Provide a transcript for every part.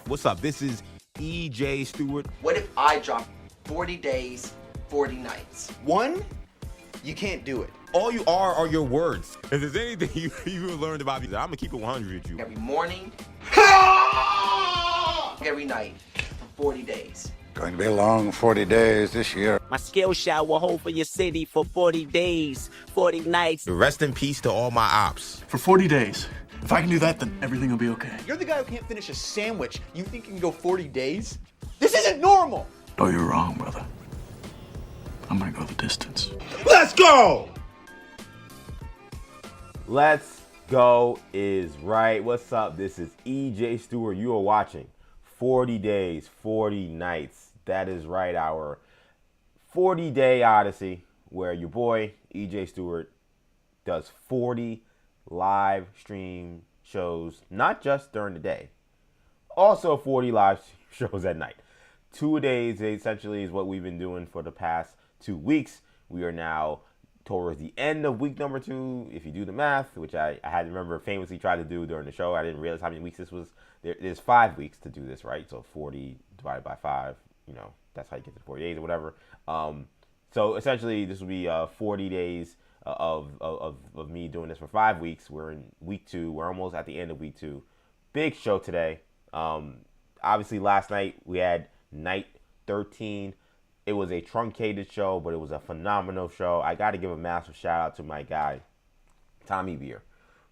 What's up? This is EJ Stewart. What if I drop 40 days, 40 nights? One, you can't do it. All you are your words. If there's anything you learned about me, I'm going to keep it 100 with you. Every morning, every night, for 40 days. Going to be a long 40 days this year. My skill shot will hold for your city for 40 days, 40 nights. Rest in peace to all my ops. For 40 days. If I can do that, then everything will be okay. You're the guy who can't finish a sandwich. You think you can go 40 days? This isn't normal! Oh, you're wrong, brother. I'm gonna go the distance. Let's go! Let's go is right. What's up? This is EJ Stewart. You are watching 40 Days, 40 Nights. That is right, our 40-day odyssey where your boy, EJ Stewart, does 40 live stream shows, not just during the day, also 40 live shows at night. 2 days essentially is what we've been doing for the past 2 weeks. We are now towards the end of week number 2. If you do the math, which I had to remember famously tried to do during the show, I didn't realize how many weeks this was. There's 5 weeks to do this, right? So 40 divided by 5, that's how you get to 40 days or whatever. So essentially this will be 40 days of me doing this for 5 weeks. We're in week 2. We're almost at the end of week 2. Big show today. Obviously last night we had night 13. It was a truncated show, but it was a phenomenal show. I got to give a massive shout out to my guy, Tommy Beer,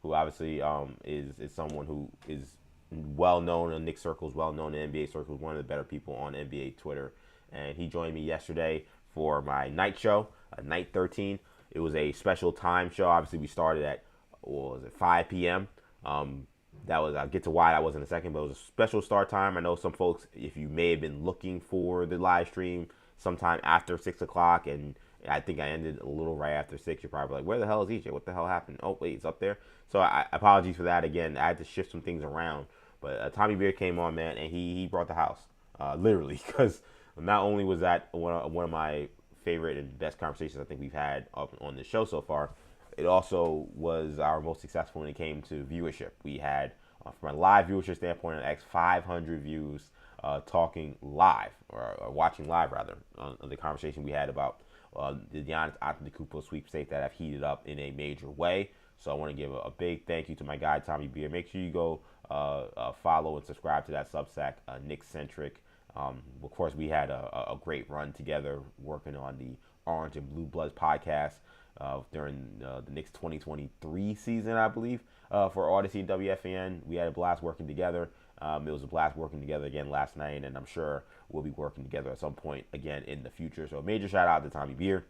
who obviously is someone who is well known in Knicks circles, well known in NBA circles, one of the better people on NBA Twitter. And he joined me yesterday for my night show, night 13. It was a special time show. Obviously, we started at 5 p.m. I'll get to why that was in a second, but it was a special start time. I know some folks, if you may have been looking for the live stream sometime after 6 o'clock, and I think I ended a little right after 6, you're probably like, where the hell is EJ? What the hell happened? Oh, wait, it's up there. So apologies for that. Again, I had to shift some things around. But Tommy Beer came on, man, and he brought the house, literally, because not only was that one of my favorite and best conversations I think we've had on the show so far, it also was our most successful when it came to viewership. We had, from a live viewership standpoint, an X 500 views talking live, or watching live rather, on the conversation we had about the Giannis Antetokounmpo sweepstakes that have heated up in a major way. So I want to give a big thank you to my guy Tommy Beer. Make sure you go follow and subscribe to that Substack, Knicks Centric. Of course, we had a great run together working on the Orange and Blue Bloods podcast during the Knicks 2023 season, I believe, for Odyssey and WFAN. We had a blast working together. It was a blast working together again last night, and I'm sure we'll be working together at some point again in the future. So major shout out to Tommy Beer.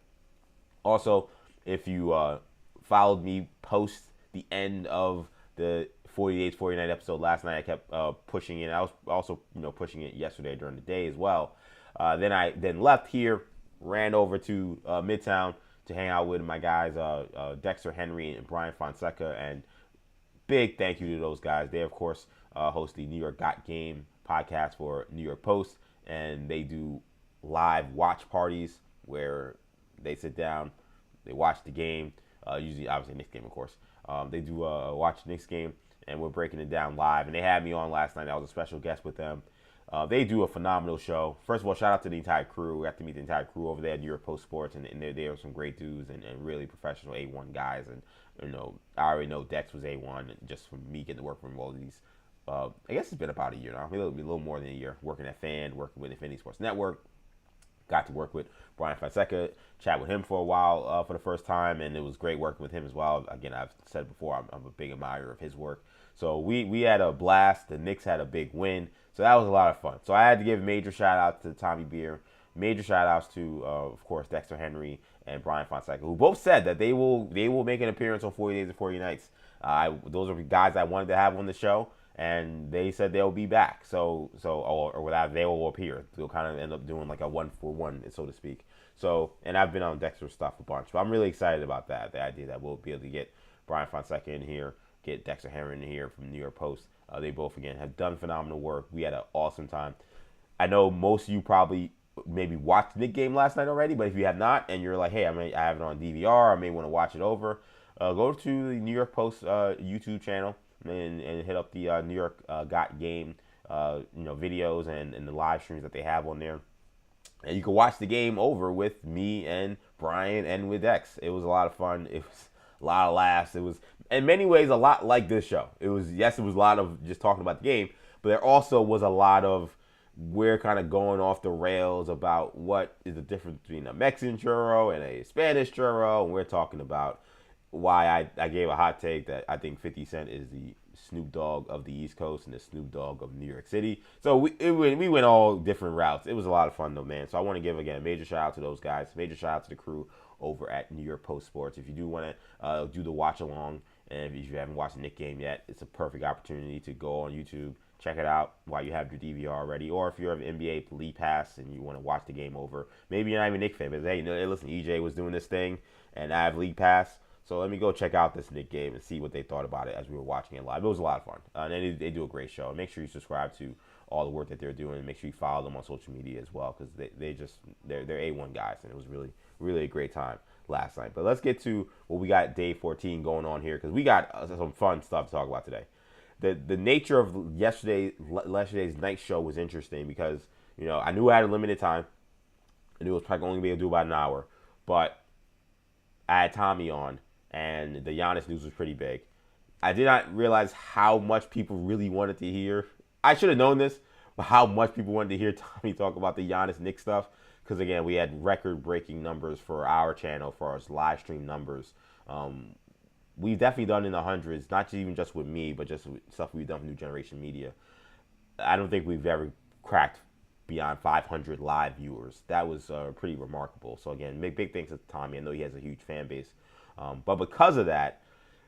Also, if you followed me post the end of the 40 Days, 40 Night episode last night, I kept pushing it. I was also pushing it yesterday during the day as well. Then I left here, ran over to Midtown to hang out with my guys, Dexter Henry and Brian Fonseca, and big thank you to those guys. They, of course, host the New York Got Game podcast for New York Post, and they do live watch parties where they sit down, they watch the game, usually, obviously, Knicks game, of course. They do watch the Knicks game, and we're breaking it down live. And they had me on last night. I was a special guest with them. They do a phenomenal show. First of all, shout out to the entire crew. We got to meet the entire crew over there at New York Post Sports, and they are some great dudes and really professional A1 guys. And I already know Dex was A1, just from me getting to work from all of these. I guess it's been about a year now, maybe a little more than a year, working at Fan, working with Infinity Sports Network. Got to work with Brian Fonseca, chat with him for a while for the first time, and it was great working with him as well. Again, I've said before, I'm a big admirer of his work. So we had a blast. The Knicks had a big win. So that was a lot of fun. So I had to give major shout-outs to Tommy Beer. Major shout-outs to, of course, Dexter Henry and Brian Fonseca, who both said that they will make an appearance on 40 Days and 40 Nights. Those are guys I wanted to have on the show, and they said they'll be back. Or without, they will appear. They'll kind of end up doing like a 1-for-1, so to speak. So, and I've been on Dexter's stuff a bunch, but I'm really excited about that. The idea that we'll be able to get Brian Fonseca in here, get Dexter Henry in here from New York Post. They both, again, have done phenomenal work. We had an awesome time. I know most of you probably maybe watched the Knicks game last night already, but if you have not, and you're like, hey, I have it on DVR, I may want to watch it over, go to the New York Post YouTube channel and hit up the New York Got Game videos and the live streams that they have on there. And you can watch the game over with me and Brian and with X. It was a lot of fun. It was a lot of laughs. It was, in many ways, a lot like this show. It was a lot of just talking about the game, but there also was a lot of we're kind of going off the rails about what is the difference between a Mexican churro and a Spanish churro. And we're talking about why I gave a hot take that I think 50 Cent is the Snoop Dogg of the East Coast and the Snoop Dogg of New York City. So we went all different routes. It was a lot of fun though, man. So I want to give, again, a major shout out to those guys. Major shout out to the crew over at New York Post Sports. If you do want to do the watch along, and if you haven't watched the Knick game yet, it's a perfect opportunity to go on YouTube, check it out while you have your DVR already. Or if you're an NBA plea pass and you want to watch the game over, maybe you're not even a Knick fan, but hey, listen, EJ was doing this thing and I have league pass. So let me go check out this Knick game and see what they thought about it as we were watching it live. It was a lot of fun. And they do a great show. And make sure you subscribe to all the work that they're doing. And make sure you follow them on social media as well, because they're A1 guys. And it was really, really a great time last night. But let's get to what we got day 14 going on here, because we got some fun stuff to talk about today. The nature of yesterday's night show was interesting because, I knew I had a limited time. I knew it was probably only going to be able to do about an hour. But I had Tommy on, and the Giannis news was pretty big. I did not realize how much people really wanted to hear. I should have known this, but how much people wanted to hear Tommy talk about the Giannis Knicks stuff. Because, again, we had record-breaking numbers for our channel, for our live stream numbers. We've definitely done in the hundreds, not even just with me, but just with stuff we've done for New Generation Media. I don't think we've ever cracked beyond 500 live viewers. That was pretty remarkable. So, again, big thanks to Tommy. I know he has a huge fan base. But because of that,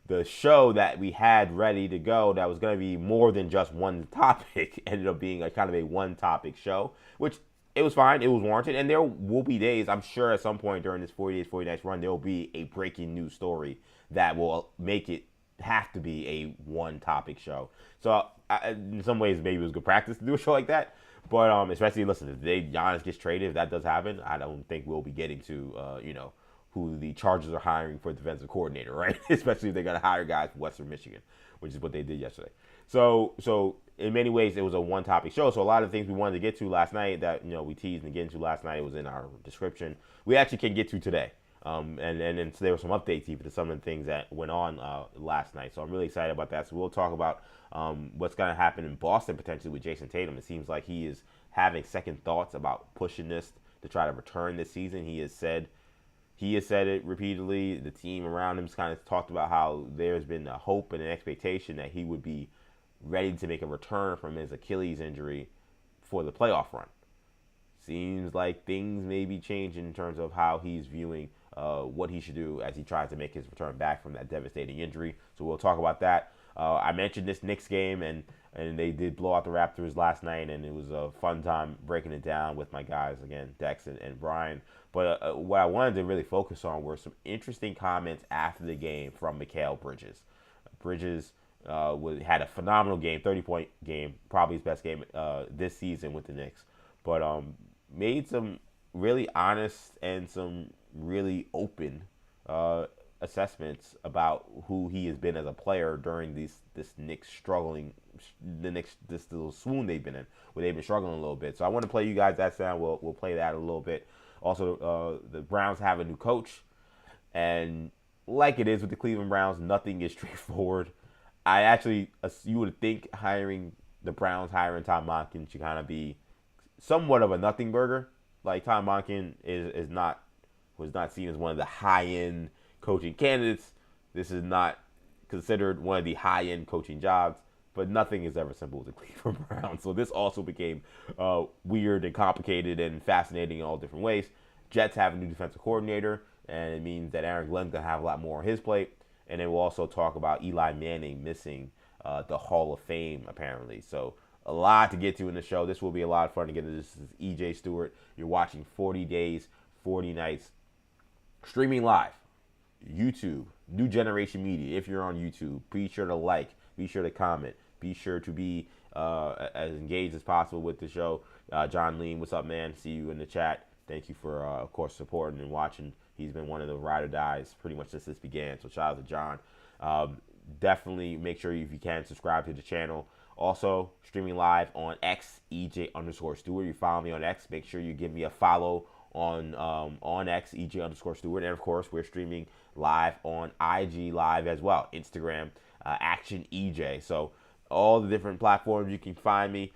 the show that we had ready to go that was going to be more than just one topic ended up being a kind of a one-topic show, which it was fine. It was warranted. And there will be days, I'm sure at some point during this 40 days, 40 nights run, there will be a breaking news story that will make it have to be a one-topic show. So in some ways, maybe it was good practice to do a show like that. But especially, listen, if the day Giannis gets traded, if that does happen, I don't think we'll be getting to, who the Chargers are hiring for defensive coordinator, right? Especially if they're going to hire guys from Western Michigan, which is what they did yesterday. So in many ways, it was a one-topic show. So a lot of things we wanted to get to last night that, we teased and get into last night, it was in our description. We actually can get to today. And so there were some updates even to some of the things that went on last night. So I'm really excited about that. So we'll talk about what's going to happen in Boston potentially with Jayson Tatum. It seems like he is having second thoughts about pushing this to try to return this season. He has said it repeatedly. The team around him has kind of talked about how there's been a hope and an expectation that he would be ready to make a return from his Achilles injury for the playoff run. Seems like things may be changing in terms of how he's viewing what he should do as he tries to make his return back from that devastating injury. So we'll talk about that. I mentioned this Knicks game, and they did blow out the Raptors last night, and it was a fun time breaking it down with my guys, again, Dex and Brian. But what I wanted to really focus on were some interesting comments after the game from Mikal Bridges. Bridges had a phenomenal game, 30-point game, probably his best game this season with the Knicks. But made some really honest and some really open assessments about who he has been as a player during this Knicks struggling, this little swoon they've been in, where they've been struggling a little bit. So I want to play you guys that sound. We'll play that a little bit. Also, the Browns have a new coach, and like it is with the Cleveland Browns, nothing is straightforward. You would think hiring Todd Monken should kind of be somewhat of a nothing burger. Like, Todd Monken was not seen as one of the high-end coaching candidates. This is not considered one of the high-end coaching jobs, but nothing is ever simple with the Cleveland Browns. So this also became weird and complicated and fascinating in all different ways. Jets have a new defensive coordinator, and it means that Aaron Glenn's going to have a lot more on his plate. And then we'll also talk about Eli Manning missing the Hall of Fame, apparently. So a lot to get to in the show. This will be a lot of fun to get to. This is EJ Stewart. You're watching 40 Days, 40 Nights, streaming live. YouTube, New Generation Media. If you're on YouTube, be sure to like, be sure to comment, be sure to be as engaged as possible with the show. John Lean, what's up, man? See you in the chat. Thank you for, of course, supporting and watching. He's been one of the ride or dies pretty much since this began. So shout out to John. Definitely make sure if you can subscribe to the channel. Also, streaming live on X, EJ_Stewart. You follow me on X. Make sure you give me a follow on X, EJ_Stewart. And, of course, we're streaming live on IG Live as well. Instagram, Action EJ. So, all the different platforms you can find me.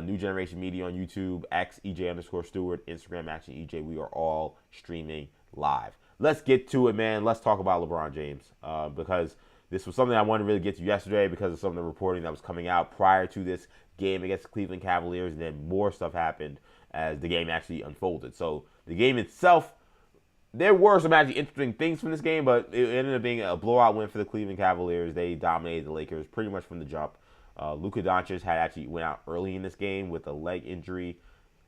New Generation Media on YouTube, X, EJ_Stewart, Instagram, Action EJ. We are all streaming live. Let's get to it, man. Let's talk about LeBron James because this was something I wanted to really get to yesterday because of some of the reporting that was coming out prior to this game against the Cleveland Cavaliers, and then more stuff happened as the game actually unfolded. So the game itself, there were some actually interesting things from this game, but it ended up being a blowout win for the Cleveland Cavaliers. They dominated the Lakers pretty much from the jump. Luka Doncic had actually went out early in this game with a leg injury,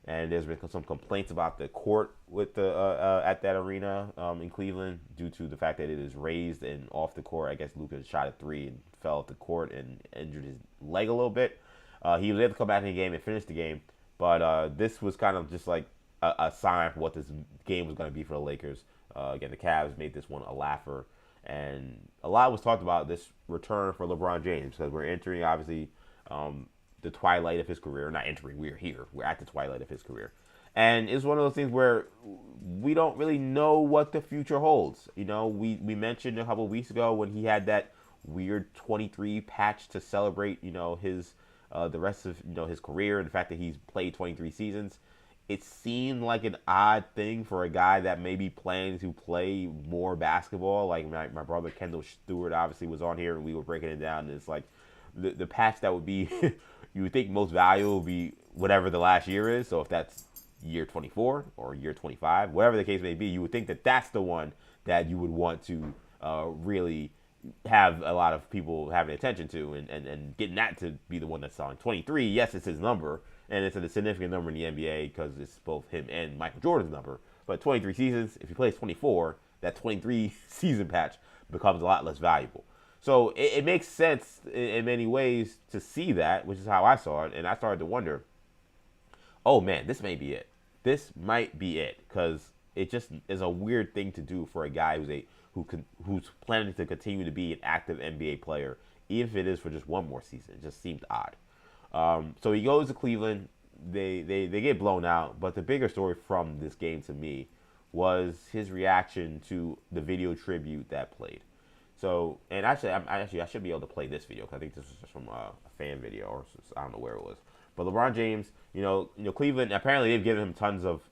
and there's been some complaints about the court with the at that arena in Cleveland due to the fact that it is raised and off the court. I guess Luka shot a three and fell off the court and injured his leg a little bit. He was able to come back in the game and finish the game, but this was kind of just like a sign for what this game was going to be for the Lakers. Again, the Cavs made this one a laugher, and a lot was talked about this return for LeBron James because we're entering, obviously, the twilight of his career. Not entering, we're here. We're at the twilight of his career. And it's one of those things where we don't really know what the future holds. You know, we mentioned a couple of weeks ago when he had that weird 23 patch to celebrate, you know, his the rest of, you know, his career and the fact that he's played 23 seasons. It seemed like an odd thing for a guy that may be planning to play more basketball. Like my brother Kendall Stewart obviously was on here and we were breaking it down. And it's like the patch that would be, you would think most valuable would be whatever the last year is. So if that's year 24 or year 25, whatever the case may be, you would think that that's the one that you would want to really have a lot of people having attention to and getting that to be the one that's selling. 23, yes, it's his number. And it's a significant number in the NBA because it's both him and Michael Jordan's number. But 23 seasons, if he plays 24, that 23 season patch becomes a lot less valuable. So it makes sense in many ways to see that, which is how I saw it. And I started to wonder, oh man, this may be it. This might be it because it just is a weird thing to do for a guy who's planning to continue to be an active NBA player, even if it is for just one more season. It just seemed odd. So he goes to Cleveland. They get blown out. But the bigger story from this game to me was his reaction to the video tribute that played. So, and actually, I should be able to play this video because I think this was just from a fan video or I don't know where it was. But LeBron James, you know, Cleveland. Apparently, they've given him tons of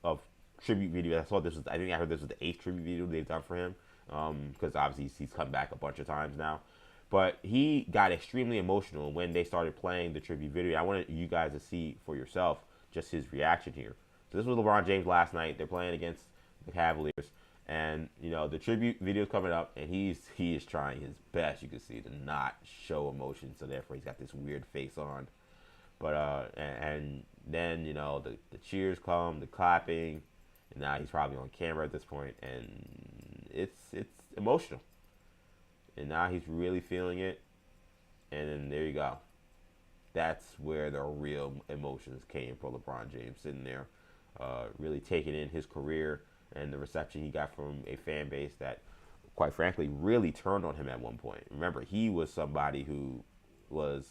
tribute videos. I think I heard this was the 8th tribute video they've done for him because obviously he's come back a bunch of times now. But he got extremely emotional when they started playing the tribute video. I wanted you guys to see for yourself just his reaction here. So this was LeBron James last night. They're playing against the Cavaliers. And, you know, the tribute video is coming up, and he is trying his best, you can see, to not show emotion. So therefore, he's got this weird face on. But, and then, you know, the cheers come, the clapping. And now he's probably on camera at this point, and it's emotional. And now he's really feeling it. And then there you go. That's where the real emotions came for LeBron James, sitting there, really taking in his career and the reception he got from a fan base that, quite frankly, really turned on him at one point. Remember, he was somebody who was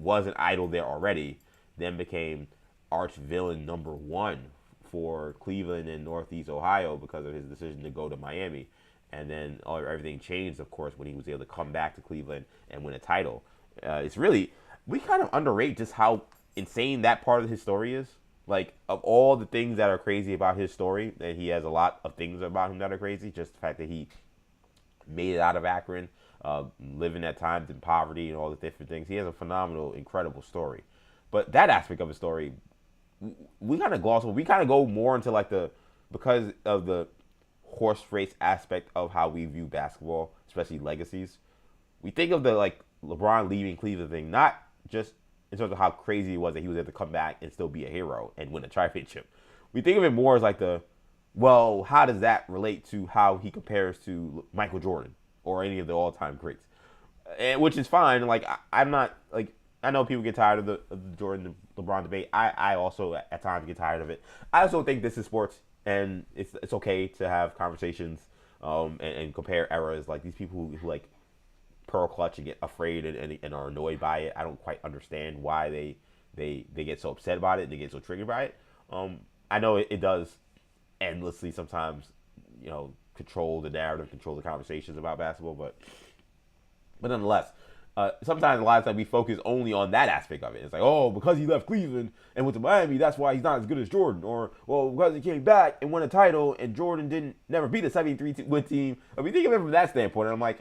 an idol there already, then became arch villain number one for Cleveland and Northeast Ohio because of his decision to go to Miami. And then everything changed, of course, when he was able to come back to Cleveland and win a title. It's really, we kind of underrate just how insane that part of his story is. Like, of all the things that are crazy about his story, and he has a lot of things about him that are crazy, just the fact that he made it out of Akron, living at times in poverty and all the different things. He has a phenomenal, incredible story. But that aspect of his story, we kind of gloss over. We kind of go more into like because of the horse race aspect of how we view basketball, especially legacies. We think of the like LeBron leaving Cleveland thing, not just in terms of how crazy it was that he was able to come back and still be a hero and win a championship. We think of it more as like how does that relate to how he compares to Michael Jordan or any of the all-time greats? Which is fine. Like I'm not like, I know people get tired of the Jordan LeBron debate. I also at times get tired of it. I also think this is sports. And it's okay to have conversations and compare eras. Like these people who like pearl clutch and get afraid and are annoyed by it. I don't quite understand why they get so upset about it and they get so triggered by it. I know it does endlessly sometimes, control the narrative, control the conversations about basketball, but nonetheless, sometimes a lot of times we focus only on that aspect of it. It's like, oh, because he left Cleveland and went to Miami, that's why he's not as good as Jordan. Or, well, because he came back and won a title and Jordan never beat a 73-win team. I mean, think of it from that standpoint. And I'm like,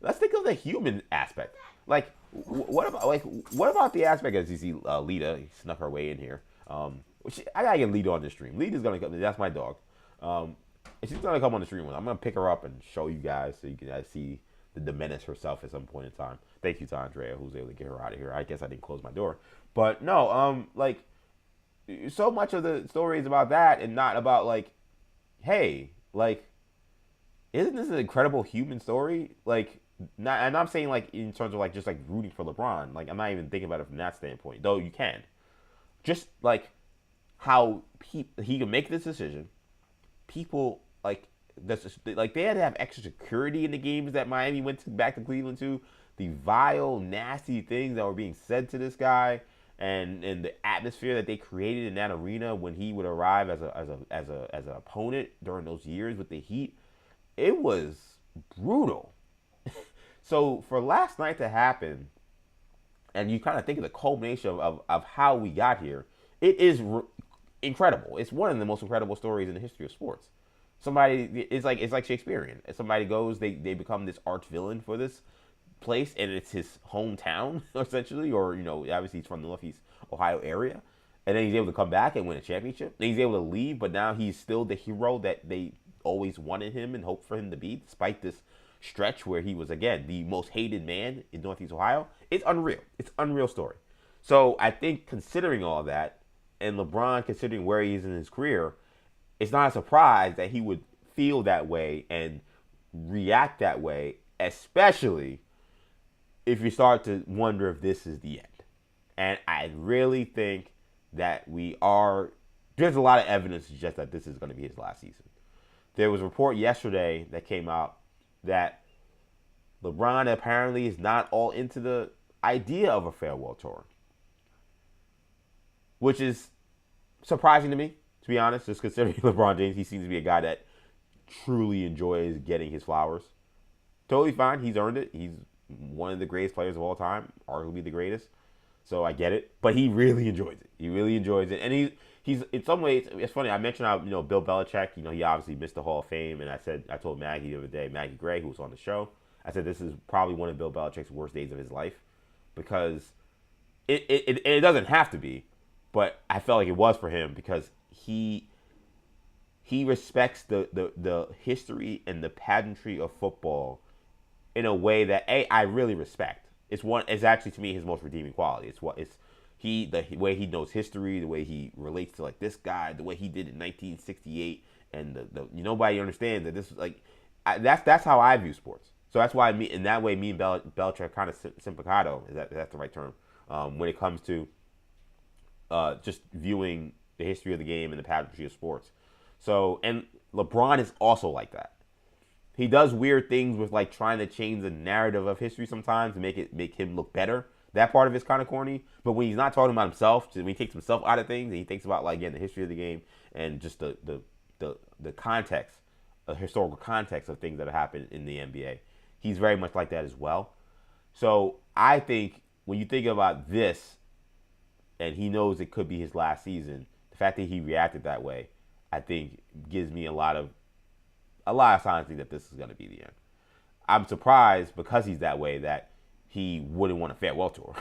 let's think of the human aspect. Like, what about the aspect, as you see Lita snuck her way in here. I gotta get Lita on the stream. Lita's gonna come. That's my dog. And she's gonna come on the stream. I'm gonna pick her up and show you guys so you can see the menace herself at some point in time. Thank you to Andrea, who's able to get her out of here. I guess I didn't close my door, but no, so much of the story is about that and not about like, hey, like, isn't this an incredible human story? Like, not, and I'm saying like in terms of like just like rooting for LeBron. Like, I'm not even thinking about it from that standpoint, though you can. Just like how he can make this decision. People like they had to have extra security in the games that Miami went back to Cleveland to. The vile, nasty things that were being said to this guy, and the atmosphere that they created in that arena when he would arrive as an opponent during those years with the Heat, it was brutal. So for last night to happen, and you kind of think of the culmination of how we got here, it is incredible. It's one of the most incredible stories in the history of sports. It's like Shakespearean. If somebody goes, they become this arch villain for this place, and it's his hometown essentially, or obviously he's from the Northeast Ohio area, and then he's able to come back and win a championship. Then he's able to leave, but now he's still the hero that they always wanted him and hoped for him to be, despite this stretch where he was again the most hated man in Northeast Ohio. It's unreal. It's an unreal story. So I think considering all that, and LeBron considering where he is in his career, it's not a surprise that he would feel that way and react that way, especially if you start to wonder if this is the end. And I really think that there's a lot of evidence to suggest that this is going to be his last season. There was a report yesterday that came out that LeBron apparently is not all into the idea of a farewell tour, which is surprising to me, to be honest, just considering LeBron James. He seems to be a guy that truly enjoys getting his flowers. Totally fine. He's earned it. He's one of the greatest players of all time, arguably the greatest. So I get it. But he really enjoys it. He really enjoys it. And he's in some ways, it's funny, I mentioned how, Bill Belichick, he obviously missed the Hall of Fame. And I told Maggie the other day, Maggie Gray, who was on the show, I said this is probably one of Bill Belichick's worst days of his life, because it doesn't have to be, but I felt like it was for him, because he respects the history and the pageantry of football in a way that I really respect. It's actually, to me, his most redeeming quality. The way he knows history, the way he relates to like this guy, the way he did in 1968, and nobody understands that this is like that's how I view sports. So that's why me and Belichick kind of simplicado, is that's the right term, when it comes to just viewing the history of the game and the pageantry of sports. So, and LeBron is also like that. He does weird things with like trying to change the narrative of history sometimes to make him look better. That part of it's kind of corny. But when he's not talking about himself, when he takes himself out of things and he thinks about like again the history of the game and just the context, the historical context of things that have happened in the NBA, he's very much like that as well. So I think when you think about this, and he knows it could be his last season, the fact that he reacted that way, I think gives me a lot of signs that this is going to be the end. I'm surprised, because he's that way, that he wouldn't want a farewell tour,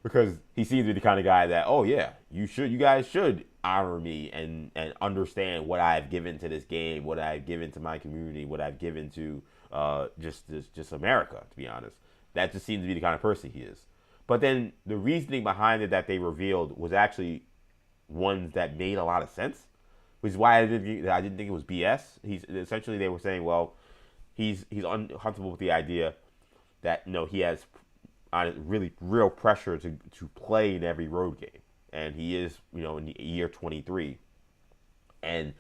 because he seems to be the kind of guy that, oh yeah, you guys should honor me and understand what I've given to this game, what I've given to my community, what I've given to just America. To be honest, that just seems to be the kind of person he is. But then the reasoning behind it that they revealed was actually ones that made a lot of sense, which is why I didn't think it was BS. Essentially they were saying, well, he's uncomfortable with the idea that he has really real pressure to play in every road game, and he is in year 23, and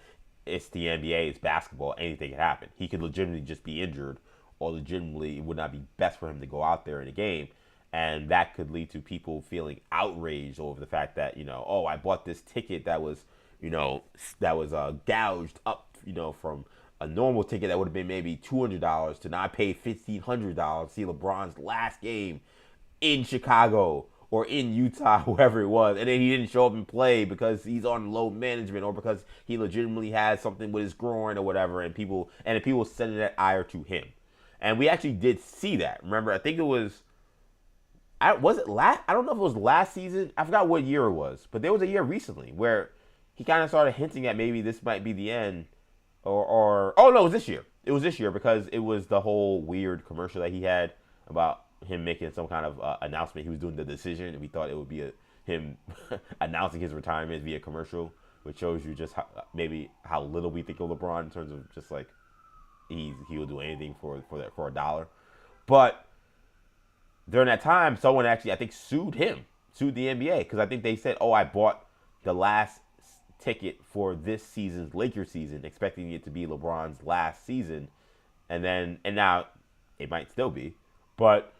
it's the NBA, it's basketball, anything can happen. He could legitimately just be injured, or legitimately it would not be best for him to go out there in a game. And that could lead to people feeling outraged over the fact that, oh, I bought this ticket that was, gouged up, from a normal ticket that would have been maybe $200 to now I paid $1,500 to see LeBron's last game in Chicago or in Utah, whoever it was, and then he didn't show up and play because he's on load management or because he legitimately has something with his groin or whatever, and people sending that ire to him. And we actually did see that. Remember, I think it was, I don't know if it was last season. I forgot what year it was, but there was a year recently where he kind of started hinting at maybe this might be the end, or oh no, it was this year. It was this year because it was the whole weird commercial that he had about him making some kind of announcement. He was doing the decision, and we thought it would be him announcing his retirement via commercial, which shows you just how little we think of LeBron in terms of just like he will do anything for a dollar. But during that time, someone actually, I think, sued the NBA, because I think they said, oh, I bought the last ticket for this season's Lakers season, expecting it to be LeBron's last season, and now it might still be, but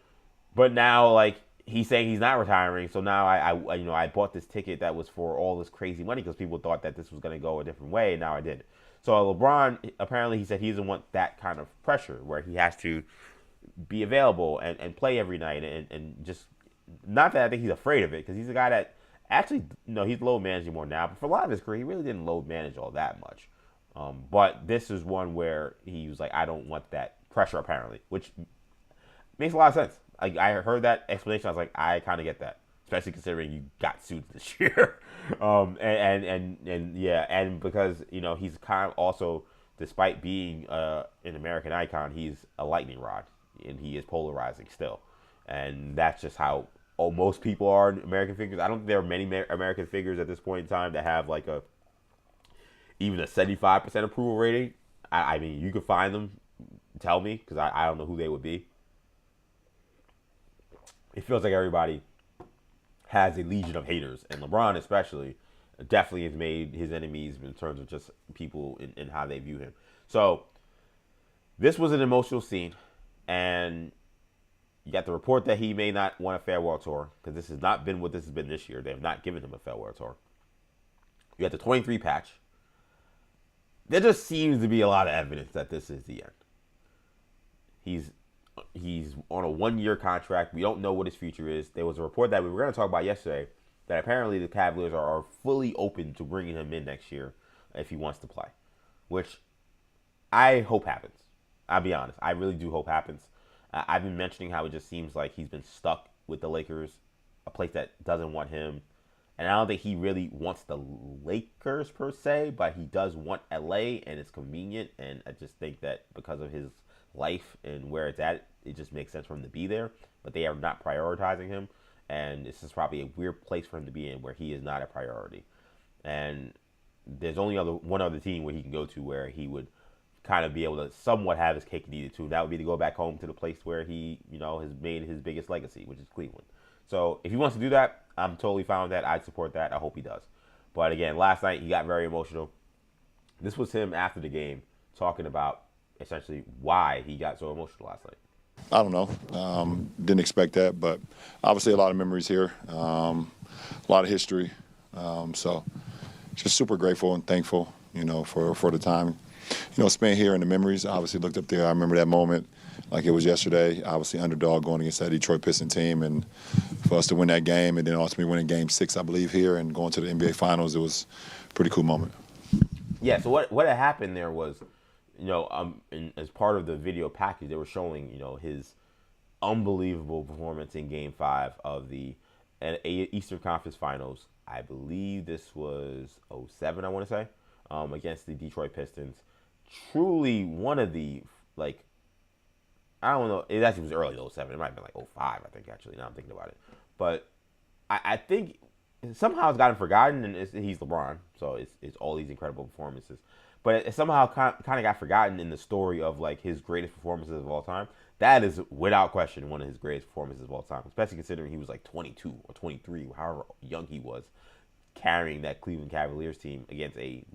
now like he's saying he's not retiring, so now I bought this ticket that was for all this crazy money because people thought that this was going to go a different way, and now I did. So LeBron, apparently he said he doesn't want that kind of pressure where he has to be available and play every night and just, not that I think he's afraid of it, because he's a guy that actually, he's load managing more now, but for a lot of his career, he really didn't load manage all that much. But this is one where he was like, I don't want that pressure, apparently, which makes a lot of sense. I heard that explanation. I was like, I kind of get that, especially considering you got sued this year. And because, he's kind of also, despite being an American icon, he's a lightning rod, and he is polarizing still. And that's just how most people are American figures. I don't think there are many American figures at this point in time that have like even a 75% approval rating. I mean, you could find them, tell me, because I don't know who they would be. It feels like everybody has a legion of haters, and LeBron especially definitely has made his enemies in terms of just people and how they view him. So this was an emotional scene, and you got the report that he may not want a farewell tour, because this has not been what this has been this year. They have not given him a farewell tour. You got the 23 patch. There just seems to be a lot of evidence that this is the end. He's on a 1-year contract. We don't know what his future is. There was a report that we were going to talk about yesterday that apparently the Cavaliers are fully open to bringing him in next year if he wants to play, which I hope happens. I'll be honest. I really do hope happens. I've been mentioning how it just seems like he's been stuck with the Lakers, a place that doesn't want him. And I don't think he really wants the Lakers per se, but he does want LA, and it's convenient. And I just think that because of his life and where it's at, it just makes sense for him to be there. But they are not prioritizing him, and this is probably a weird place for him to be in where he is not a priority. And there's only one other team where he can go to where he would kind of be able to somewhat have his cake and eat it too. That would be to go back home to the place where he, has made his biggest legacy, which is Cleveland. So if he wants to do that, I'm totally fine with that. I'd support that. I hope he does. But again, last night he got very emotional. This was him after the game talking about essentially why he got so emotional last night. I don't know. Didn't expect that, but obviously a lot of memories here, a lot of history. So just super grateful and thankful, for the time, spent here and the memories. I obviously looked up there. I remember that moment like it was yesterday. Obviously underdog going against that Detroit Pistons team, and for us to win that game and then ultimately winning Game 6, I believe, here and going to the NBA Finals, it was a pretty cool moment. Yeah, so what had happened there was, as part of the video package, they were showing, his unbelievable performance in Game 5 of the Eastern Conference Finals. I believe this was 2007, I want to say, against the Detroit Pistons. Truly one of the, I don't know, it actually was early 2007. It might have been 2005, I think, actually, now I'm thinking about it. But I think somehow it's gotten forgotten, and he's LeBron, so it's all these incredible performances. But it somehow kind of got forgotten in the story of his greatest performances of all time. That is without question one of his greatest performances of all time, especially considering he was 22 or 23, however young he was, carrying that Cleveland Cavaliers team against a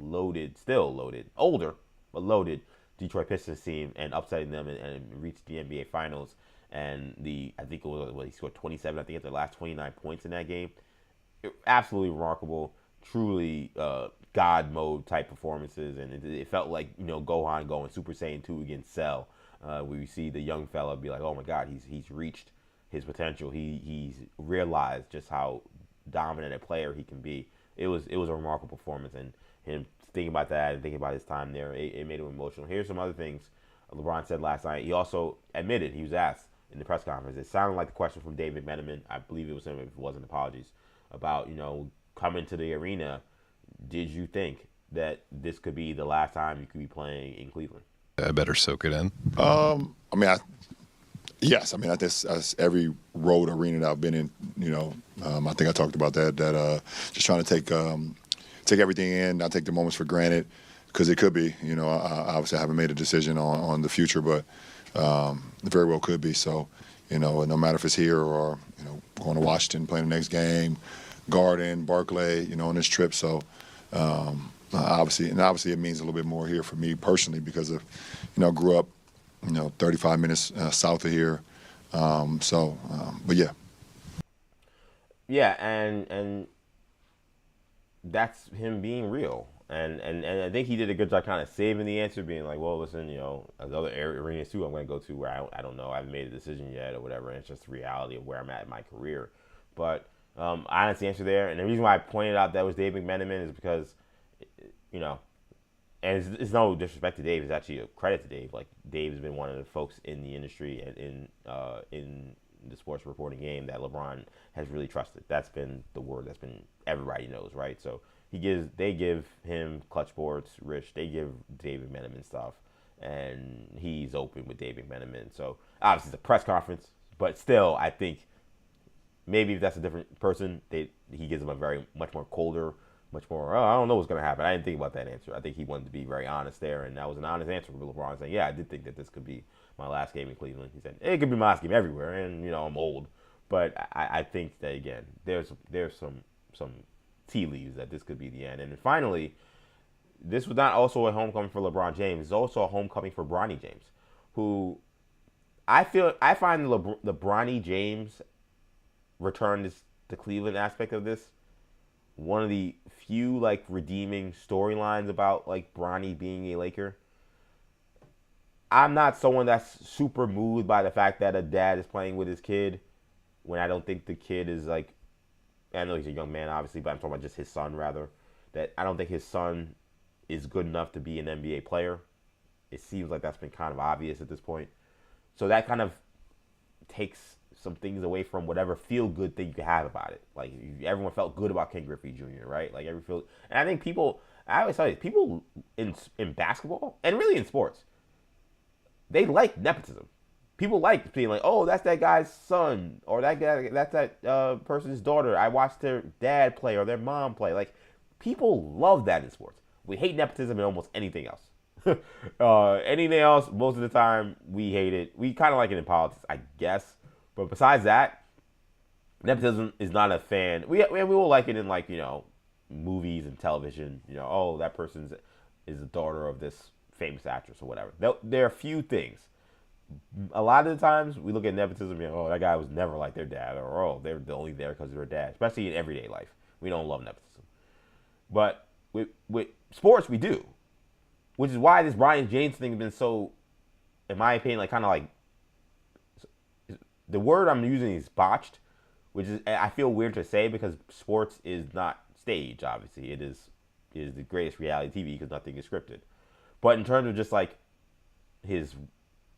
older but loaded Detroit Pistons team and upsetting them and reached the NBA Finals. And I think it was he scored 27. I think at the last 29 points in that game. Absolutely remarkable, truly God mode type performances, and it felt like Gohan going Super Saiyan 2 against Cell. We see the young fella be like, oh my God, he's reached his potential. He's realized just how dominant a player he can be. It was a remarkable performance, and him thinking about that and thinking about his time there, it made him emotional. Here's some other things LeBron said last night. He also admitted, he was asked in the press conference, it sounded like the question from David McMenamin, I believe it was him, if it wasn't, apologies, about coming to the arena. Did you think that this could be the last time you could be playing in Cleveland? I better soak it in. Yes. I mean, that's every road arena that I've been in. I think I talked about that. Just trying to take everything in, not take the moments for granted, because it could be. I obviously haven't made a decision on the future, but it very well could be. So, no matter if it's here or going to Washington, playing the next game, Garden, Barclay, on this trip. So, obviously it means a little bit more here for me personally because of, grew up, 35 minutes south of here. But yeah. Yeah, and that's him being real. And I think he did a good job kind of saving the answer, being like, well, listen, there's other arenas too I'm going to go to where I don't know, I haven't made a decision yet or whatever, and it's just the reality of where I'm at in my career. But honest answer there, and the reason why I pointed out that was Dave McMenamin is because, and it's no disrespect to Dave, it's actually a credit to Dave. Like, Dave has been one of the folks in the industry and in the sports reporting game that LeBron has really trusted. That's been the word that's been, everybody knows, right? So they give him Clutch Sports, Rich, they give David McMenamin stuff, and he's open with David McMenamin. So obviously it's a press conference, but still, I think maybe if that's a different person, he gives them a very much more colder, much more, I don't know what's going to happen. I didn't think about that answer. I think he wanted to be very honest there, and that was an honest answer from LeBron saying, yeah, I did think that this could be my last game in Cleveland. He said, it could be my last game everywhere, and, I'm old. But I think that, again, there's some tea leaves that this could be the end. And then finally, this was not also a homecoming for LeBron James. It's also a homecoming for Bronny James, who I find the Bronny James return to Cleveland aspect of this one of the few redeeming storylines about Bronny being a Laker. I'm not someone that's super moved by the fact that a dad is playing with his kid when I don't think the kid is I know he's a young man obviously, but I'm talking about just his son rather. That I don't think his son is good enough to be an NBA player. It seems like that's been kind of obvious at this point. So that kind of takes some things away from whatever feel-good thing you could have about it. Everyone felt good about Ken Griffey Jr., right? And I think I always tell you, people in basketball, and really in sports, they like nepotism. People like being like, oh, that's that guy's son, or that's that person's daughter. I watched their dad play or their mom play. People love that in sports. We hate nepotism in almost anything else. Anything else, most of the time, we hate it. We kind of like it in politics, I guess. But besides that, nepotism is not a fan. We will like it in movies and television. Oh, that person is the daughter of this famous actress or whatever. There are a few things. A lot of the times we look at nepotism and that guy was never like their dad, or they're only there because of their dad. Especially in everyday life, we don't love nepotism. But with sports, we do, which is why this Brian James thing has been so, in my opinion, the word I'm using is botched, which is, I feel weird to say because sports is not stage, obviously. It is the greatest reality TV because nothing is scripted. But in terms of just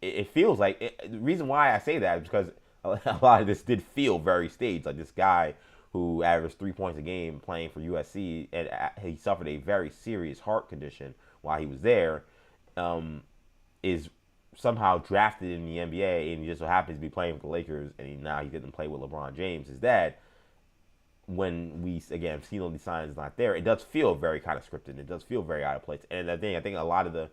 it feels the reason why I say that is because a lot of this did feel very staged. This guy who averaged 3 points a game playing for USC, and he suffered a very serious heart condition while he was there, is somehow drafted in the NBA, and he just so happens to be playing with the Lakers, and now he didn't play with LeBron James, his dad. When we, again, seen all these signs not there, it does feel very kind of scripted. It does feel very out of place. And I think a lot of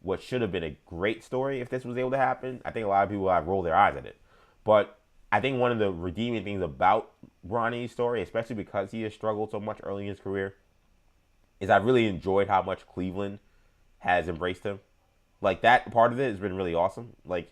what should have been a great story if this was able to happen, I think a lot of people have rolled their eyes at it. But I think one of the redeeming things about Bronny's story, especially because he has struggled so much early in his career, is I really enjoyed how much Cleveland has embraced him. Like, that part of it has been really awesome. Like,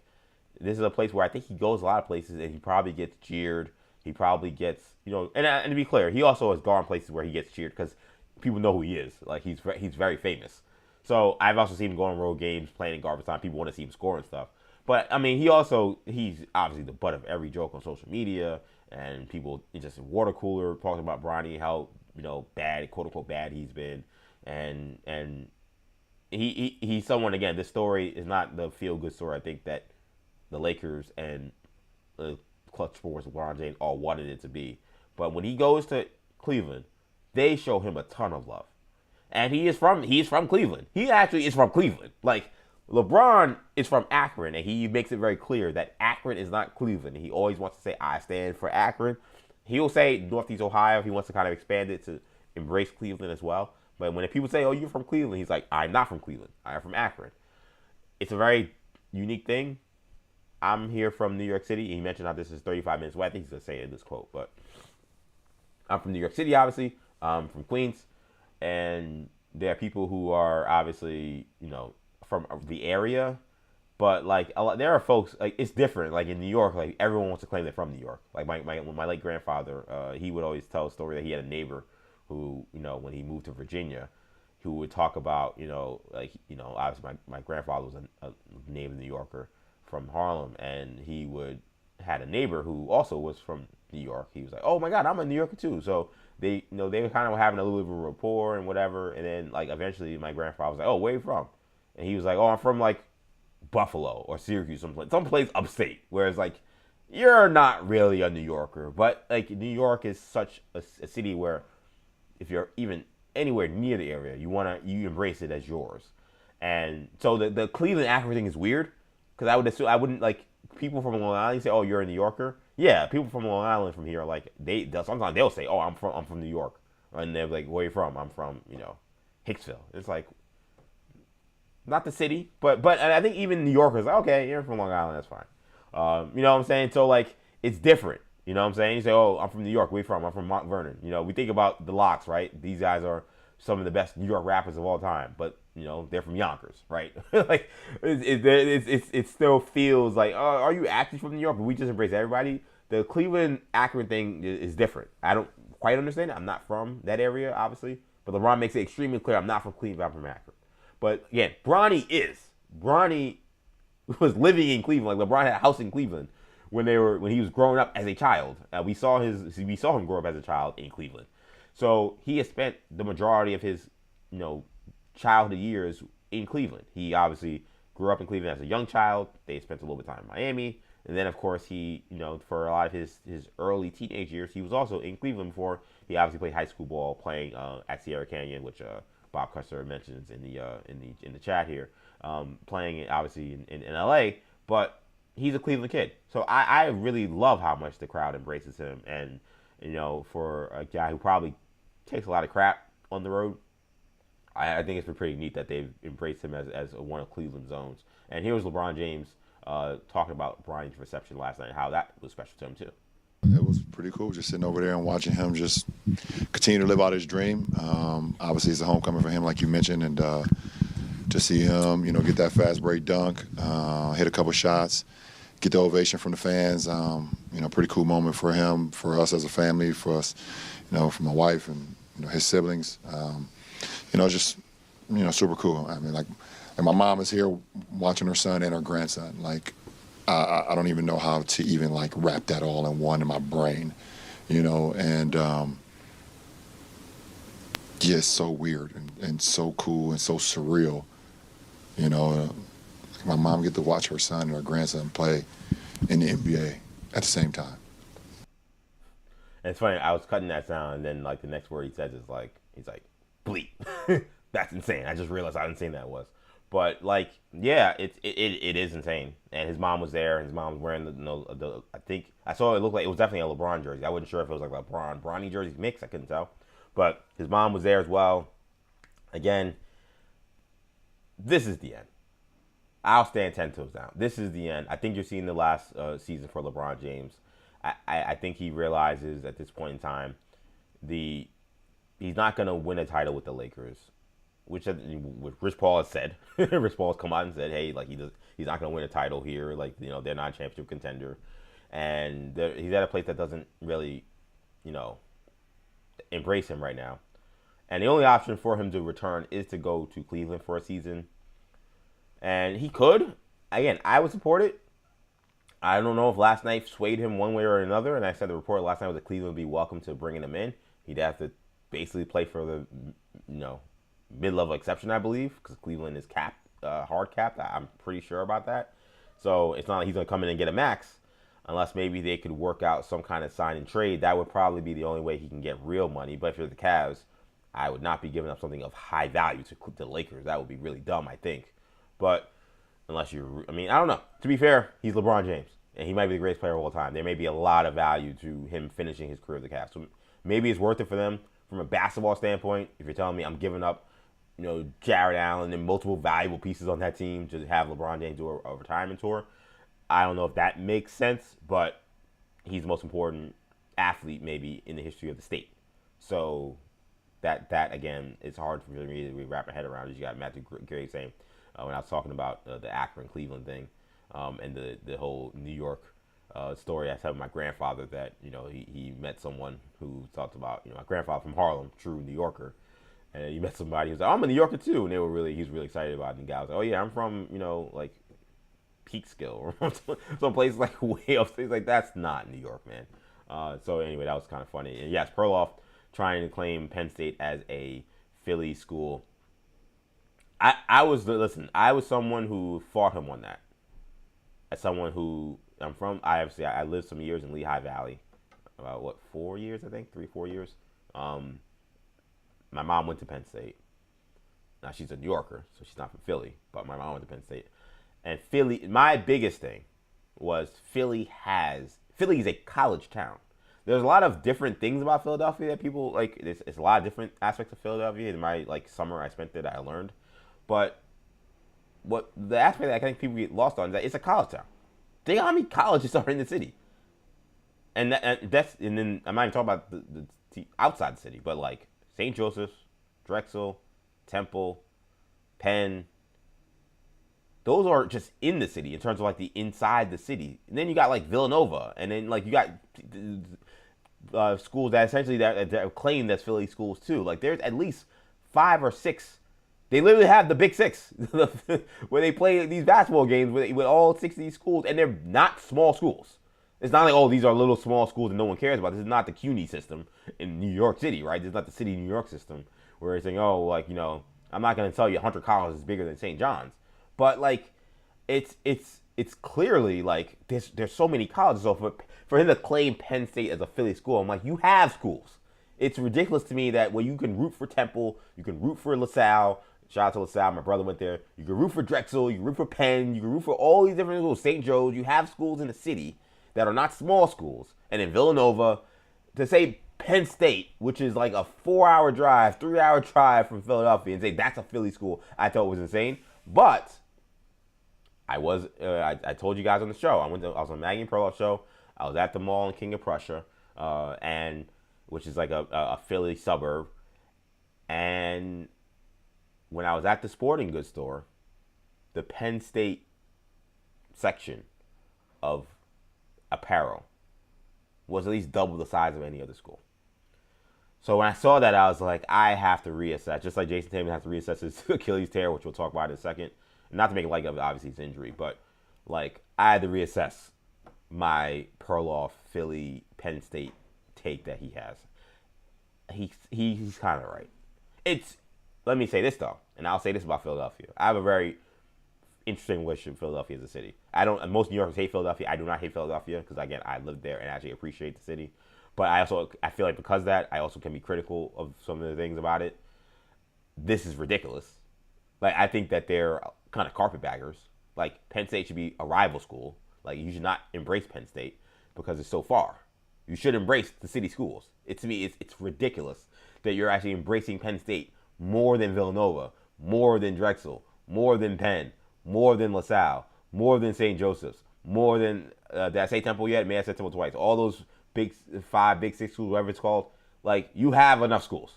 this is a place where I think he goes a lot of places and he probably gets jeered. He probably gets, and to be clear, he also has gone places where he gets cheered because people know who he is. Like, he's very famous. So I've also seen him go on road games, playing in garbage time. People want to see him score and stuff. But I mean, he's obviously the butt of every joke on social media, and people just water cooler talking about Bronny, how bad, quote unquote bad he's been, and he's someone, again. This story is not the feel good story I think that the Lakers and the Clutch Sports, LeBron James all wanted it to be. But when he goes to Cleveland, they show him a ton of love. And he is from Cleveland. He actually is from Cleveland. Like, LeBron is from Akron, and he makes it very clear that Akron is not Cleveland. He always wants to say, I stand for Akron. He'll say Northeast Ohio. He wants to kind of expand it to embrace Cleveland as well. But when people say, oh, you're from Cleveland, he's like, I'm not from Cleveland. I am from Akron. It's a very unique thing. I'm here from New York City. He mentioned how this is 35 minutes away. I think he's going to say it in this quote. But I'm from New York City, obviously. I'm from Queens. And there are people who are obviously, from the area. But, like, there are folks, like, it's different. Like, in New York, like, everyone wants to claim they're from New York. Like, my late grandfather, he would always tell a story that he had a neighbor who, when he moved to Virginia, who would talk about, obviously my grandfather was a native New Yorker from Harlem, and he had a neighbor who also was from New York. He was like, oh my God, I'm a New Yorker too. So they were kind of having a little bit of a rapport and whatever. And then, like, eventually my grandfather was like, oh, where are you from? And he was like, oh, I'm from, like, Buffalo or Syracuse, someplace upstate. Whereas, like, you're not really a New Yorker. But, like, New York is such a city where if you're even anywhere near the area, you embrace it as yours. And so the Cleveland Akron thing is weird, because I wouldn't, like, people from Long Island say, oh, you're a New Yorker. Yeah, people from Long Island from here are like, sometimes they'll say, oh, I'm from New York. And they're like, where are you from? I'm from, Hicksville. It's like, not the city, but I think even New Yorkers, like, okay, you're from Long Island, that's fine. You know what I'm saying? So, like, it's different. You know what I'm saying? You say, oh, I'm from New York. Where you from? I'm from Mount Vernon. We think about the Locks, right? These guys are some of the best New York rappers of all time, but they're from Yonkers, right? Like, it still feels like, oh, are you actually from New York? But we just embrace everybody. The Cleveland Akron thing is different. I don't quite understand it. I'm not from that area, obviously, but LeBron makes it extremely clear I'm not from Cleveland. I'm from Akron. But again, Bronny was living in Cleveland. Like, LeBron had a house in Cleveland when he was growing up as a child. We saw him grow up as a child in Cleveland. So he has spent the majority of his, childhood years in Cleveland. He obviously grew up in Cleveland as a young child. They spent a little bit of time in Miami. And then, of course, he, for a lot of his early teenage years, he was also in Cleveland before he obviously played high school ball, playing at Sierra Canyon, which Bob Custer mentions in the chat here, playing obviously in LA. But he's a Cleveland kid, so I really love how much the crowd embraces him. And for a guy who probably takes a lot of crap on the road, I think it's been pretty neat that they've embraced him as one of Cleveland's own. And here was LeBron James talking about Bronny's reception last night, how that was special to him too. It was pretty cool just sitting over there and watching him just continue to live out his dream. Obviously, it's a homecoming for him, like you mentioned, and to see him, get that fast break dunk, hit a couple shots, get the ovation from the fans. Pretty cool moment for him, for us as a family, for us, for my wife and his siblings. Just super cool. I mean, like my mom is here watching her son and her grandson. Like, I don't even know how to even, like, wrap that all in one in my brain, and yeah, it's so weird and so cool and so surreal, my mom get to watch her son and her grandson play in the NBA at the same time. And it's funny, I was cutting that sound, and then, like, the next word he says is, like, he's like, bleep. That's insane. I just realized how insane that was. But, like, yeah, it is insane. And his mom was there. His mom was wearing the I think I saw it looked like it was definitely a LeBron jersey. I wasn't sure if it was like a Bronny jersey mix. I couldn't tell. But his mom was there as well. Again, this is the end. I'll stand 10 toes down. This is the end. I think you're seeing the last season for LeBron James. I think he realizes at this point in time he's not going to win a title with the Lakers. which Rich Paul has said. Rich Paul has come out and said, hey, like he's not going to win a title here. Like, you know, they're not a championship contender. And he's at a place that doesn't really, you know, embrace him right now. And the only option for him to return is to go to Cleveland for a season. And he could. Again, I would support it. I don't know if last night swayed him one way or another. And I said the report last night was that Cleveland would be welcome to bringing him in. He'd have to basically play for the, you know, mid-level exception, I believe, because Cleveland is capped, hard capped. I'm pretty sure about that. So it's not like he's going to come in and get a max, unless maybe they could work out some kind of sign and trade. That would probably be the only way he can get real money. But if you're the Cavs, I would not be giving up something of high value to the Lakers. That would be really dumb, I think. But unless I don't know. To be fair, he's LeBron James, and he might be the greatest player of all time. There may be a lot of value to him finishing his career with the Cavs. So maybe it's worth it for them from a basketball standpoint. If you're telling me I'm giving up, you know, Jared Allen and multiple valuable pieces on that team to have LeBron James do a retirement tour, I don't know if that makes sense, but he's the most important athlete maybe in the history of the state. So that again, it's hard for me to wrap my head around. You got Matthew Gray saying when I was talking about the Akron Cleveland thing and the whole New York story. I was telling my grandfather that, you know, he met someone who talked about, you know, my grandfather from Harlem, true New Yorker, and he met somebody who was like, oh, I'm a New Yorker too, and he was really excited about it. And the guy was like, oh yeah, I'm from, you know, like Peekskill or some place like way upstate. Like, that's not New York, man. So anyway, that was kind of funny. And yes, Perloff trying to claim Penn State as a Philly school. I was someone who fought him on that. As someone who I lived some years in Lehigh Valley, about 4 years, I think, 3-4 years. My mom went to Penn State. Now she's a New Yorker, so she's not from Philly, but my mom went to Penn State. And Philly, my biggest thing was Philly is a college town. There's a lot of different things about Philadelphia that people like. It's a lot of different aspects of Philadelphia. In my summer I spent there that I learned, but what the aspect that I think people get lost on is that it's a college town. Think how many colleges are in the city, and then I'm not even talking about the outside the city, but like St. Joseph's, Drexel, Temple, Penn. Those are just in the city in terms of like the inside the city. And then you got like Villanova, and then like you got schools that essentially that claim that's Philly schools too. Like there's at least 5 or 6. They literally have the Big Six where they play these basketball games with all 6 of these schools, and they're not small schools. It's not like, oh, these are little small schools that no one cares about. This is not the CUNY system in New York City, right? This is not the city of New York system where it's saying, oh, like, you know, I'm not going to tell you Hunter College is bigger than St. John's. But like, it's clearly like there's so many colleges. So for him to claim Penn State as a Philly school, I'm like, you have schools. It's ridiculous to me that when you can root for Temple, you can root for LaSalle. Shout out to LaSalle, my brother went there. You can root for Drexel, you can root for Penn, you can root for all these different schools. St. Joe's, you have schools in the city that are not small schools. And in Villanova, to say Penn State, which is like a 4-hour drive, 3-hour drive from Philadelphia, and say that's a Philly school, I thought was insane. But I told you guys on the show. I was on Maggie and Perloff show. I was at the mall in King of Prussia, and which is like a Philly suburb. And when I was at the sporting goods store, the Penn State section of apparel was at least double the size of any other school. So when I saw that, I was like, I have to reassess. Just like Jayson Tatum has to reassess his Achilles tear, which we'll talk about in a second. Not to make light of obviously his injury, but like I had to reassess my Perloff, Philly, Penn State take that he has. He's kind of right. Let me say this though, and I'll say this about Philadelphia. I have a very interesting relationship with Philadelphia as a city. Most New Yorkers hate Philadelphia. I do not hate Philadelphia because again, I lived there and actually appreciate the city. But I feel like because of that, I also can be critical of some of the things about it. This is ridiculous. Like, I think that they're kind of carpetbaggers. Like, Penn State should be a rival school. Like, you should not embrace Penn State because it's so far. You should embrace the city schools. To me, it's ridiculous that you're actually embracing Penn State more than Villanova, more than Drexel, more than Penn, more than LaSalle, more than St. Joseph's, more than, did I say Temple yet? May I say Temple twice? All those Big 5, Big 6 schools, whatever it's called. Like, you have enough schools.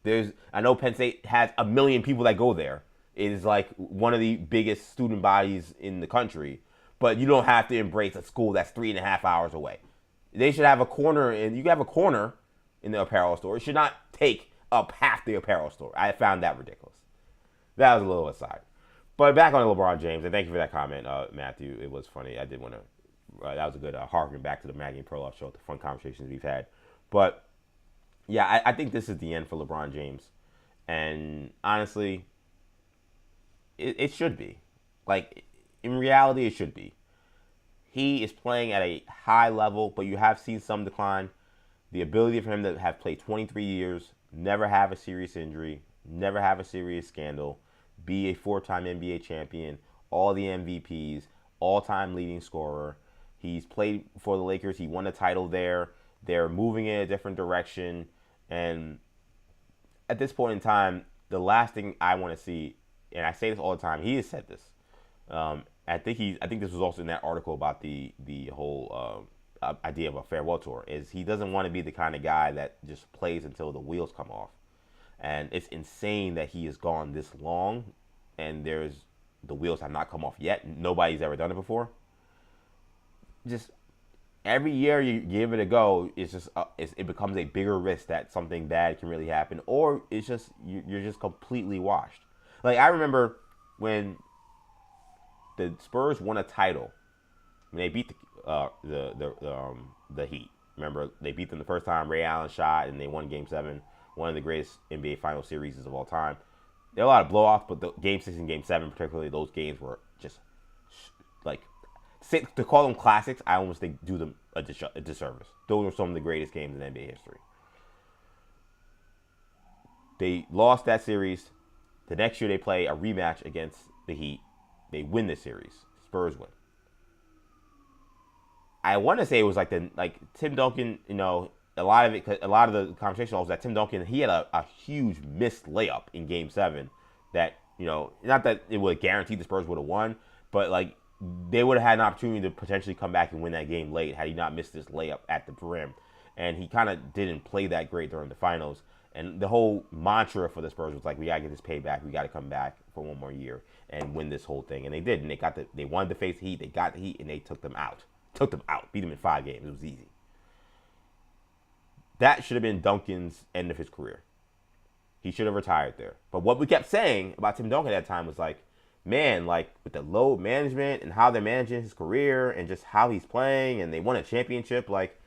I know Penn State has 1 million people that go there. It is like one of the biggest student bodies in the country. But you don't have to embrace a school that's 3.5 hours away. They should have a corner, and you can have a corner in the apparel store. It should not take up half the apparel store. I found that ridiculous. That was a little aside. But back on LeBron James, and thank you for that comment, Matthew. It was funny. I did want to. That was a good harken back to the Maggie and Perloff show, the fun conversations we've had. But yeah, I think this is the end for LeBron James, and honestly, it should be. Like in reality, it should be. He is playing at a high level, but you have seen some decline. The ability for him to have played 23 years, never have a serious injury, never have a serious scandal, be a 4-time NBA champion, all the MVPs, all-time leading scorer. He's played for the Lakers. He won a title there. They're moving in a different direction. And at this point in time, the last thing I want to see, and I say this all the time, he has said this. I think this was also in that article about the whole idea of a farewell tour, is he doesn't want to be the kind of guy that just plays until the wheels come off. And it's insane that he has gone this long and the wheels have not come off yet. Nobody's ever done it before. Just every year you give it a go, it becomes a bigger risk that something bad can really happen, or it's just you're just completely washed. Like I remember when the Spurs won a title when they beat the Heat. Remember they beat them the first time. Ray Allen shot and they won Game 7, one of the greatest NBA Final series of all time. There are a lot of blow-offs, but the Game 6 and Game 7 particularly, those games were just like, to call them classics, I almost think do them a disservice. Those were some of the greatest games in NBA history. They lost that series. The next year they play a rematch against the Heat. They win the series. Spurs win. I want to say it was like Tim Duncan, a lot of the conversation was that Tim Duncan, he had a huge missed layup in Game 7 that, not that it would guarantee the Spurs would have won, but like they would have had an opportunity to potentially come back and win that game late had he not missed this layup at the rim. And he kind of didn't play that great during the finals. And the whole mantra for the Spurs was like, we got to get this payback. We got to come back for one more year and win this whole thing. And they did. And they wanted to face the Heat. They got the Heat and they took them out. Beat them in 5 games. It was easy. That should have been Duncan's end of his career. He should have retired there. But what we kept saying about Tim Duncan at that time was like, man, like with the load management and how they're managing his career and just how he's playing and they won a championship, like,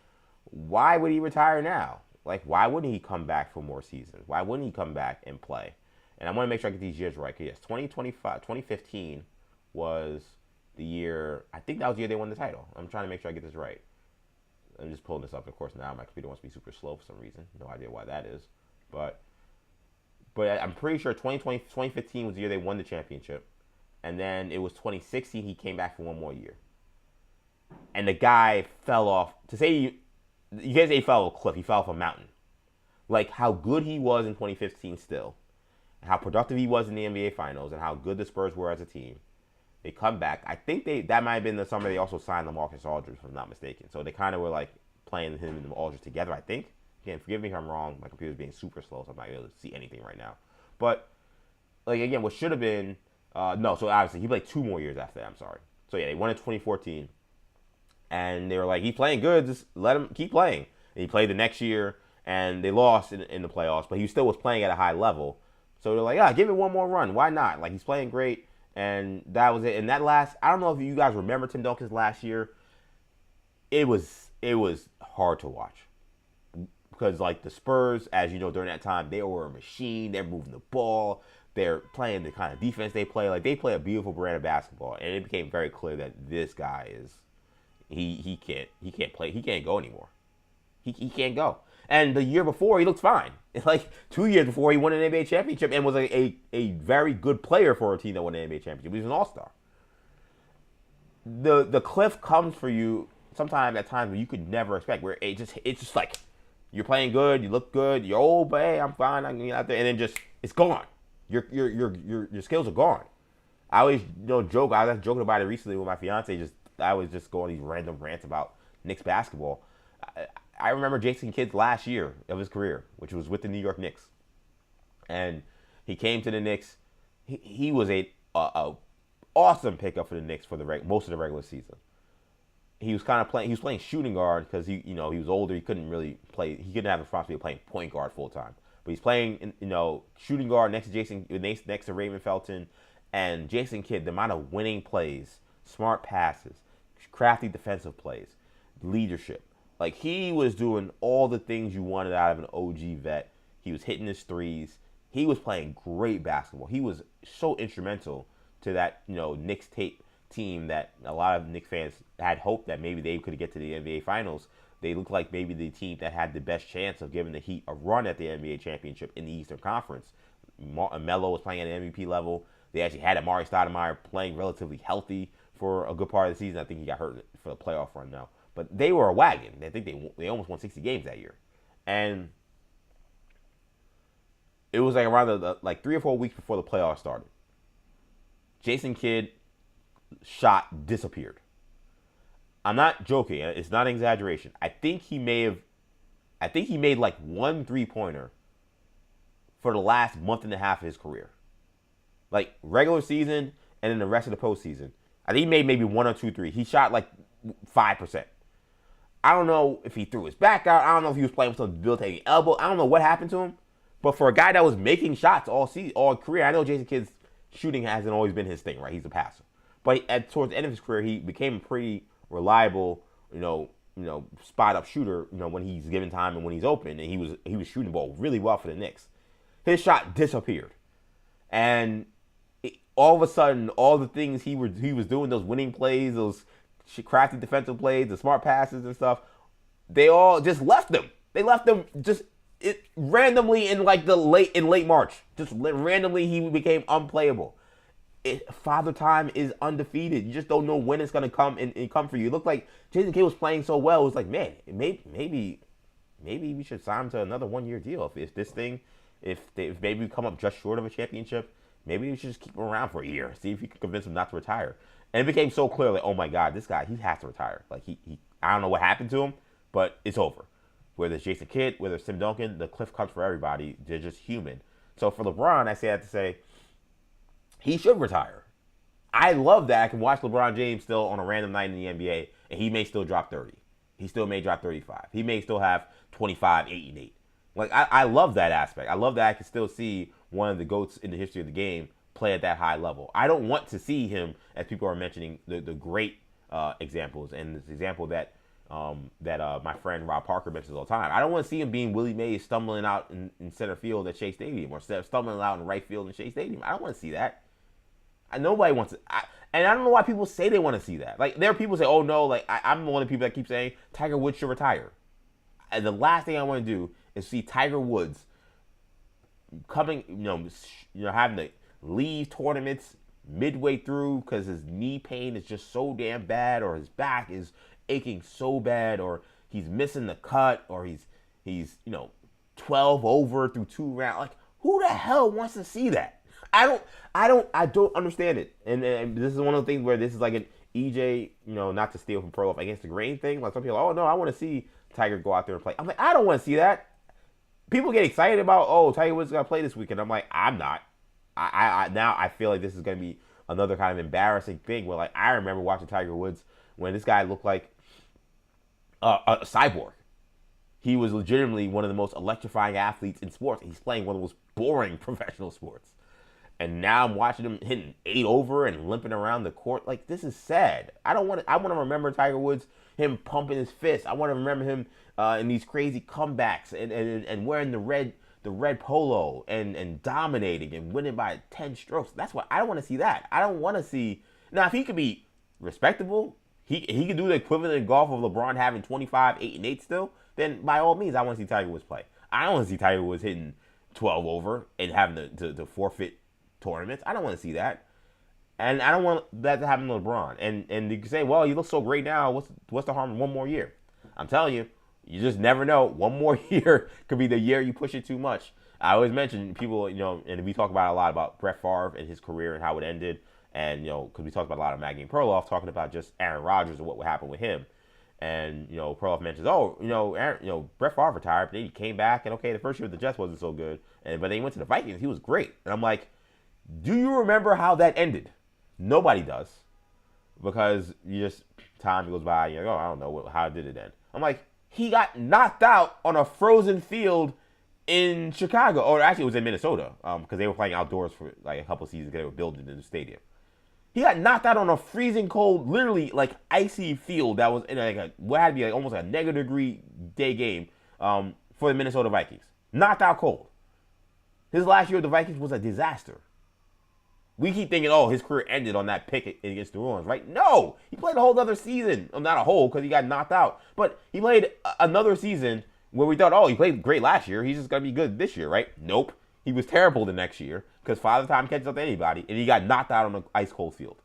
why would he retire now? Like, why wouldn't he come back for more seasons? Why wouldn't he come back and play? And I want to make sure I get these years right. Yes, 2015 was the year, I think that was the year they won the title. I'm trying to make sure I get this right. I'm just pulling this up. Of course, now my computer wants to be super slow for some reason. No idea why that is. But I'm pretty sure 2015 was the year they won the championship. And then it was 2016, he came back for one more year. And the guy fell off. To say you guys say he fell off a cliff. He fell off a mountain. Like how good he was in 2015 still. And how productive he was in the NBA Finals. And how good the Spurs were as a team. They come back. I think that might have been the summer they also signed LaMarcus Aldridge, if I'm not mistaken. So they kind of were like playing him and Aldridge together, I think. Again, forgive me if I'm wrong. My computer's being super slow, so I'm not able to see anything right now. But, like, again, what should have been... so obviously he played 2 more years after that, I'm sorry. So yeah, they won in 2014. And they were like, he's playing good, just let him keep playing. And he played the next year, and they lost in the playoffs, but he still was playing at a high level. So they're like, give it one more run. Why not? Like, he's playing great. And that was it. And that last, I don't know if you guys remember Tim Duncan's last year. It was hard to watch. Because, like, the Spurs, as you know, during that time, they were a machine. They're moving the ball. They're playing the kind of defense they play. Like, they play a beautiful brand of basketball. And it became very clear that this guy is, he can't play. He can't go anymore. He can't go. And the year before, he looked fine. Like, 2 years before, he won an NBA championship and was a very good player for a team that won an NBA championship. He was an all-star. The cliff comes for you sometimes at times where you could never expect. Where it's just like, you're playing good, you look good, you're old, but hey, I'm fine, I can get out there, and then just, it's gone. Your skills are gone. I always joke. I was joking about it recently with my fiance. I was just going these random rants about Knicks basketball. I remember Jason Kidd's last year of his career, which was with the New York Knicks. And he came to the Knicks. He was a awesome pickup for the Knicks for most of the regular season. He was kind of playing. He was playing shooting guard because he was older. He couldn't really play. He couldn't have the responsibility of playing point guard full time. But he's playing shooting guard next to Raymond Felton, and Jason Kidd. The amount of winning plays, smart passes, crafty defensive plays, leadership. Like, he was doing all the things you wanted out of an OG vet. He was hitting his threes. He was playing great basketball. He was so instrumental to that Knicks team that a lot of Knicks fans had hoped that maybe they could get to the NBA Finals. They looked like maybe the team that had the best chance of giving the Heat a run at the NBA championship in the Eastern Conference. Melo was playing at an MVP level. They actually had Amari Stoudemire playing relatively healthy for a good part of the season. I think he got hurt for the playoff run now. But they were a wagon. I think they almost won 60 games that year. And it was like around the 3 or 4 weeks before the playoffs started. Jason Kidd shot disappeared. I'm not joking. It's not an exaggeration. I think he made like one 3-pointer for the last month and a half of his career. Like, regular season and then the rest of the postseason. I think he made maybe 1 or 2 threes. He shot like 5%. I don't know if he threw his back out. I don't know if he was playing with some debilitating elbow. I don't know what happened to him. But for a guy that was making shots all career, I know Jason Kidd's shooting hasn't always been his thing, right? He's a passer. But towards the end of his career, he became a pretty reliable, spot up shooter, when he's given time and when he's open. And he was shooting the ball really well for the Knicks. His shot disappeared, and all of a sudden, all the things he was doing, those winning plays, those crafty defensive plays, the smart passes and stuff, they all just left him. They left him just randomly in late March. Just randomly, he became unplayable. Father Time is undefeated. You just don't know when it's gonna come and come for you. It looked like Jason Kidd was playing so well. It was like, man, maybe we should sign him to another 1-year deal. If maybe we come up just short of a championship, maybe we should just keep him around for a year. See if you can convince him not to retire. And it became so clear, like, oh my God, this guy, he has to retire. Like, he I don't know what happened to him, but it's over. Whether it's Jason Kidd, whether it's Tim Duncan, the cliff comes for everybody. They're just human. So for LeBron, I have to say, he should retire. I love that I can watch LeBron James still on a random night in the NBA, and he may still drop 30. He still may drop 35. He may still have 25, 8, and 8. Like, I love that aspect. I love that I can still see one of the GOATs in the history of the game play at that high level. I don't want to see him, as people are mentioning, the great examples, and this example that my friend Rob Parker mentions all the time. I don't want to see him being Willie Mays stumbling out in center field at Shea Stadium, or stumbling out in right field in Shea Stadium. I don't want to see that. Nobody wants it. And I don't know why people say they want to see that. Like, there are people who say, oh no, like, I'm one of the people that keep saying Tiger Woods should retire. And the last thing I want to do is see Tiger Woods coming, having to leave tournaments midway through because his knee pain is just so damn bad, or his back is aching so bad, or he's missing the cut, or he's 12 over through 2 rounds. Like, who the hell wants to see that? I don't understand it. And this is one of the things where this is like an EJ, not to steal from Pro Golf Against the Grain thing. Like, some people are, oh no, I want to see Tiger go out there and play. I'm like, I don't want to see that. People get excited about, oh, Tiger Woods is going to play this weekend. I'm like, I'm not. Now I feel like this is going to be another kind of embarrassing thing where, like, I remember watching Tiger Woods when this guy looked like a cyborg. He was legitimately one of the most electrifying athletes in sports. He's playing one of the most boring professional sports. And now I'm watching him hitting 8 over and limping around the court. Like, this is sad. I want to remember Tiger Woods, him pumping his fist. I want to remember him in these crazy comebacks and wearing the red polo and dominating and winning by 10 strokes. That's what I don't want to see. That I don't want to see. Now, if he could be respectable, he could do the equivalent in golf of LeBron having 25, 8, and 8 still, then by all means, I want to see Tiger Woods play. I don't want to see Tiger Woods hitting 12 over and having to forfeit tournaments. I don't want to see that. And I don't want that to happen to LeBron. And you can say, well, you look so great now. What's the harm in one more year? I'm telling you, you just never know. One more year could be the year you push it too much. I always mention people, and we talk about a lot about Brett Favre and his career and how it ended. And, because we talked about a lot of Maggie and Perloff talking about just Aaron Rodgers and what would happen with him. And, Perloff mentions, Brett Favre retired, but then he came back, and okay, the first year with the Jets wasn't so good, but then he went to the Vikings, he was great. And I'm like, do you remember how that ended? Nobody does. Because time goes by, and you're like, I don't know, how did it end? I'm like, he got knocked out on a frozen field in Chicago, or actually it was in Minnesota, because they were playing outdoors for like a couple seasons because they were building a new stadium. He got knocked out on a freezing cold, literally like icy field that was in what had to be like almost a -degree day game for the Minnesota Vikings. Knocked out cold. His last year with the Vikings was a disaster. We keep thinking, his career ended on that pick against New Orleans, right? No, he played a whole other season. Well, not a whole because he got knocked out, but he played another season where we thought, he played great last year. He's just gonna be good this year, right? Nope. He was terrible the next year because Father Time catches up to anybody, and he got knocked out on an ice-cold field.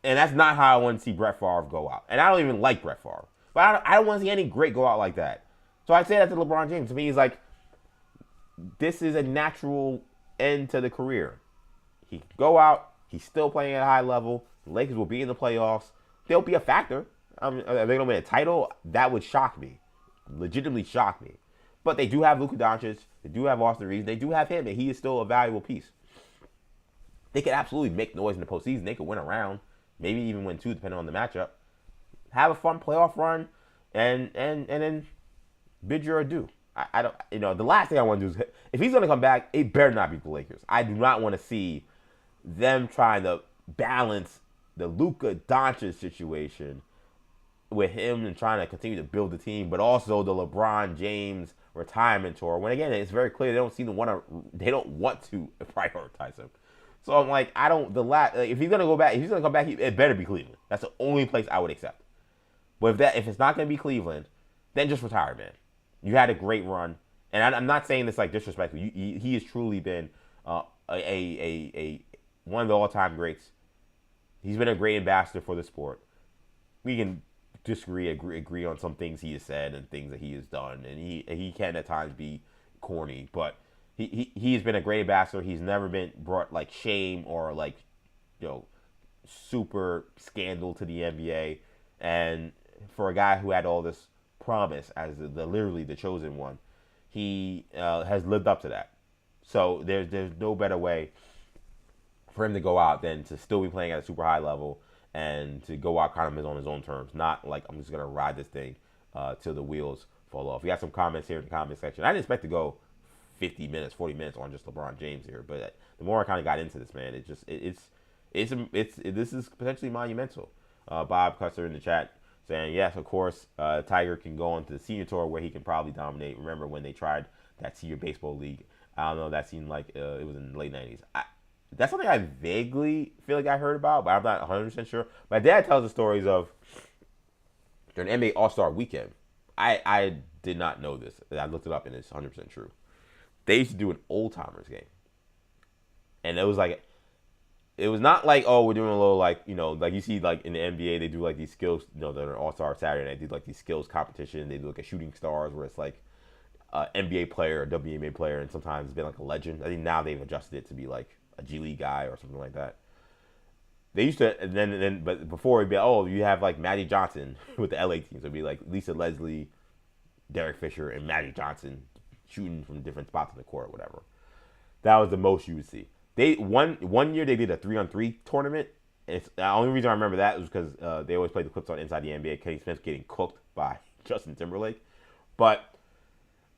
And that's not how I want to see Brett Favre go out. And I don't even like Brett Favre. But I don't want to see any great go out like that. So I say that to LeBron James. To me, he's like, this is a natural end to the career. He can go out. He's still playing at a high level. The Lakers will be in the playoffs. They'll be a factor. Are they going to win a title? That would shock me. Legitimately shock me. But they do have Luka Doncic. They do have Austin Reeves. They do have him, and he is still a valuable piece. They could absolutely make noise in the postseason. They could win a round, maybe even win 2, depending on the matchup. Have a fun playoff run, and then bid your adieu. I don't. The last thing I want to do is, if he's going to come back, it better not be the Lakers. I do not want to see them trying to balance the Luka Doncic situation with him and trying to continue to build the team, but also the LeBron James retirement tour. When again, it's very clear they don't want to prioritize him. So I'm like, if he's gonna go back, if he's gonna come back, it better be Cleveland. That's the only place I would accept. But if it's not gonna be Cleveland, then just retire, man. You had a great run, and I'm not saying this like disrespectful. He has truly been a one of the all-time greats. He's been a great ambassador for the sport. We can agree on some things he has said and things that he has done, and he can at times be corny, but he has been a great ambassador. He's never been brought like shame or like super scandal to the NBA, and for a guy who had all this promise as literally the chosen one, he has lived up to that. So there's no better way for him to go out than to still be playing at a super high level and to go out kind of on his own terms. Not like I'm just going to ride this thing till the wheels fall off. We got some comments here in the comment section. I didn't expect to go 50 minutes, 40 minutes on just LeBron James here, but the more I kind of got into this, man, this is potentially monumental. Bob Custer in the chat saying, yes, of course, Tiger can go on to the senior tour where he can probably dominate. Remember when they tried that senior baseball league? I don't know, that seemed like it was in the late 90s. That's something I vaguely feel like I heard about, but I'm not 100% sure. My dad tells the stories of during NBA All-Star Weekend. I did not know this. I looked it up, and it's 100% true. They used to do an old-timers game. And it was not like, we're doing a little like you see like in the NBA, they do like these skills, that are All-Star Saturday night. They do like these skills competition. They do like a shooting stars where it's like NBA player, a WNBA player, and sometimes it's been like a legend. I think now they've adjusted it to be like a G League guy or something like that. They used to, but before it'd be, you have like Magic Johnson with the LA teams. It'd be like Lisa Leslie, Derek Fisher, and Magic Johnson shooting from different spots in the court or whatever. That was the most you would see. They one year they did a 3-on-3 tournament. And the only reason I remember that was because they always played the clips on Inside the NBA. Kenny Smith getting cooked by Justin Timberlake. But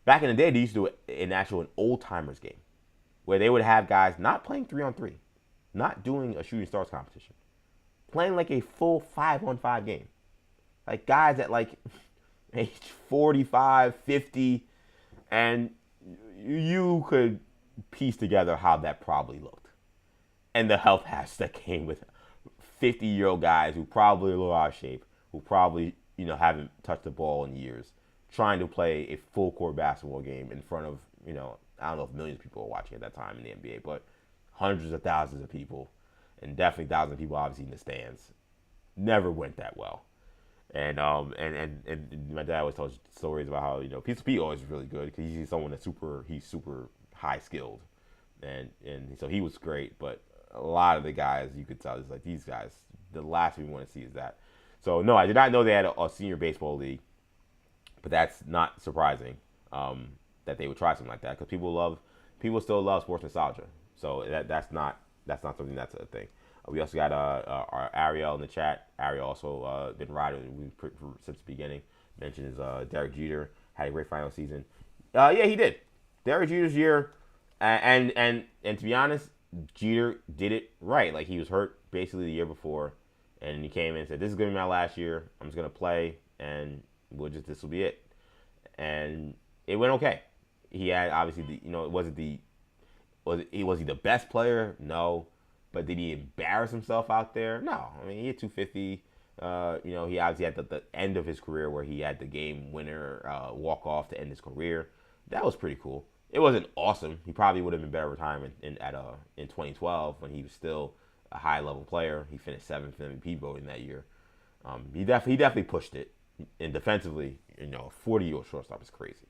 back in the day, they used to do an old timers game where they would have guys not playing 3-on-3, not doing a shooting stars competition, playing like a full 5-on-5 game. Like guys at like age 45, 50, and you could piece together how that probably looked. And the health hazards that came with 50-year-old guys who probably are a little out of shape, who probably, haven't touched the ball in years, trying to play a full court basketball game in front of, I don't know if millions of people were watching at that time in the NBA, but hundreds of thousands of people, and definitely thousands of people obviously in the stands. Never went that well. And my dad always tells stories about how, P always was really good because he's someone that's super high skilled. And so he was great, but a lot of the guys you could tell is like these guys, the last we want to see is that. So no, I did not know they had a senior baseball league, but that's not surprising that they would try something like that because people still love sports nostalgia. So that's not something that's a thing. We also got our Ariel in the chat. Ariel also been riding since the beginning. Mentions Derek Jeter had a great final season. Yeah, he did. Derek Jeter's year, and to be honest, Jeter did it right. Like he was hurt basically the year before, and he came in and said, "This is gonna be my last year. I'm just gonna play, and this will be it." And it went okay. He had obviously was he the best player? No. But did he embarrass himself out there? No. I mean, he had 250. He obviously had the end of his career where he had the game winner walk off to end his career. That was pretty cool. It wasn't awesome. He probably would have been better retirement in 2012 when he was still a high level player. He finished 7th in MVP voting that year. He definitely pushed it. And defensively, 40-year-old shortstop is crazy.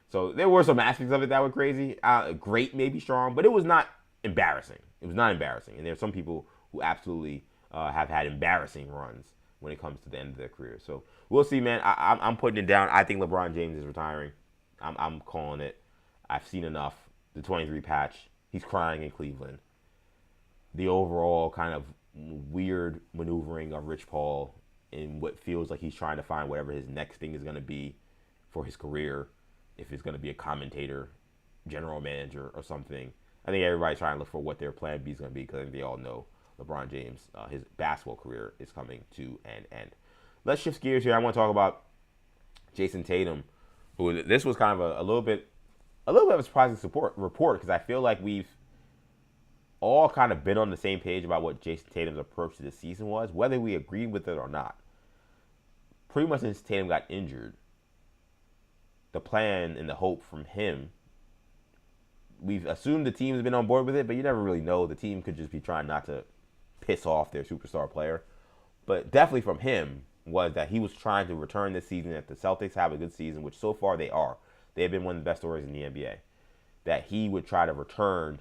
So there were some aspects of it that were crazy. Great, maybe strong, but it was not embarrassing. It was not embarrassing. And there's some people who absolutely have had embarrassing runs when it comes to the end of their career. So we'll see, man. I'm putting it down. I think LeBron James is retiring. I'm calling it. I've seen enough. The 23 patch. He's crying in Cleveland. The overall kind of weird maneuvering of Rich Paul in what feels like he's trying to find whatever his next thing is going to be for his career. If it's going to be a commentator, general manager, or something. I think everybody's trying to look for what their plan B is going to be because they all know LeBron James, his basketball career is coming to an end. Let's shift gears here. I want to talk about Jayson Tatum, who this was kind of a little bit of a surprising report because I feel like we've all kind of been on the same page about what Jayson Tatum's approach to the season was, whether we agreed with it or not. Pretty much since Tatum got injured, the plan and the hope from him, we've assumed the team's been on board with it, but you never really know. The team could just be trying not to piss off their superstar player. But definitely from him was that he was trying to return this season that the Celtics have a good season, which so far they are. They have been one of the best stories in the NBA. That he would try to return,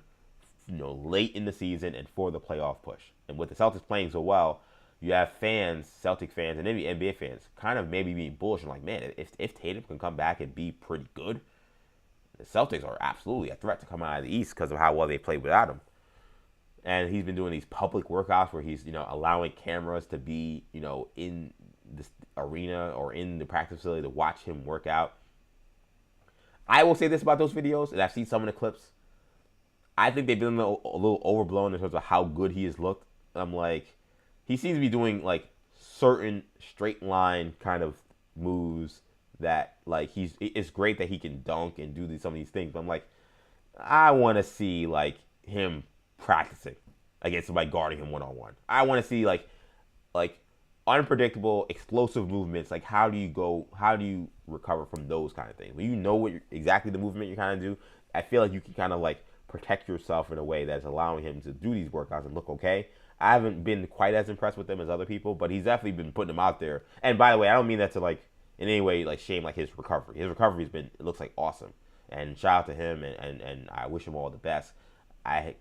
late in the season and for the playoff push. And with the Celtics playing so well, you have fans, Celtic fans, and maybe NBA fans, kind of maybe being bullish and like, man, if Tatum can come back and be pretty good, the Celtics are absolutely a threat to come out of the East because of how well they played without him. And he's been doing these public workouts where he's, allowing cameras to be, in this arena or in the practice facility to watch him work out. I will say this about those videos, and I've seen some of the clips. I think they've been a little overblown in terms of how good he has looked. I'm like, he seems to be doing like certain straight line kind of moves that like it's great that he can dunk and do some of these things. But I'm like, I want to see like him practicing against somebody guarding him one-on-one. I want to see like unpredictable, explosive movements. Like how do you recover from those kind of things? When you know exactly the movement you kind of do, I feel like you can kind of like protect yourself in a way that's allowing him to do these workouts and look okay. I haven't been quite as impressed with him as other people, but he's definitely been putting them out there. And by the way, I don't mean that to like in any way like shame like his recovery. His recovery's been, it looks like awesome. And shout out to him and I wish him all the best. I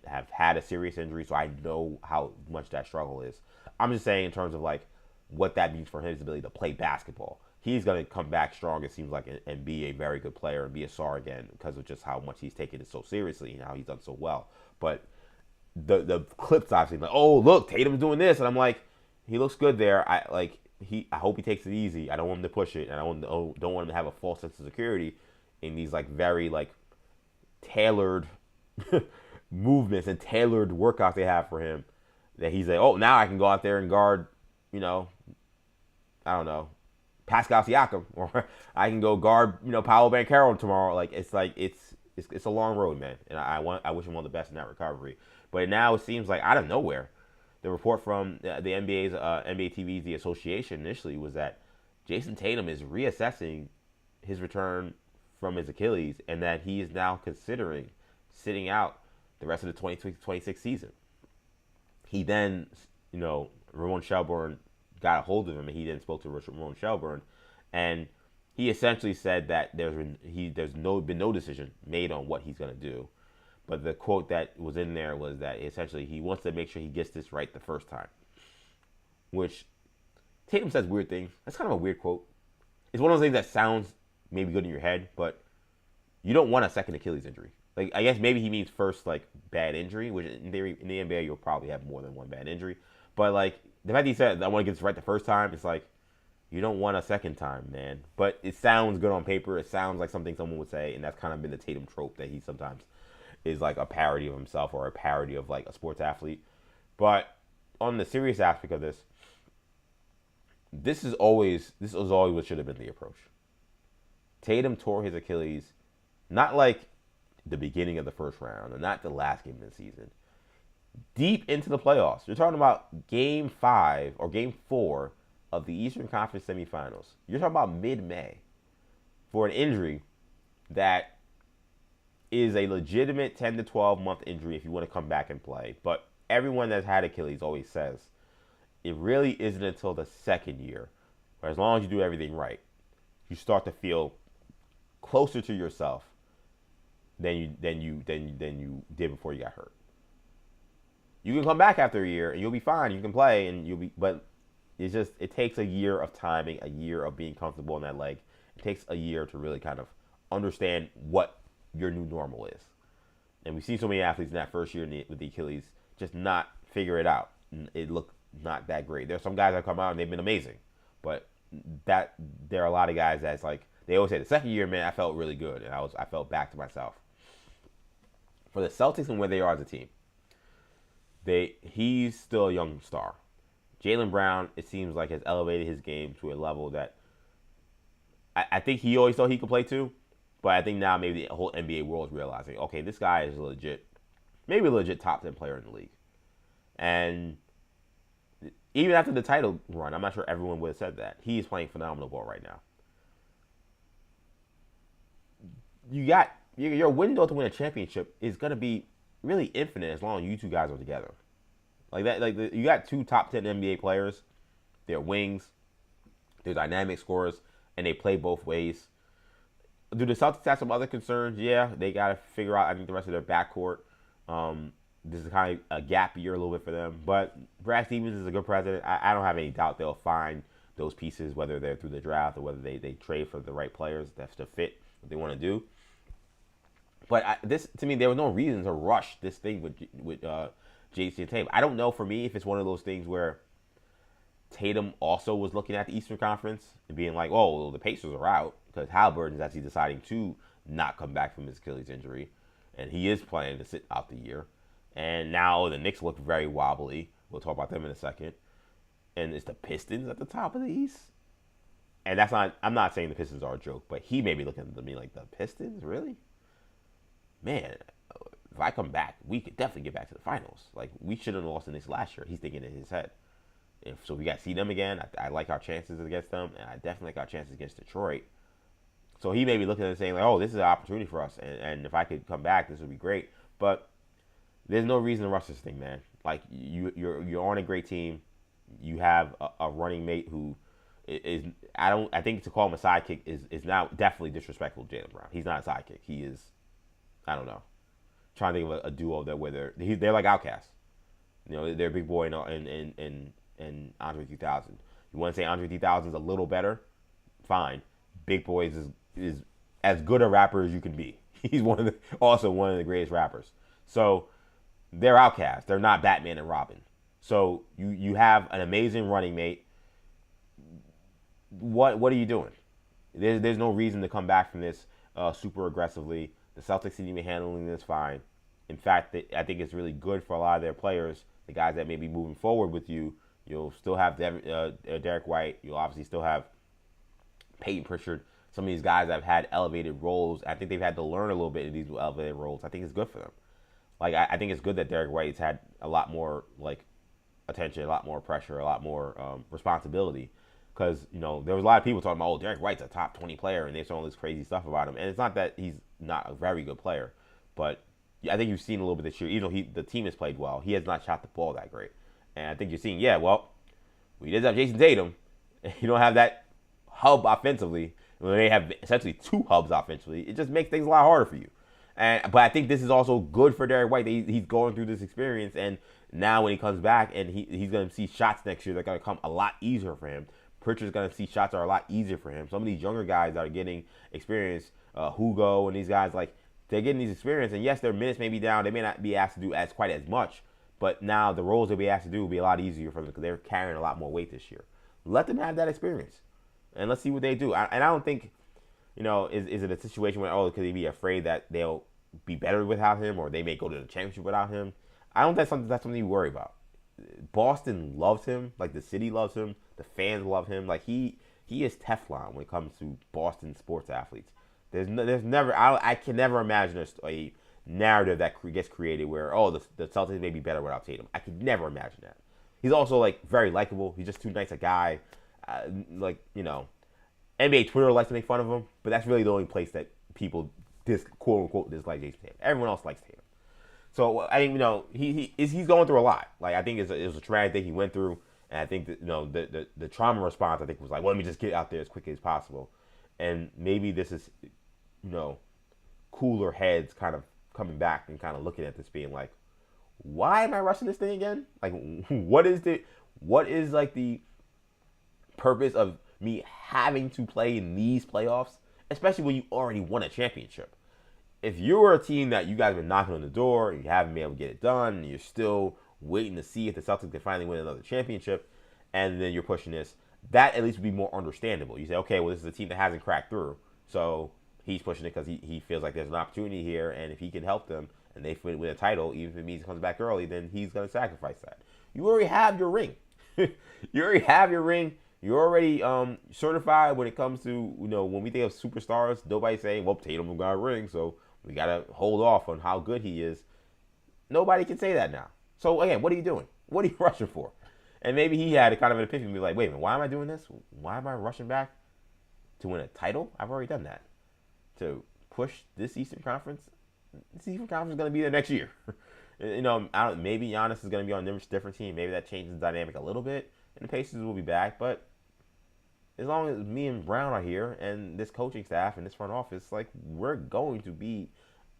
have had a serious injury, so I know how much that struggle is. I'm just saying in terms of like what that means for his ability to play basketball. He's going to come back strong, it seems like, and be a very good player and be a star again because of just how much he's taken it so seriously and how he's done so well. But the clips obviously like, oh look, Tatum's doing this, and I'm like, he looks good there. I hope he takes it easy. I don't want him to push it, and I don't want him to have a false sense of security in these like very like tailored movements and tailored workouts they have for him. That he's like, oh, now I can go out there and guard, I don't know, Pascal Siakam, or I can go guard, Paolo Banchero tomorrow. Like it's a long road, man, and I wish him all the best in that recovery. But now it seems like out of nowhere, the report from the NBA's NBA TV's The Association initially was that Jayson Tatum is reassessing his return from his Achilles, and that he is now considering sitting out the rest of the 2026 season. He then, Ramon Shelburne got a hold of him, and he then spoke to Ramon Shelburne, and he essentially said that there's been no decision made on what he's going to do. But the quote that was in there was that essentially he wants to make sure he gets this right the first time, which Tatum says weird things. That's kind of a weird quote. It's one of those things that sounds maybe good in your head, but you don't want a second Achilles injury. Like, I guess maybe he means first, like, bad injury, which in theory, in the NBA, you'll probably have more than one bad injury. But, like, the fact that he said, I want to get this right the first time, it's like, you don't want a second time, man. But it sounds good on paper. It sounds like something someone would say, and that's kind of been the Tatum trope that he sometimes is, like, a parody of himself or a parody of, like, a sports athlete. But on the serious aspect of this was always what should have been the approach. Tatum tore his Achilles, not like the beginning of the first round, and not the last game of the season. Deep into the playoffs. You're talking about Game 5 or Game 4 of the Eastern Conference semifinals. You're talking about mid-May for an injury that is a legitimate 10 to 12 month injury if you want to come back and play. But everyone that's had Achilles always says it really isn't until the second year, where as long as you do everything right, you start to feel closer to yourself than you did before you got hurt. You can come back after a year and you'll be fine. You can play and but it takes a year of timing, a year of being comfortable in that leg. It takes a year to really kind of understand what your new normal is. And we've seen so many athletes in that first year with the Achilles just not figure it out. It looked not that great. There's some guys that come out and they've been amazing, but there are a lot of guys that's like, they always say the second year, man, I felt really good and I felt back to myself. For the Celtics and where they are as a team, he's still a young star. Jaylen Brown, it seems like, has elevated his game to a level that I think he always thought he could play too. But I think now maybe the whole NBA world is realizing, okay, this guy is maybe a legit top 10 player in the league. And even after the title run, I'm not sure everyone would have said that. He is playing phenomenal ball right now. You got your window to win a championship is going to be really infinite as long as you two guys are together. Like that, you got two top 10 NBA players. They're wings. They're dynamic scorers, and they play both ways. Do the Celtics have some other concerns? Yeah, they got to figure out, I think, the rest of their backcourt. This is kind of a gap year a little bit for them. But Brad Stevens is a good president. I don't have any doubt they'll find those pieces, whether they're through the draft or whether they trade for the right players that to fit what they want to do. But to me, there was no reason to rush this thing with Jayson Tatum. I don't know, for me, if it's one of those things where Tatum also was looking at the Eastern Conference and being like, oh, well, the Pacers are out, because Halliburton is actually deciding to not come back from his Achilles injury, and he is planning to sit out the year. And now the Knicks look very wobbly. We'll talk about them in a second. And it's the Pistons at the top of the East. And I'm not saying the Pistons are a joke, but he may be looking at me like, the Pistons? Really? Man, if I come back, we could definitely get back to the finals. Like, we shouldn't have lost the Knicks last year. He's thinking in his head. So we got to see them again. I like our chances against them, and I definitely like our chances against Detroit. So he may be looking at it saying, like, oh, this is an opportunity for us, and if I could come back, this would be great. But there's no reason to rush this thing, man. Like, you're on a great team. You have a running mate who is I think to call him a sidekick is now definitely disrespectful to Jaylen Brown. He's not a sidekick. He is, I don't know. Trying to think of a duo that where they're like outcasts. You know, they're Big Boy and Andre 3000. You want to say Andre 3000 is a little better? Fine. Big Boy is as good a rapper as you can be. He's also one of the greatest rappers. So they're outcasts. They're not Batman and Robin. So you have an amazing running mate. What are you doing? There's no reason to come back from this super aggressively. The Celtics seem to be handling this fine. In fact, I think it's really good for a lot of their players, the guys that may be moving forward with you. You'll still have Derrick White. You'll obviously still have Peyton Pritchard. Some of these guys that have had elevated roles. I think they've had to learn a little bit in these elevated roles. I think it's good for them. Like, I think it's good that Derrick White's had a lot more, like, attention, a lot more pressure, a lot more responsibility. Because, you know, there was a lot of people talking about, oh, Derrick White's a top 20 player, and they're saying all this crazy stuff about him. And it's not that he's not a very good player, but I think you've seen a little bit this year. Even though the team has played well, he has not shot the ball that great. And I think you're seeing, we did have Jayson Tatum. You don't have that hub offensively. When they have essentially two hubs offensively, it just makes things a lot harder for you. But I think this is also good for Derrick White. He's going through this experience, and now when he comes back and he's going to see shots next year, they're going to come a lot easier for him Pritchard's going to see shots that are a lot easier for him. Some of these younger guys that are getting experience, Hugo and these guys, like, they're getting these experience. And yes, their minutes may be down. They may not be asked to do quite as much. But now the roles they'll be asked to do will be a lot easier for them because they're carrying a lot more weight this year. Let them have that experience. And let's see what they do. And I don't think, is it a situation where, could they be afraid that they'll be better without him or they may go to the championship without him? I don't think that's something you worry about. Boston loves him. Like, the city loves him. The fans love him. Like, he is Teflon when it comes to Boston sports athletes. There's never, I can never imagine a narrative that gets created where, the Celtics may be better without Tatum. I could never imagine that. He's also, like, very likable. He's just too nice a guy. NBA Twitter likes to make fun of him, but that's really the only place that people quote-unquote dislike Jayson Tatum. Everyone else likes Tatum. So, I think, he's going through a lot. Like, I think it was a traumatic thing he went through, and I think that, the trauma response, I think, was like, well, let me just get out there as quickly as possible. And maybe this is, cooler heads kind of coming back and kind of looking at this being like, why am I rushing this thing again? Like, what is like the purpose of me having to play in these playoffs, especially when you already won a championship? If you're a team that you guys have been knocking on the door and you haven't been able to get it done, and you're still waiting to see if the Celtics can finally win another championship, and then you're pushing this, that at least would be more understandable. You say, okay, well, this is a team that hasn't cracked through, so he's pushing it because he feels like there's an opportunity here, and if he can help them and they win a title, even if it means he comes back early, then he's going to sacrifice that. You already have your ring. You already have your ring. You're already certified when it comes to, when we think of superstars, nobody's saying, well, Tatum got a ring, so we got to hold off on how good he is. Nobody can say that now. So, again, what are you doing? What are you rushing for? And maybe he had a kind of an epiphany, be like, wait a minute, why am I doing this? Why am I rushing back to win a title? I've already done that. To push this Eastern Conference, this Eastern Conference is going to be there next year. Maybe Giannis is going to be on a different team. Maybe that changes the dynamic a little bit, and the Pacers will be back. But as long as me and Brown are here, and this coaching staff and this front office, like, we're going to be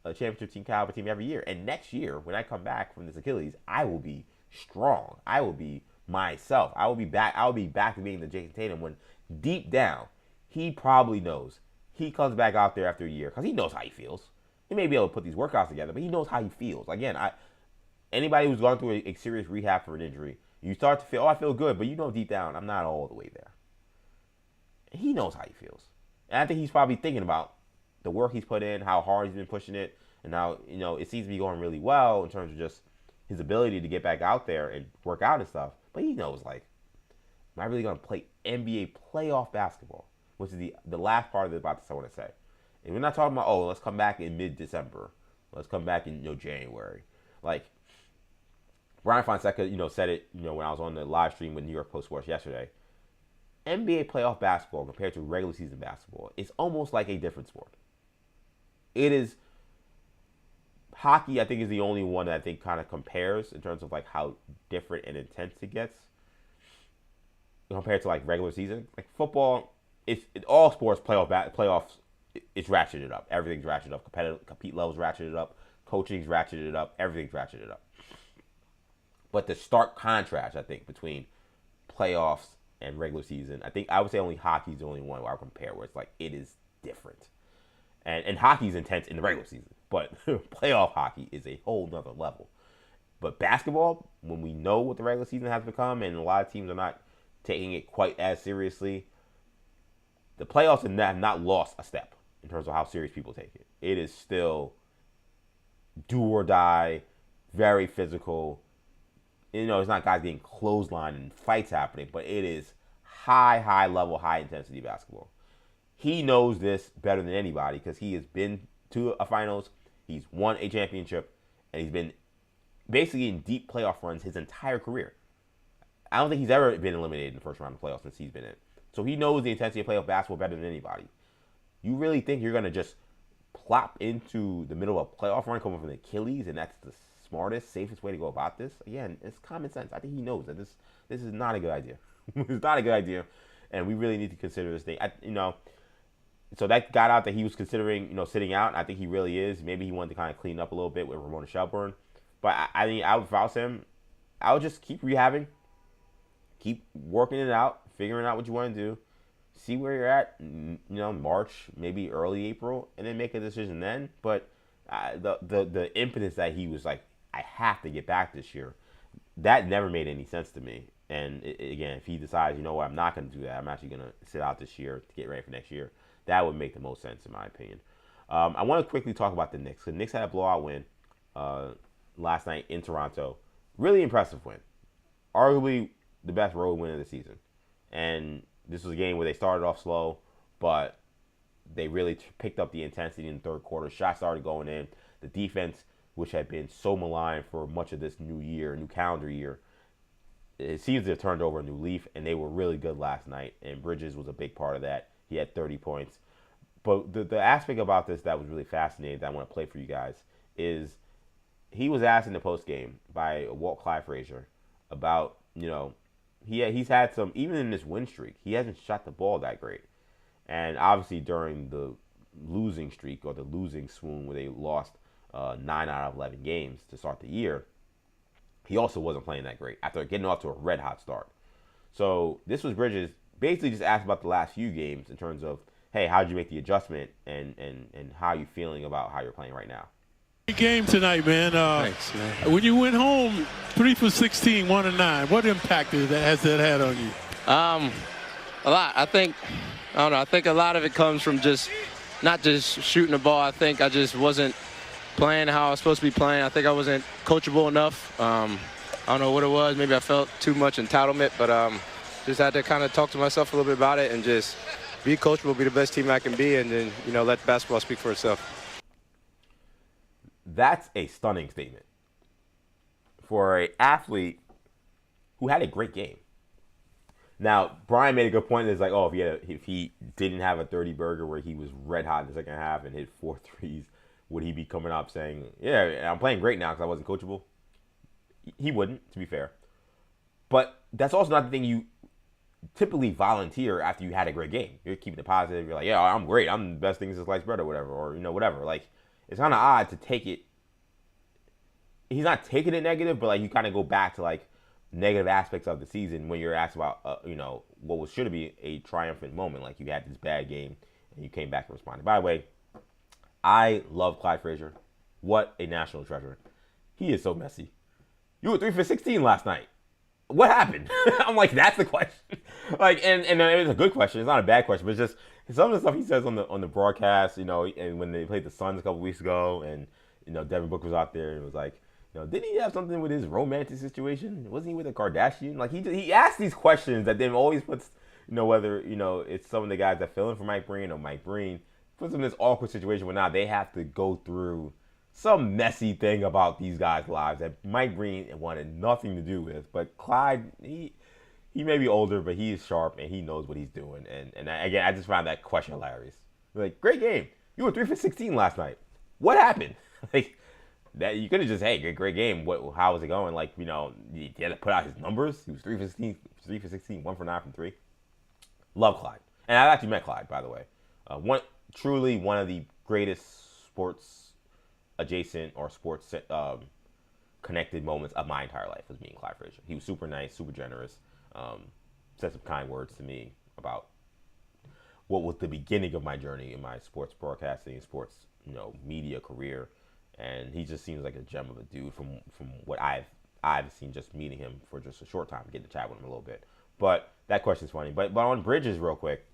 a championship team, caliber team every year. And next year, when I come back from this Achilles, I will be strong. I will be myself. I will be back to being the Jayson Tatum when deep down he probably knows. He comes back out there after a year because he knows how he feels. He may be able to put these workouts together, but he knows how he feels. Again, anybody who's gone through a serious rehab for an injury, you start to feel, I feel good, but deep down, I'm not all the way there. He knows how he feels. And I think he's probably thinking about the work he's put in, how hard he's been pushing it, and how, it seems to be going really well in terms of just his ability to get back out there and work out and stuff. But he knows, like, am I really going to play NBA playoff basketball? Which is the last part of about this I want to say. And we're not talking about, let's come back in mid-December. Let's come back in, January. Like, Brian Fonseca, said it, when I was on the live stream with New York Post Sports yesterday. NBA playoff basketball compared to regular season basketball is almost like a different sport. It is, hockey, I think, is the only one that I think kind of compares in terms of, like, how different and intense it gets compared to, like, regular season. Like, football, all sports playoffs, it's ratcheted up. Everything's ratcheted up. Compete levels ratcheted up. Coaching's ratcheted up. Everything's ratcheted up. But the stark contrast, I think, between playoffs and regular season, I would say only hockey's the only one where I compare where it's like it is different. And hockey's intense in the regular season, but playoff hockey is a whole nother level. But basketball, when we know what the regular season has become, and a lot of teams are not taking it quite as seriously, the playoffs have not lost a step in terms of how serious people take it. It is still do or die, very physical. It's not guys getting clotheslined and fights happening, but it is high level, high intensity basketball. He knows this better than anybody because he has been to a finals, he's won a championship, and he's been basically in deep playoff runs his entire career. I don't think he's ever been eliminated in the first round of playoffs since he's been in. So he knows the intensity of playoff basketball better than anybody. You really think you're going to just plop into the middle of a playoff run coming from the Achilles, and that's the smartest, safest way to go about this? Again, it's common sense. I think he knows that this is not a good idea. It's not a good idea, and we really need to consider this thing. So that got out that he was considering, sitting out. I think he really is. Maybe he wanted to kind of clean up a little bit with Ramona Shelburne. But if I was him, I would just keep rehabbing, keep working it out, figuring out what you want to do. See where you're at, March, maybe early April, and then make a decision then. But the impetus that he was like, I have to get back this year, that never made any sense to me. And again, if he decides, you know what, I'm not going to do that, I'm actually going to sit out this year to get ready for next year, that would make the most sense in my opinion. I want to quickly talk about the Knicks. The Knicks had a blowout win last night in Toronto. Really impressive win. Arguably the best road win of the season. And this was a game where they started off slow, but they really picked up the intensity in the third quarter. Shots started going in. The defense, which had been so maligned for much of this new calendar year, it seems to have turned over a new leaf, and they were really good last night. And Bridges was a big part of that. He had 30 points. But the aspect about this that was really fascinating that I want to play for you guys is he was asked in the postgame by Walt Clyde Frazier about, he's had some, even in this win streak, he hasn't shot the ball that great. And obviously during the losing streak or the losing swoon where they lost 9 out of 11 games to start the year, he also wasn't playing that great after getting off to a red-hot start. So this was Bridges basically just asked about the last few games in terms of, hey, how did you make the adjustment and how are you feeling about how you're playing right now? Great game tonight, man. Thanks, man. When you went home 3 for 16, 1 of 9, what impact has that had on you? A lot. I think a lot of it comes from just not just shooting the ball. I think I just wasn't playing how I was supposed to be playing. I think I wasn't coachable enough. I don't know what it was. Maybe I felt too much entitlement, but just had to kind of talk to myself a little bit about it and just be coachable, be the best team I can be, and then, let basketball speak for itself. That's a stunning statement for an athlete who had a great game. Now, Brian made a good point. It's like, if he didn't have a 30-burger where he was red hot in the second half and hit 4 threes, would he be coming up saying, yeah, I'm playing great now because I wasn't coachable? He wouldn't, to be fair. But that's also not the thing you typically volunteer after you had a great game. You're keeping it positive. You're like, yeah, I'm great. I'm the best thing since sliced bread or whatever. Or, whatever. Like, it's kind of odd to take it. He's not taking it negative, but, like, you kind of go back to, like, negative aspects of the season when you're asked about, what should be a triumphant moment. Like, you had this bad game and you came back and responded. By the way, I love Clyde Frazier. What a national treasure. He is so messy. You were 3 for 16 last night. What happened? I'm like, that's the question. Like, and it's a good question. It's not a bad question, but it's just some of the stuff he says on the broadcast, and when they played the Suns a couple weeks ago, and Devin Booker was out there and it was like, didn't he have something with his romantic situation? Wasn't he with a Kardashian? Like, he asked these questions that then always puts, whether it's some of the guys that fill in for Mike Breen or Mike Breen, puts them in this awkward situation where now they have to go through some messy thing about these guys' lives that Mike Breen wanted nothing to do with. But Clyde, he may be older, but he is sharp and he knows what he's doing. And again, I just found that question hilarious. Like, great game. You were 3 for 16 last night. What happened? Like, that you could have just, hey, great game. How was it going? Like, he had to put out his numbers. He was 3 for 16, 1 for 9 from 3. Love Clyde. And I actually met Clyde, by the way. Truly one of the greatest sports adjacent or sports connected moments of my entire life was meeting Clyde Frazier. He was super nice, super generous, said some kind words to me about what was the beginning of my journey in my sports broadcasting, sports media career, and he just seems like a gem of a dude from what I've seen just meeting him for just a short time, getting to chat with him a little bit. But that question's funny. But on Bridges, real quick,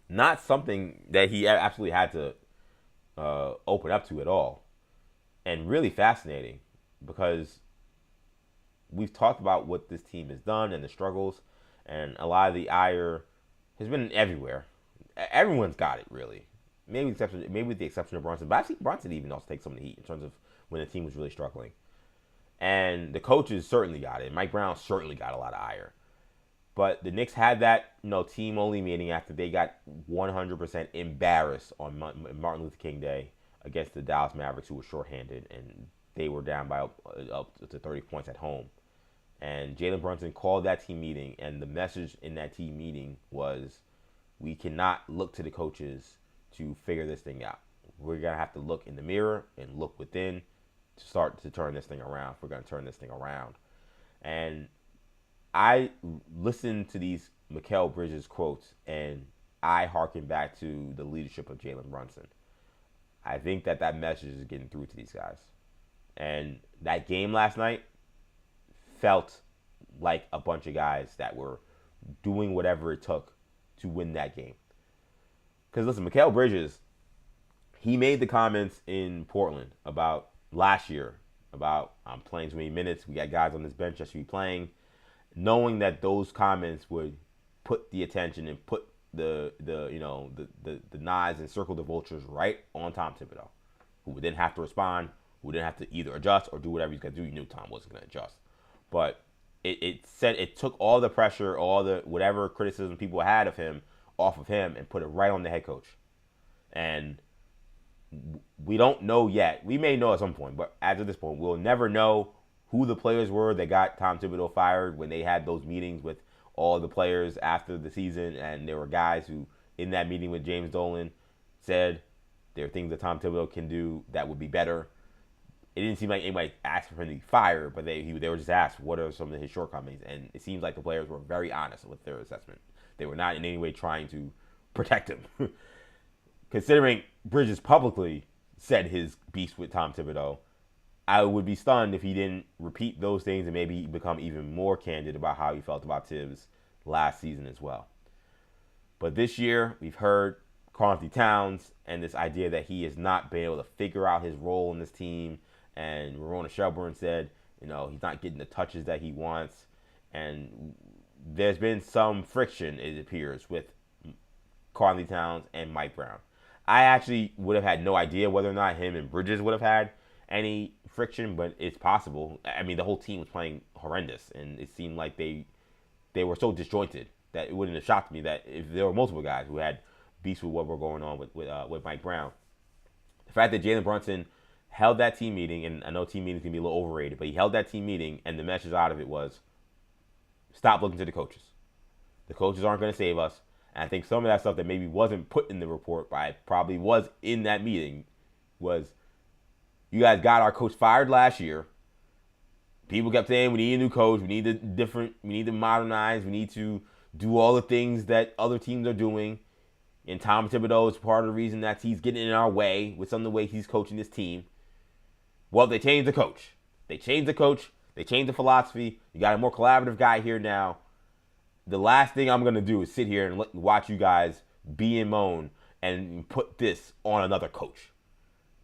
not something that he absolutely had to open up to at all, and really fascinating because we've talked about what this team has done and the struggles, and a lot of the ire has been everywhere. Everyone's got it, really. Maybe with the exception of Brunson, but I think Brunson even also takes some of the heat in terms of when the team was really struggling. And the coaches certainly got it. Mike Brown certainly got a lot of ire. But the Knicks had that, team-only meeting after they got 100% embarrassed on Martin Luther King Day against the Dallas Mavericks, who were shorthanded, and they were down by up to 30 points at home. And Jalen Brunson called that team meeting, and the message in that team meeting was, we cannot look to the coaches to figure this thing out. We're going to have to look in the mirror and look within to start to turn this thing around. We're going to turn this thing around. And I listened to these Mikal Bridges quotes, and I harken back to the leadership of Jalen Brunson. I think that message is getting through to these guys. And that game last night felt like a bunch of guys that were doing whatever it took to win that game. Because listen, Mikal Bridges, he made the comments in Portland about last year, about I'm playing too many minutes, we got guys on this bench that should be playing, knowing that those comments would put the attention and put the knives and circle the vultures right on Tom Thibodeau, who would then have to respond, who would then have to either adjust or do whatever he's going to do. You knew Tom wasn't going to adjust. But it took all the pressure, all the whatever criticism people had of him off of him and put it right on the head coach. And we don't know yet. We may know at some point, but as of this point, we'll never know who the players were that got Tom Thibodeau fired when they had those meetings with all the players after the season. And there were guys who, in that meeting with James Dolan, said there are things that Tom Thibodeau can do that would be better. It didn't seem like anybody asked for him to be fired, but they were just asked what are some of his shortcomings. And it seems like the players were very honest with their assessment. They were not in any way trying to protect him. Considering Bridges publicly said his beef with Tom Thibodeau, I would be stunned if he didn't repeat those things and maybe become even more candid about how he felt about Tibbs last season as well. But this year, we've heard Karl-Anthony Towns and this idea that he has not been able to figure out his role in this team. And Rona Shelburne said, he's not getting the touches that he wants. And there's been some friction, it appears, with Karl-Anthony Towns and Mike Brown. I actually would have had no idea whether or not him and Bridges would have had any friction, but it's possible. I mean, the whole team was playing horrendous, and it seemed like they were so disjointed that it wouldn't have shocked me that if there were multiple guys who had beefs with what were going on with Mike Brown. The fact that Jalen Brunson held that team meeting, and I know team meetings can be a little overrated, but he held that team meeting, and the message out of it was, stop looking to the coaches. The coaches aren't going to save us. And I think some of that stuff that maybe wasn't put in the report, but probably was in that meeting, was you guys got our coach fired last year. People kept saying we need a new coach, we need to modernize, we need to do all the things that other teams are doing. And Tom Thibodeau is part of the reason that he's getting in our way with some of the way he's coaching this team. Well, they changed the coach. They changed the philosophy. You got a more collaborative guy here now. The last thing I'm going to do is sit here and watch you guys be and moan and put this on another coach.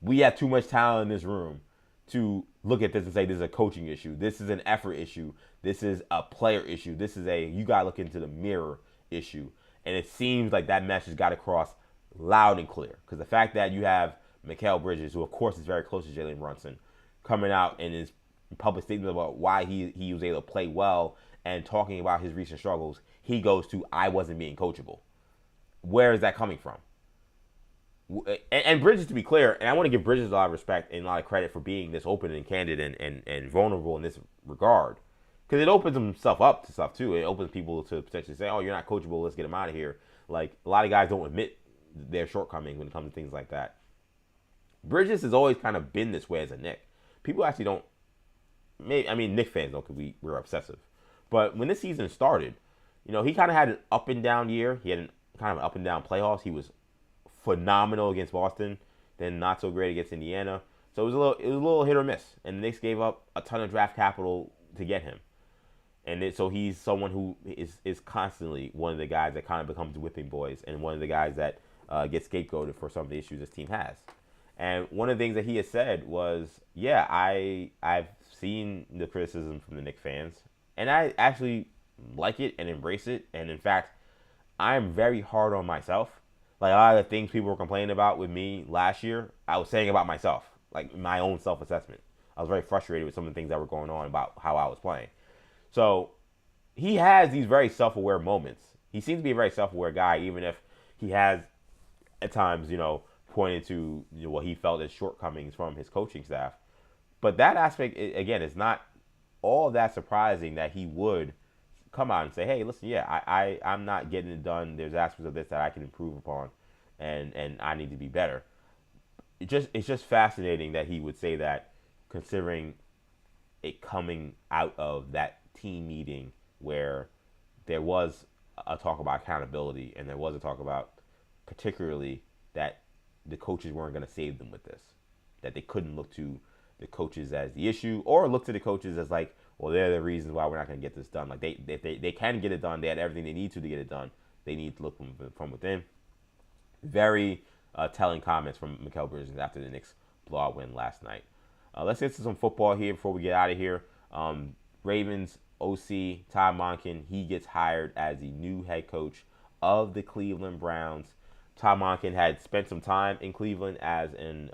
We have too much talent in this room to look at this and say this is a coaching issue. This is an effort issue. This is a player issue. This is you got to look into the mirror issue. And it seems like that message got across loud and clear. Because the fact that you have Mikal Bridges, who of course is very close to Jalen Brunson, coming out in his public statement about why he was able to play well and talking about his recent struggles, he goes to, I wasn't being coachable. Where is that coming from? And Bridges, to be clear, and I want to give Bridges a lot of respect and a lot of credit for being this open and candid and vulnerable in this regard. Because it opens himself up to stuff, too. It opens people to potentially say, oh, you're not coachable, let's get him out of here. Like, a lot of guys don't admit their shortcomings when it comes to things like that. Bridges has always kind of been this way as a Knick. People actually don't, Knick fans don't because we're obsessive. But when this season started, he kind of had an up and down year. He had kind of an up and down playoffs. He was phenomenal against Boston, then not so great against Indiana. So it was a little hit or miss. And the Knicks gave up a ton of draft capital to get him. And so he's someone who is constantly one of the guys that kind of becomes whipping boys and one of the guys that gets scapegoated for some of the issues this team has. And one of the things that he has said was, yeah, I've seen the criticism from the Knicks fans, and I actually like it and embrace it. And in fact, I'm very hard on myself. Like a lot of the things people were complaining about with me last year, I was saying about myself, like my own self-assessment. I was very frustrated with some of the things that were going on about how I was playing. So he has these very self-aware moments. He seems to be a very self-aware guy, even if he has at times, pointed to what he felt as shortcomings from his coaching staff. But that aspect, again, is not all that surprising that he would come out and say, hey, listen, yeah, I'm not getting it done. There's aspects of this that I can improve upon, and I need to be better. It's just fascinating that he would say that, considering it coming out of that team meeting where there was a talk about accountability, and there was a talk about particularly that the coaches weren't going to save them with this, that they couldn't look to the coaches as the issue or look to the coaches as like, well, they're the reasons why we're not going to get this done. Like they can get it done. They had everything they need to get it done. They need to look from within. Very telling comments from Mikal Bridges after the Knicks blowout win last night. Let's get to some football here before we get out of here. Ravens OC Todd Monken, he gets hired as the new head coach of the Cleveland Browns. Todd Monken had spent some time in Cleveland as an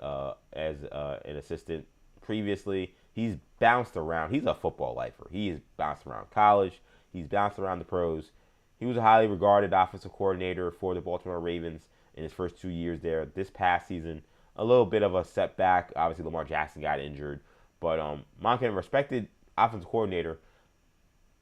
assistant previously. He's bounced around. He's a football lifer. He has bounced around college. He's bounced around the pros. He was a highly regarded offensive coordinator for the Baltimore Ravens in his first 2 years there. This past season, a little bit of a setback. Obviously, Lamar Jackson got injured. But Monken, respected offensive coordinator,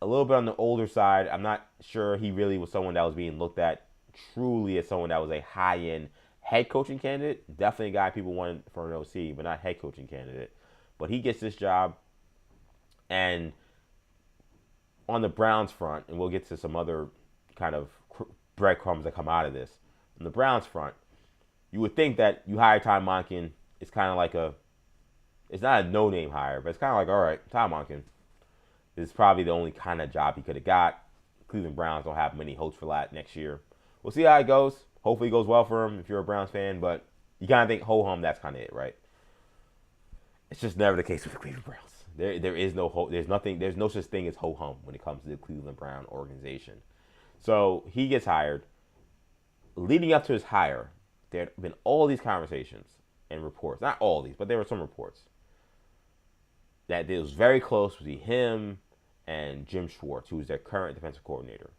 a little bit on the older side. I'm not sure he really was someone that was being looked at truly as someone that was a high-end head coaching candidate. Definitely a guy people wanted for an OC, but not head coaching candidate. But he gets this job. And on the Browns front, and we'll get to some other kind of breadcrumbs that come out of this. On the Browns front, you would think that you hire Todd Monken. It's kind of like it's not a no-name hire, but it's kind of like, all right, Todd Monken is probably the only kind of job he could have got. Cleveland Browns don't have many hopes for that next year. We'll see how it goes. Hopefully it goes well for him if you're a Browns fan, but you kind of think, ho-hum, that's kind of it, right? It's just never the case with the Cleveland Browns. There is no hope. There's no such thing as ho-hum when it comes to the Cleveland Brown organization. So he gets hired. Leading up to his hire, there had been all these conversations and reports. Not all these, but there were some reports that it was very close between him and Jim Schwartz, who is their current defensive coordinator,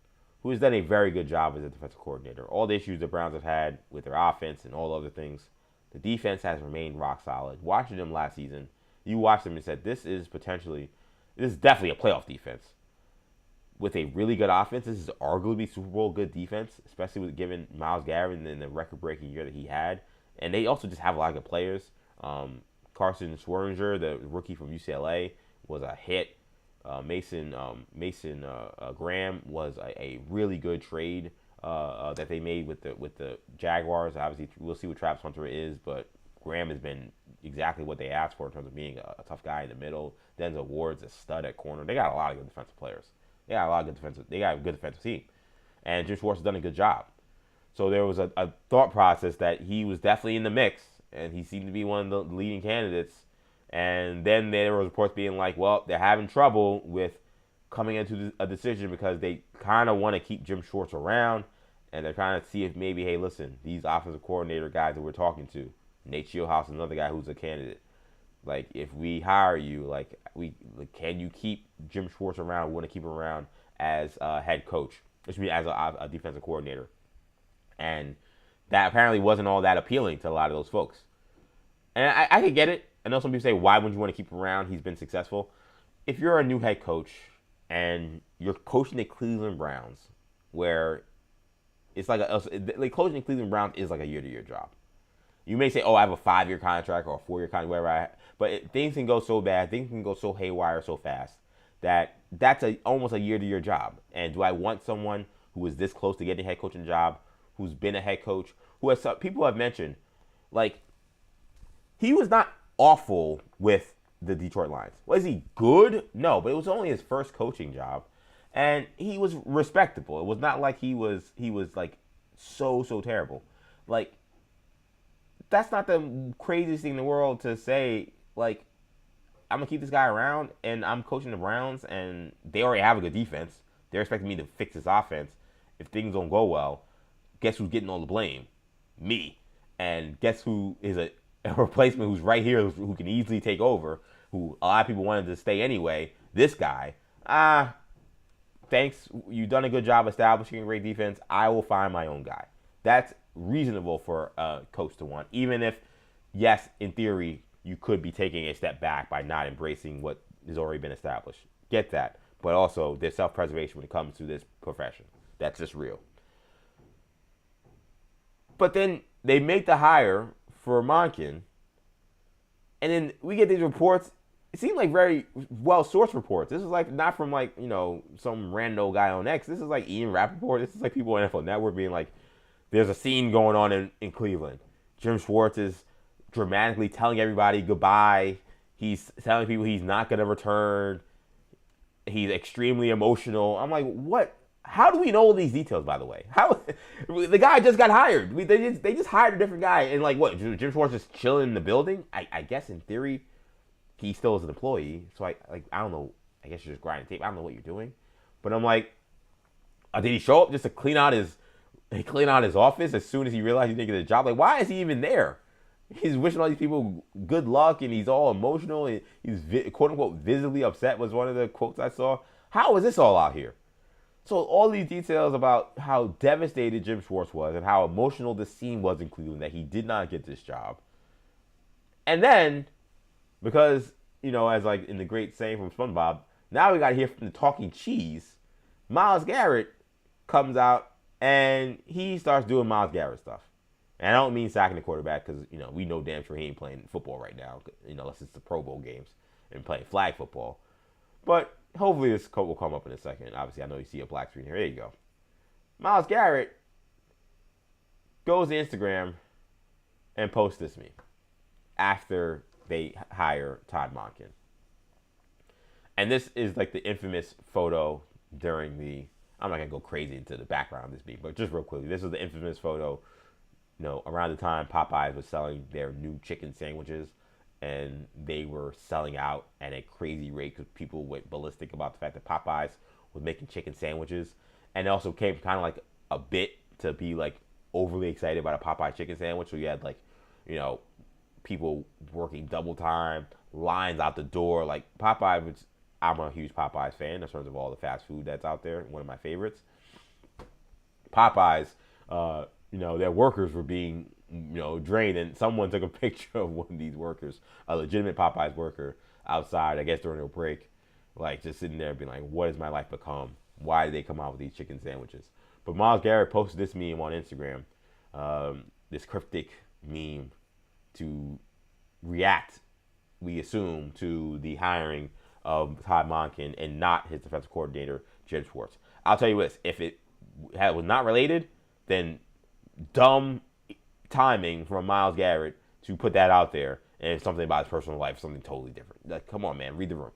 who has done a very good job as a defensive coordinator. All the issues the Browns have had with their offense and all other things, the defense has remained rock solid. Watching them last season, you watched them and said, this is definitely a playoff defense. With a really good offense, this is arguably Super Bowl good defense, especially with given Myles Garrett and the record-breaking year that he had. And they also just have a lot of good players. Carson Swerringer, the rookie from UCLA, was a hit. Mason Graham was a really good trade that they made with the Jaguars. Obviously, we'll see what Travis Hunter is, but Graham has been exactly what they asked for in terms of being a tough guy in the middle. Denzel Ward's a stud at corner. They got a lot of good defensive players. They got a good defensive team, and Jim Schwartz has done a good job. So there was a thought process that he was definitely in the mix, and he seemed to be one of the leading candidates. And then there was reports being like, well, they're having trouble with coming into a decision because they kind of want to keep Jim Schwartz around, and they're trying to see if maybe, hey, listen, these offensive coordinator guys that we're talking to, Nate Shieldhouse is another guy who's a candidate. Like, if we hire you, can you keep Jim Schwartz around? We want to keep him around as a head coach, which means as a defensive coordinator. And that apparently wasn't all that appealing to a lot of those folks. And I could get it. I know some people say, why wouldn't you want to keep him around? He's been successful. If you're a new head coach and you're coaching the Cleveland Browns, where it's like coaching the Cleveland Browns is like a year-to-year job. You may say, oh, I have a 5-year contract or a 4-year contract, whatever. But things can go so bad, things can go so haywire so fast that that's almost a year-to-year job. And do I want someone who is this close to getting a head coaching job, who's been a head coach, who has people have mentioned, like, he was not awful with the Detroit Lions. Was he good? No, but it was only his first coaching job, and he was respectable. It was not like he was like so terrible. Like, that's not the craziest thing in the world to say, like, I'm going to keep this guy around, and I'm coaching the Browns, and they already have a good defense. They're expecting me to fix this offense. If things don't go well, guess who's getting all the blame? Me. And guess who is a replacement who's right here, who can easily take over, who a lot of people wanted to stay anyway? This guy. Thanks. You've done a good job establishing a great defense. I will find my own guy. That's reasonable for a coach to want, even if, yes, in theory, you could be taking a step back by not embracing what has already been established. Get that. But also, there's self-preservation when it comes to this profession. That's just real. But then they make the hire for Monken, and then we get these reports it seemed like very well sourced reports. This is like not from like, you know, some rando guy on X. This is like Ian Rappaport. This is like people on NFL Network being like, there's a scene going on in Cleveland. Jim Schwartz is dramatically telling everybody goodbye. He's telling people he's not going to return. He's extremely emotional. I'm like, what? How do we know all these details, by the way? How the guy just got hired. They just hired a different guy. And like, what? Jim Schwartz is chilling in the building? I guess in theory, he still is an employee. So I don't know. I guess you're just grinding tape. I don't know what you're doing. But I'm like, did he show up just to clean out his office as soon as he realized he didn't get a job? Like, why is he even there? He's wishing all these people good luck, and he's all emotional, and he's quote unquote visibly upset was one of the quotes I saw. How is this all out here? So all these details about how devastated Jim Schwartz was and how emotional the scene was in Cleveland that he did not get this job. And then, because, you know, as like in the great saying from SpongeBob, now we got to hear from the talking cheese. Myles Garrett comes out and he starts doing Myles Garrett stuff. And I don't mean sacking the quarterback because, you know, we know damn sure he ain't playing football right now, you know, unless it's the Pro Bowl games and playing flag football. But hopefully this quote will come up in a second. Obviously, I know you see a black screen here. There you go. Myles Garrett goes to Instagram and posts this meme after they hire Todd Monken. And this is like the infamous photo during the, I'm not going to go crazy into the background of this meme, but just real quickly, this is the infamous photo, you know, around the time Popeyes was selling their new chicken sandwiches. And they were selling out at a crazy rate because people went ballistic about the fact that Popeyes was making chicken sandwiches. And it also came kind of like a bit to be like overly excited about a Popeye chicken sandwich. So you had like, you know, people working double time, lines out the door. Like Popeye, which I'm a huge Popeyes fan in terms of all the fast food that's out there. One of my favorites. Popeyes, you know, their workers were being, you know, drained, and someone took a picture of one of these workers, a legitimate Popeyes worker, outside, I guess during a break, like just sitting there being like, what has my life become? Why did they come out with these chicken sandwiches? But Myles Garrett posted this meme on Instagram, this cryptic meme to react, we assume, to the hiring of Todd Monken and not his defensive coordinator, Jim Schwartz. I'll tell you this, if it was not related, then dumb timing from Myles Garrett to put that out there, and it's something about his personal life, something totally different. Like, come on, man, read the room.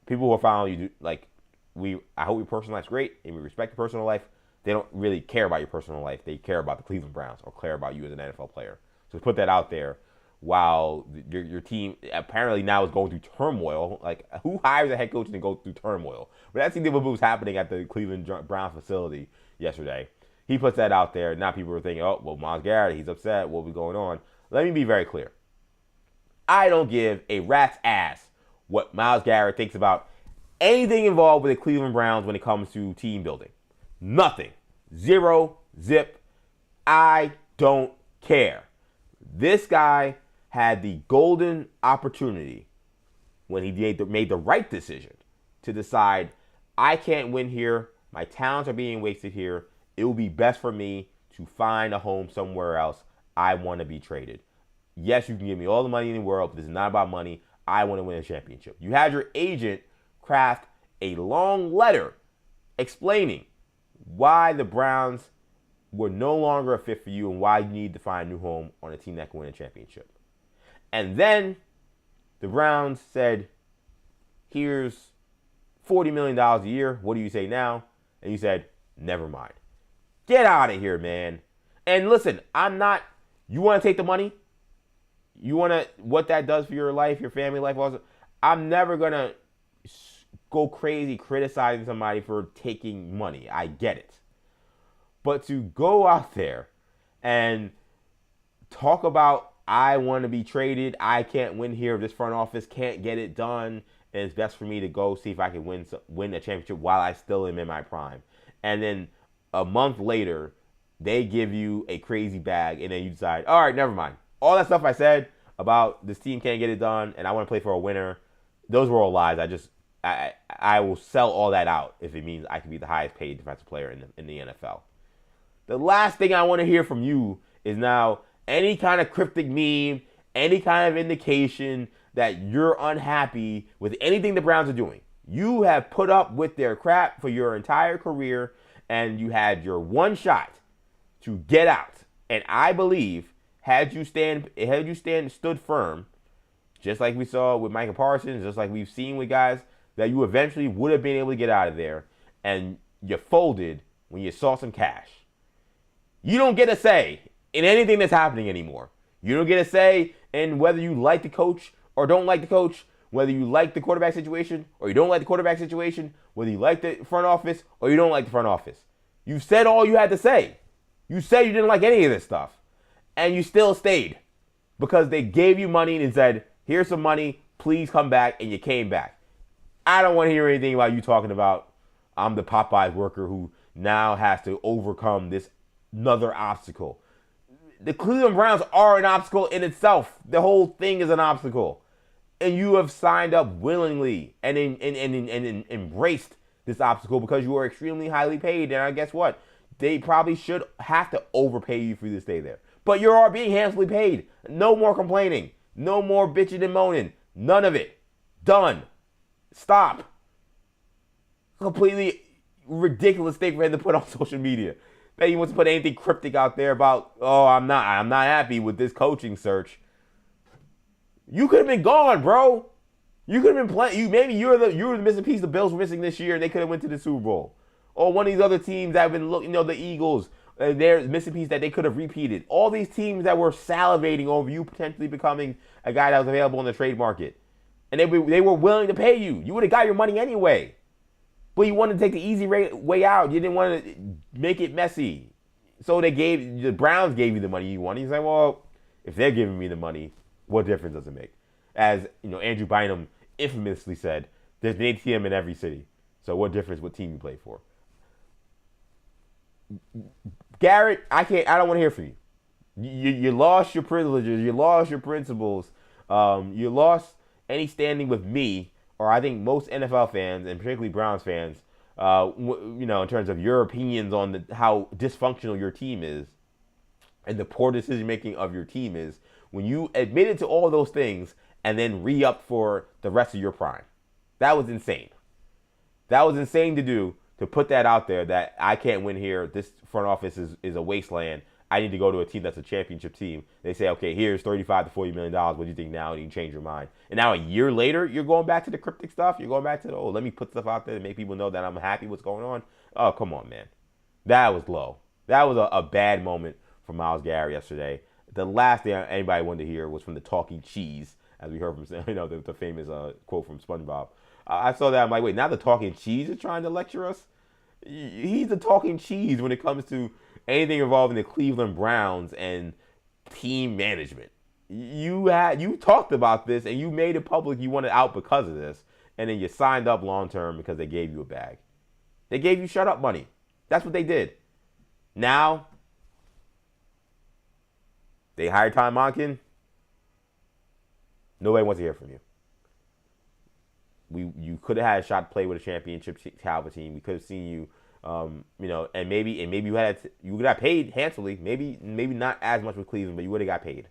People who are following you, like, I hope your personal life's great, and we respect your personal life. They don't really care about your personal life. They care about the Cleveland Browns or care about you as an NFL player. So put that out there while your team apparently now is going through turmoil. Like, who hires a head coach and go through turmoil? But that's what was happening at the Cleveland Browns facility yesterday. He puts that out there. Now people are thinking, oh, well, Myles Garrett, he's upset. What'll be going on? Let me be very clear. I don't give a rat's ass what Myles Garrett thinks about anything involved with the Cleveland Browns when it comes to team building. Nothing. Zero. Zip. I don't care. This guy had the golden opportunity when he made the right decision to decide, I can't win here. My talents are being wasted here. It will be best for me to find a home somewhere else. I want to be traded. Yes, you can give me all the money in the world, but this is not about money. I want to win a championship. You had your agent craft a long letter explaining why the Browns were no longer a fit for you and why you need to find a new home on a team that can win a championship. And then the Browns said, here's $40 million a year. What do you say now? And you said, never mind. Get out of here, man. And listen, you want to take the money? You want to, what that does for your life, your family life, also, I'm never going to go crazy criticizing somebody for taking money. I get it. But to go out there and talk about, I want to be traded, I can't win here, this front office can't get it done, and it's best for me to go see if I can win a championship while I still am in my prime. And then a month later, they give you a crazy bag, and then you decide, all right, never mind. All that stuff I said about this team can't get it done, and I want to play for a winner, those were all lies. I will sell all that out if it means I can be the highest paid defensive player in the NFL. The last thing I want to hear from you is now any kind of cryptic meme, any kind of indication that you're unhappy with anything the Browns are doing. You have put up with their crap for your entire career, and you had your one shot to get out. And I believe had you stood firm, just like we saw with Micah Parsons, just like we've seen with guys, that you eventually would have been able to get out of there, and you folded when you saw some cash. You don't get a say in anything that's happening anymore. You don't get a say in whether you like the coach or don't like the coach, whether you like the quarterback situation or you don't like the quarterback situation, whether you like the front office or you don't like the front office. You said all you had to say. You said you didn't like any of this stuff, and you still stayed because they gave you money and said, here's some money, please come back, and you came back. I don't want to hear anything about you talking about I'm the Popeyes worker who now has to overcome this another obstacle. The Cleveland Browns are an obstacle in itself. The whole thing is an obstacle. And you have signed up willingly and embraced this obstacle because you are extremely highly paid. And guess what? They probably should have to overpay you for you to stay there. But you are being handsomely paid. No more complaining. No more bitching and moaning. None of it. Done. Stop. Completely ridiculous thing for him to put on social media. That he wants to put anything cryptic out there about, oh, I'm not happy with this coaching search. You could have been gone, bro. You could have been playing. Maybe you were the missing piece the Bills were missing this year, and they could have went to the Super Bowl. Or one of these other teams that have been looking, the Eagles, they're missing piece that they could have repeated. All these teams that were salivating over you potentially becoming a guy that was available in the trade market, and they were willing to pay you. You would have got your money anyway. But you wanted to take the easy way out. You didn't want to make it messy. So the Browns gave you the money you wanted. You say, well, if they're giving me the money, what difference does it make? As Andrew Bynum infamously said, there's an ATM in every city. So what difference what team you play for? Garrett, I don't want to hear from you. You lost your privileges. You lost your principles. You lost any standing with me, or I think most NFL fans, and particularly Browns fans, in terms of your opinions on how dysfunctional your team is and the poor decision-making of your team is, when you admitted to all those things and then re-upped for the rest of your prime. That was insane. That was insane to do, to put that out there that I can't win here. This front office is a wasteland. I need to go to a team that's a championship team. They say, okay, here's $35 to $40 million. What do you think now? And you can change your mind. And now a year later, you're going back to the cryptic stuff. You're going back to, let me put stuff out there to make people know that I'm happy what's going on. Oh, come on, man. That was low. That was a bad moment for Myles Garrett yesterday. The last thing anybody wanted to hear was from the talking cheese, as we heard from, the famous quote from SpongeBob. I saw that. I'm like, wait, now the talking cheese is trying to lecture us? He's the talking cheese when it comes to anything involving the Cleveland Browns and team management. You talked about this and you made it public you wanted out because of this, and then you signed up long term because they gave you a bag. They gave you shut up money. That's what they did. Now they hired Todd Monken. Nobody wants to hear from you. You could have had a shot to play with a championship caliber team. We could have seen you. And maybe you got paid handsomely. Maybe not as much with Cleveland, but you would have got paid.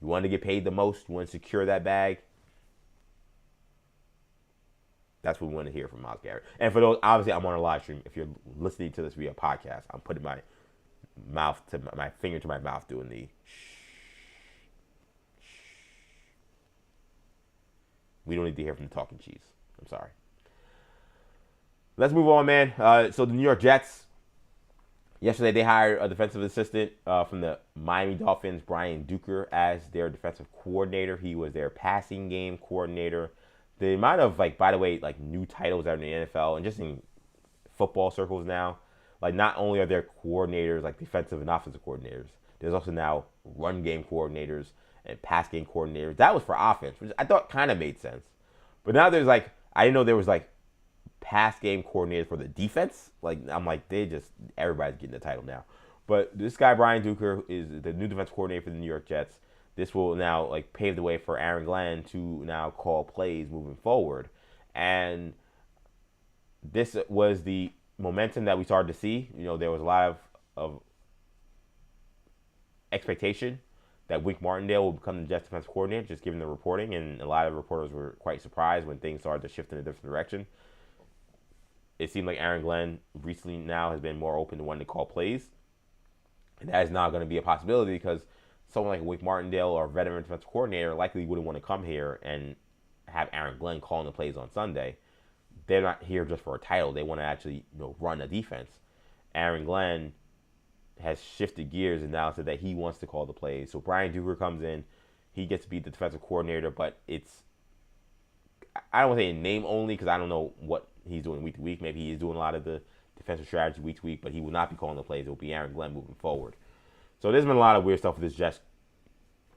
You wanted to get paid the most. You want to secure that bag. That's what we want to hear from Myles Garrett. And for those, obviously, I'm on a live stream. If you're listening to this via podcast, I'm putting my finger to my mouth, doing the shh. We don't need to hear from the talking cheese. I'm sorry. Let's move on, man. So the New York Jets, yesterday they hired a defensive assistant from the Miami Dolphins, Brian Duker, as their defensive coordinator. He was their passing game coordinator. The amount of, by the way, new titles out in the NFL and just in football circles now, not only are there coordinators, defensive and offensive coordinators, there's also now run game coordinators and pass game coordinators. That was for offense, which I thought kind of made sense. But now there's I didn't know there was pass game coordinator for the defense. I'm everybody's getting the title now. But this guy, Brian Duker, is the new defense coordinator for the New York Jets. This will now pave the way for Aaron Glenn to now call plays moving forward. And this was the momentum that we started to see. There was a lot of expectation that Wink Martindale will become the Jets defensive coordinator, just given the reporting, and a lot of reporters were quite surprised when things started to shift in a different direction. It seemed like Aaron Glenn recently now has been more open to wanting to call plays, and that is not going to be a possibility because someone like Wink Martindale or a veteran defensive coordinator likely wouldn't want to come here and have Aaron Glenn calling the plays on Sunday. They're not here just for a title. They want to actually run a defense. Aaron Glenn has shifted gears and now said that he wants to call the plays. So Brian Duger comes in. He gets to be the defensive coordinator, but I don't want to say in name only because I don't know what he's doing week to week. Maybe he is doing a lot of the defensive strategy week to week, but he will not be calling the plays. It will be Aaron Glenn moving forward. So there's been a lot of weird stuff with this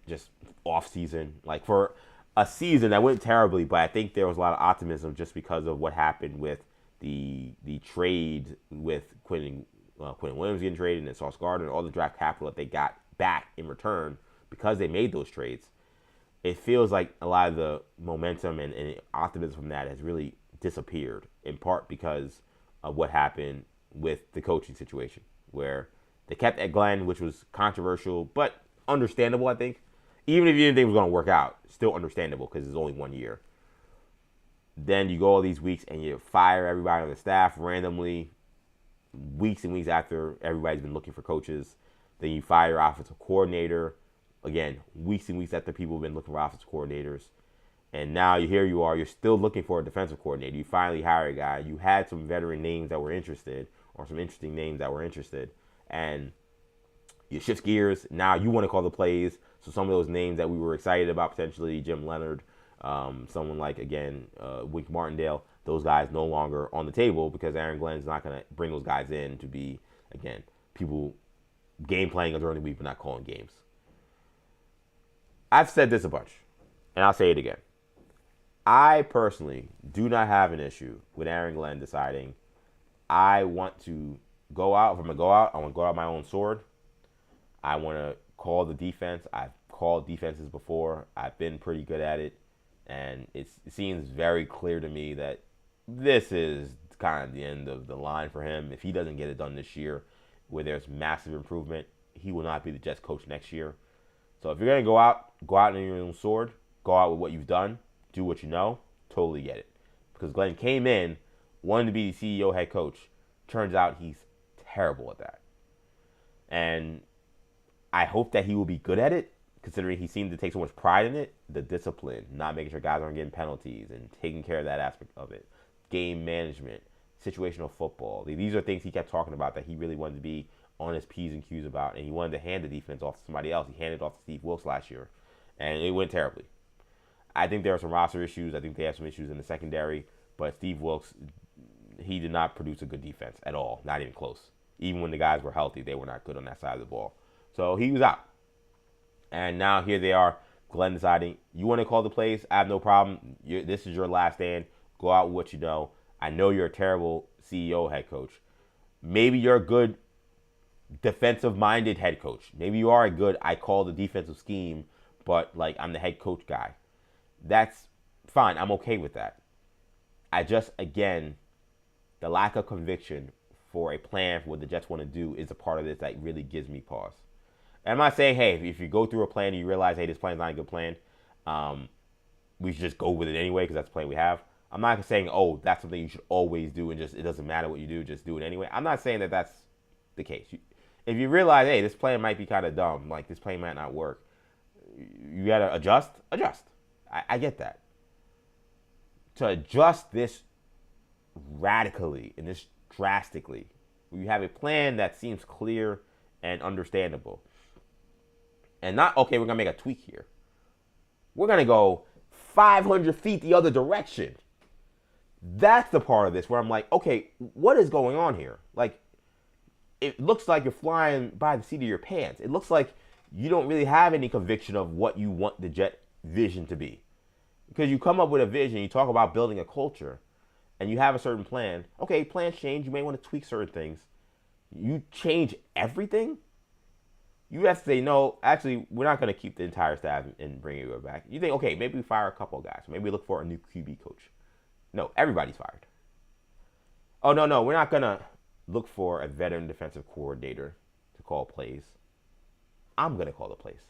just off season. Like for a season that went terribly, but I think there was a lot of optimism just because of what happened with the trade with Quentin Williams getting traded and Sauce Gardner and all the draft capital that they got back in return because they made those trades. It feels like a lot of the momentum and optimism from that has really disappeared, in part because of what happened with the coaching situation, where they kept Ed Glenn, which was controversial, but understandable, I think. Even if you didn't think it was going to work out, still understandable because it's only 1 year. Then you go all these weeks and you fire everybody on the staff randomly, weeks and weeks after everybody's been looking for coaches. Then you fire your offensive coordinator. Again, weeks and weeks after people have been looking for offensive coordinators. And now here you are, you're still looking for a defensive coordinator. You finally hire a guy. You had some veteran names that were interested, or some interesting names that were interested. And you shift gears. Now you want to call the plays. So some of those names that we were excited about, potentially Jim Leonard, someone like, again, Wink Martindale, those guys no longer on the table because Aaron Glenn's not going to bring those guys in to be, again, people game playing during the week but not calling games. I've said this a bunch, and I'll say it again. I personally do not have an issue with Aaron Glenn deciding I want to go out. If I'm going to go out, I want to go out my own sword. I want to call the defense. I've called defenses before. I've been pretty good at it. And it seems very clear to me that this is kind of the end of the line for him. If he doesn't get it done this year, where there's massive improvement, he will not be the Jets coach next year. So if you're going to go out in your own sword, go out with what you've done, do what you know, totally get it. Because Glenn came in, wanted to be the CEO head coach. Turns out he's terrible at that. And I hope that he will be good at it, considering he seemed to take so much pride in it. The discipline, not making sure guys aren't getting penalties and taking care of that aspect of it. Game management, situational football. These are things he kept talking about that he really wanted to be on his P's and Q's about, and he wanted to hand the defense off to somebody else. He handed it off to Steve Wilks last year, and it went terribly. I think there are some roster issues. I think they have some issues in the secondary, but Steve Wilks, he did not produce a good defense at all, not even close. Even when the guys were healthy, they were not good on that side of the ball. So he was out. And now here they are, Glenn deciding, you want to call the plays? I have no problem. This is your last stand. Go out with what you know. I know you're a terrible CEO head coach. Maybe you're a good defensive-minded head coach. Maybe you are a good, I call the defensive scheme, but like I'm the head coach guy. That's fine. I'm okay with that. I just, again, the lack of conviction for a plan for what the Jets want to do is a part of this that really gives me pause. And I'm not saying, hey, if you go through a plan and you realize, hey, this plan's not a good plan, we should just go with it anyway because that's the plan we have. I'm not saying, oh, that's something you should always do and just it doesn't matter what you do, just do it anyway. I'm not saying that that's the case. If you realize, hey, this plan might be kind of dumb, like this plan might not work, you got to adjust. I get that. To adjust this radically and this drastically, you have a plan that seems clear and understandable. And not, okay, we're going to make a tweak here. We're going to go 500 feet the other direction. That's the part of this where I'm like, okay, what is going on here? Like, it looks like you're flying by the seat of your pants. It looks like you don't really have any conviction of what you want the Jet vision to be. Because you come up with a vision, you talk about building a culture, and you have a certain plan. Okay, plans change. You may want to tweak certain things. You change everything? You have to say, no, actually, we're not going to keep the entire staff and bring it back. You think, okay, maybe we fire a couple of guys. Maybe we look for a new QB coach. No, everybody's fired. Oh, no, we're not going to look for a veteran defensive coordinator to call plays. I'm going to call the plays.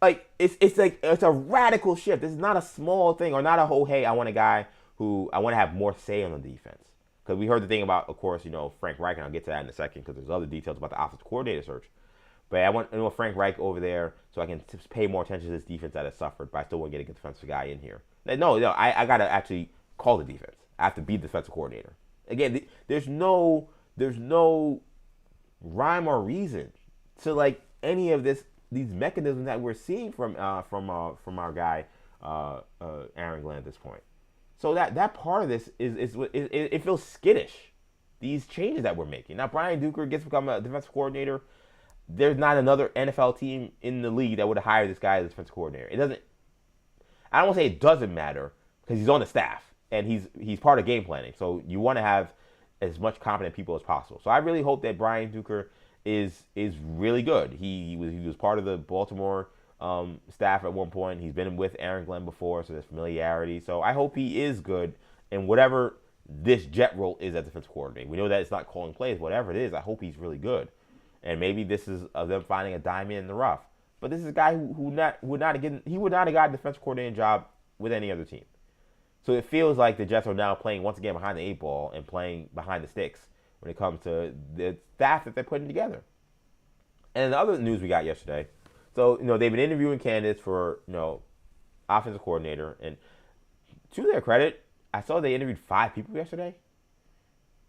Like it's a radical shift. This is not a small thing or not a whole. Hey, I want a guy who I want to have more say on the defense. Because we heard the thing about, of course, Frank Reich, and I'll get to that in a second because there's other details about the offensive coordinator search. But I want Frank Reich over there so I can pay more attention to this defense that has suffered, but I still want to get a good defensive guy in here. No, I got to actually call the defense. I have to be the defensive coordinator. Again, there's no rhyme or reason to like any of these mechanisms that we're seeing from our guy Aaron Glenn at this point. So that part of this it feels skittish. These changes that we're making. Now Brian Duker gets to become a defensive coordinator. There's not another NFL team in the league that would have hired this guy as defensive coordinator. It doesn't. I don't want to say it doesn't matter because he's on the staff and he's part of game planning. So you want to have as much competent people as possible. So I really hope that Brian Duker is really good. He was part of the Baltimore staff at one point. He's been with Aaron Glenn before, so there's familiarity. So I hope he is good in whatever this Jet role is as defensive coordinator. We know that it's not calling plays, whatever it is. I hope he's really good. And maybe this is them finding a diamond in the rough. But this is a guy who would not have got a defensive coordinating job with any other team. So it feels like the Jets are now playing once again behind the eight ball and playing behind the sticks when it comes to the staff that they're putting together. And the other news we got yesterday, so they've been interviewing candidates for offensive coordinator, and to their credit, I saw they interviewed 5 people yesterday.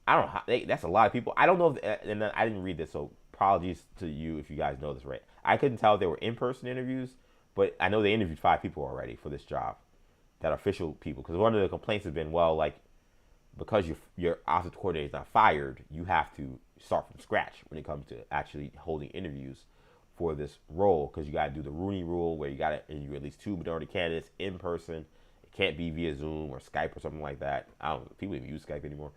I don't know that's a lot of people. I don't know if, and I didn't read this, so apologies to you if you guys know this right. I couldn't tell if they were in-person interviews, but I know they interviewed 5 people already for this job, that are official people. Because one of the complaints has been, well, like, because your offensive coordinator is not fired, you have to start from scratch when it comes to actually holding interviews for this role. Because you got to do the Rooney Rule, where you got to interview at least 2 minority candidates in person. It can't be via Zoom or Skype or something like that. I don't know. People even use Skype anymore.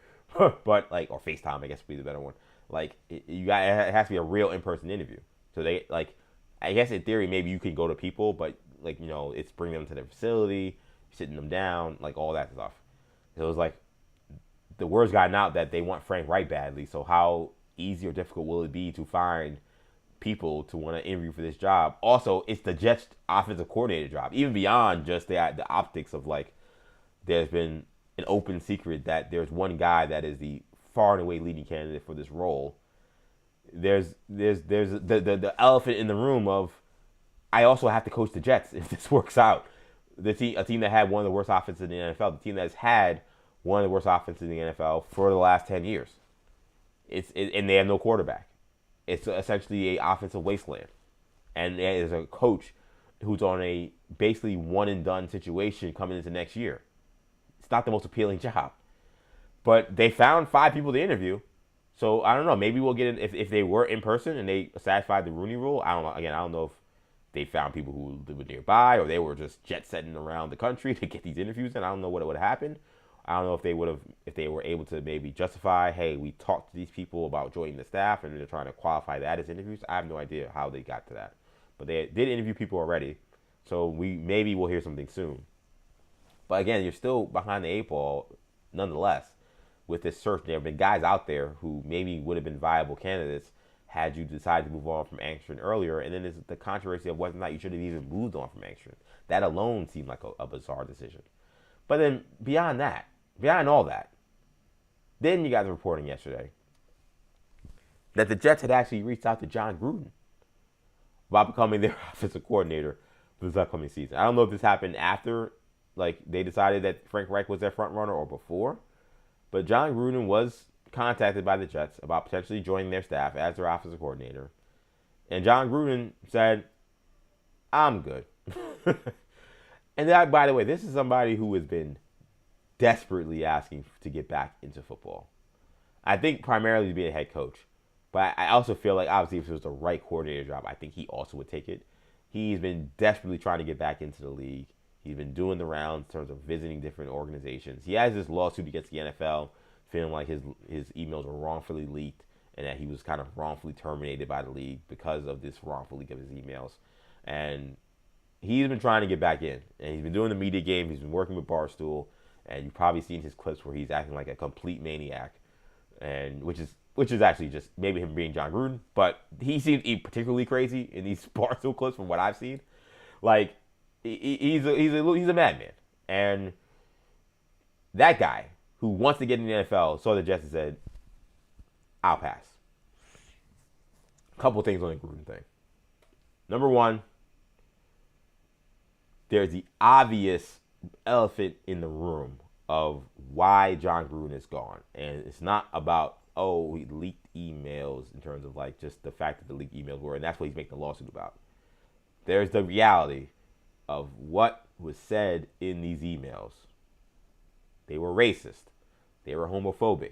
But like, or FaceTime, I guess would be the better one. Like, it has to be a real in-person interview. So they, like, I guess in theory maybe you can go to people, but like, it's bringing them to their facility, sitting them down, like all that stuff. It was like the word's gotten out that they want Frank Reich badly. So how easy or difficult will it be to find people to want to interview for this job? Also, it's the Jets offensive coordinator job, even beyond just the optics of like, there's been an open secret that there's one guy that is the far and away leading candidate for this role. There's the elephant in the room of, I also have to coach the Jets if this works out. A team that had one of the worst offenses in the NFL, the team that's had one of the worst offenses in the NFL for the last 10 years. And they have no quarterback. It's essentially an offensive wasteland. And there's a coach who's on a basically one-and-done situation coming into next year. It's not the most appealing job. But they found 5 people to interview. So, I don't know. Maybe we'll get in, if they were in person and they satisfied the Rooney Rule. I don't know. Again, I don't know if they found people who lived nearby or they were just jet-setting around the country to get these interviews in. I don't know what would have happened. I don't know if they were able to maybe justify, hey, we talked to these people about joining the staff and they're trying to qualify that as interviews. I have no idea how they got to that. But they did interview people already. So maybe we'll hear something soon. But again, you're still behind the 8 ball nonetheless with this search. There have been guys out there who maybe would have been viable candidates had you decided to move on from Angstrom earlier. And then there's the controversy of whether or not you should have even moved on from Angstrom. That alone seemed like a bizarre decision. But then beyond all that, then you got the reporting yesterday that the Jets had actually reached out to John Gruden about becoming their offensive coordinator for this upcoming season. I don't know if this happened after, like, they decided that Frank Reich was their front runner or before, but John Gruden was contacted by the Jets about potentially joining their staff as their offensive coordinator. And John Gruden said, I'm good. And that, by the way, this is somebody who has been desperately asking to get back into football. I think primarily to be a head coach. But I also feel like, obviously, if it was the right coordinator job, I think he also would take it. He's been desperately trying to get back into the league. He's been doing the rounds in terms of visiting different organizations. He has this lawsuit against the NFL, feeling like his emails were wrongfully leaked and that he was kind of wrongfully terminated by the league because of this wrongful leak of his emails. And he's been trying to get back in. And he's been doing the media game. He's been working with Barstool. And you've probably seen his clips where he's acting like a complete maniac, and which is which is actually just maybe him being John Gruden, but he seems particularly crazy in these Barstool clips from what I've seen. Like, he's a madman. And that guy who wants to get in the NFL saw the Jets and said, I'll pass. A couple things on the Gruden thing. Number one, there's the obvious elephant in the room of why John Gruden is gone. And it's not about, he leaked emails in terms of like just the fact that the leaked emails were, and that's what he's making a lawsuit about. There's the reality of what was said in these emails. They were racist. They were homophobic.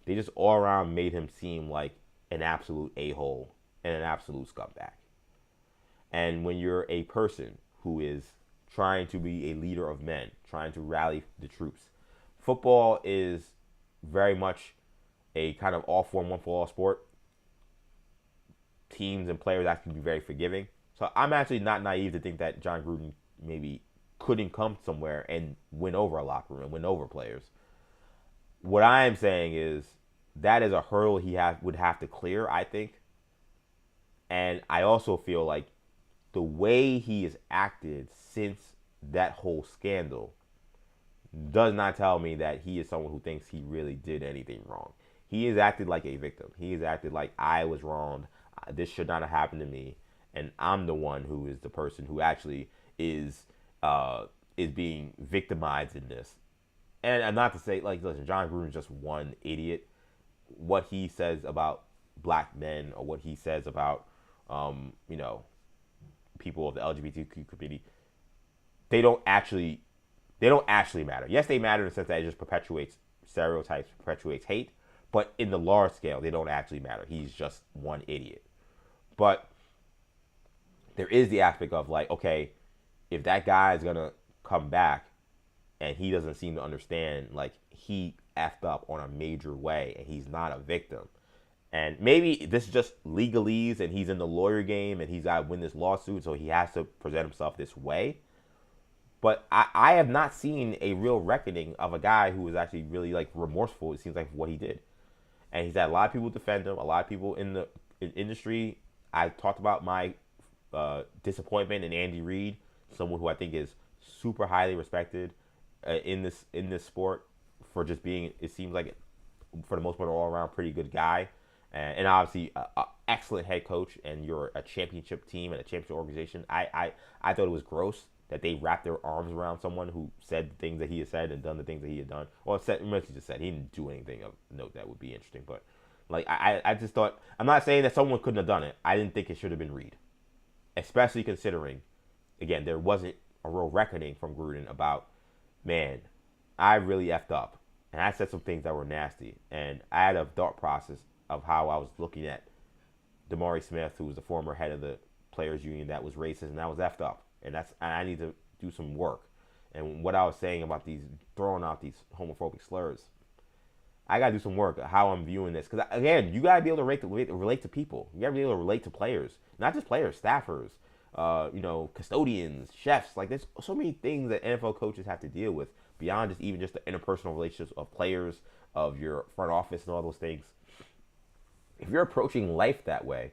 They just all around made him seem like an absolute a-hole and an absolute scumbag. And when you're a person who is trying to be a leader of men, trying to rally the troops, football is very much a kind of all for one for all sport. Teams and players actually be very forgiving. So I'm actually not naive to think that John Gruden maybe couldn't come somewhere and win over a locker room, win over players. What I am saying is that is a hurdle he would have to clear, I think. And I also feel like the way he has acted since that whole scandal does not tell me that he is someone who thinks he really did anything wrong. He has acted like a victim. He has acted like I was wronged. This should not have happened to me. And I'm the one who is the person who actually is being victimized in this. And not to say, like, listen, John Gruden is just one idiot. What he says about black men or what he says about, people of the LGBTQ community, they don't actually matter. Yes, they matter in the sense that it just perpetuates stereotypes, perpetuates hate. But in the large scale, they don't actually matter. He's just one idiot. But there is the aspect of like, okay, if that guy is going to come back and he doesn't seem to understand, like, he effed up on a major way and he's not a victim. And maybe this is just legalese and he's in the lawyer game and he's got to win this lawsuit, so he has to present himself this way. But I have not seen a real reckoning of a guy who is actually really, like, remorseful, it seems like, for what he did. And he's had a lot of people defend him, a lot of people in the industry. I talked about my disappointment in Andy Reid, someone who I think is super highly respected in this sport for just being, it seems like, for the most part, all around pretty good guy, and obviously an excellent head coach. And you're a championship team and a championship organization. I thought it was gross that they wrapped their arms around someone who said the things that he had said and done the things that he had done. Well, he just said he didn't do anything of note that would be interesting. But like I just thought, I'm not saying that someone couldn't have done it. I didn't think it should have been Reid, especially considering, again, there wasn't a real reckoning from Gruden about, man, I really effed up and I said some things that were nasty, and I had a thought process of how I was looking at Damari Smith, who was the former head of the players union, that was racist, and that was effed up. And I need to do some work. And what I was saying about throwing out these homophobic slurs, I got to do some work of how I'm viewing this. Because, again, you got to be able to relate to people. You got to be able to relate to players. Not just players, staffers, custodians, chefs. Like, there's so many things that NFL coaches have to deal with beyond even just the interpersonal relationships of players, of your front office and all those things. If you're approaching life that way,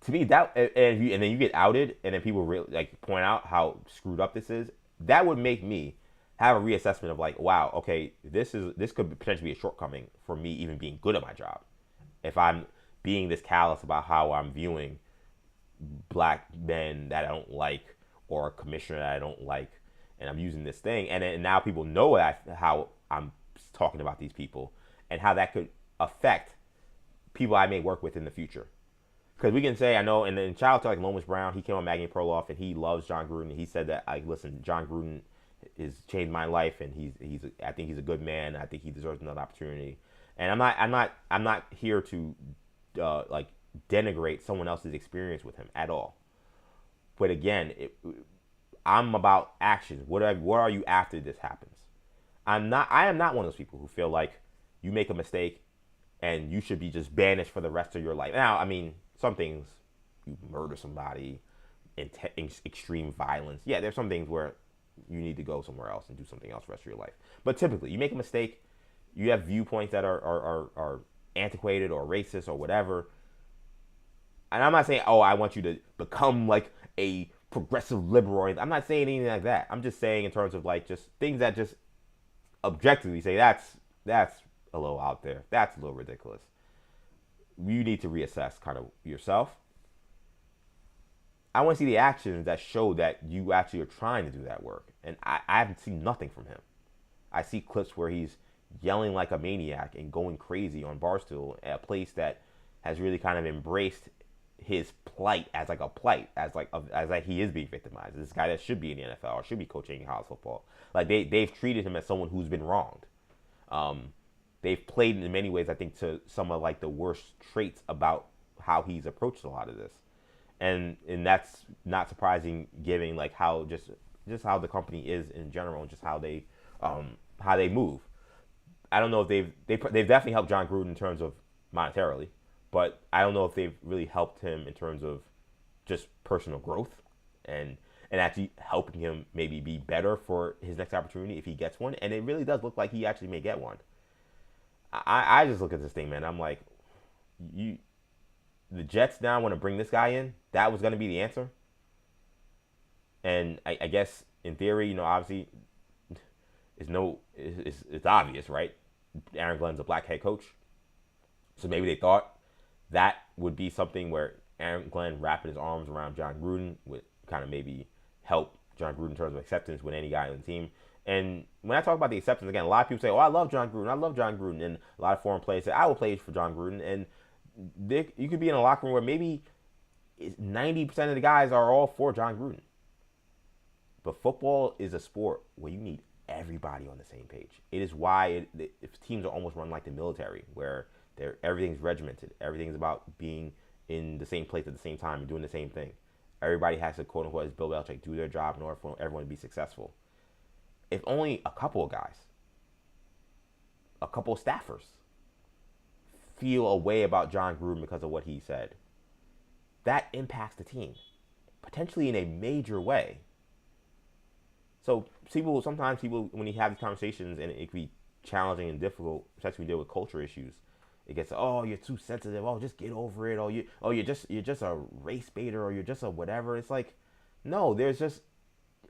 to me, that and then you get outed, and then people really, like, point out how screwed up this is. That would make me have a reassessment of, like, wow, okay, this could potentially be a shortcoming for me even being good at my job. If I'm being this callous about how I'm viewing black men that I don't like, or a commissioner that I don't like, and I'm using this thing, and then now people know how I'm talking about these people and how that could affect people I may work with in the future. Because we can say, I know, and then shout out to, like, Lomas Brown, he came on Maggie Perloff, and he loves John Gruden, and he said that, like, listen, John Gruden has changed my life, and I think he's a good man. I think he deserves another opportunity. And I'm not here to like, denigrate someone else's experience with him at all. But again, I'm about actions. What are you after this happens? I am not one of those people who feel like you make a mistake and you should be just banished for the rest of your life. Now, I mean, some things, you murder somebody, in extreme violence. Yeah, there's some things where you need to go somewhere else and do something else for the rest of your life. But typically, you make a mistake, you have viewpoints that are antiquated or racist or whatever. And I'm not saying, oh, I want you to become like a progressive liberal. I'm not saying anything like that. I'm just saying in terms of like just things that just objectively say that's a little out there. That's a little ridiculous. You need to reassess kind of yourself. I want to see the actions that show that you actually are trying to do that work. And I haven't seen nothing from him. I see clips where he's yelling like a maniac and going crazy on Barstool at a place that has really kind of embraced his plight as like a plight, as like he is being victimized. This guy that should be in the NFL or should be coaching college football. Like they've treated him as someone who's been wronged. They've played in many ways, I think, to some of like the worst traits about how he's approached a lot of this. And that's not surprising, given like how just how the company is in general, and just how they move. I don't know if they've definitely helped John Gruden in terms of monetarily, but I don't know if they've really helped him in terms of just personal growth and actually helping him maybe be better for his next opportunity if he gets one. And it really does look like he actually may get one. I just look at this thing, man. I'm like, the Jets now want to bring this guy in. That was going to be the answer. And I guess in theory, you know, obviously, it's obvious, right? Aaron Glenn's a black head coach. So maybe they thought that would be something where Aaron Glenn wrapping his arms around John Gruden would kind of maybe help John Gruden in terms of acceptance with any guy on the team. And when I talk about the acceptance, again, a lot of people say, oh, I love John Gruden. And a lot of foreign players say, I will play for John Gruden. And you could be in a locker room where maybe 90% of the guys are all for John Gruden. But football is a sport where you need everybody on the same page. It is why if teams are almost run like the military, where everything's regimented. Everything's about being in the same place at the same time and doing the same thing. Everybody has to, quote unquote, as Bill Belichick, do their job in order for everyone to be successful. If only a couple of guys, a couple of staffers, feel a way about John Gruden because of what he said, that impacts the team, potentially in a major way. So sometimes people, when you have these conversations, and it can be challenging and difficult, especially when you deal with culture issues, it gets, oh, you're too sensitive. Oh, just get over it. You're just a race baiter, or you're just a whatever. It's like, no, there's just,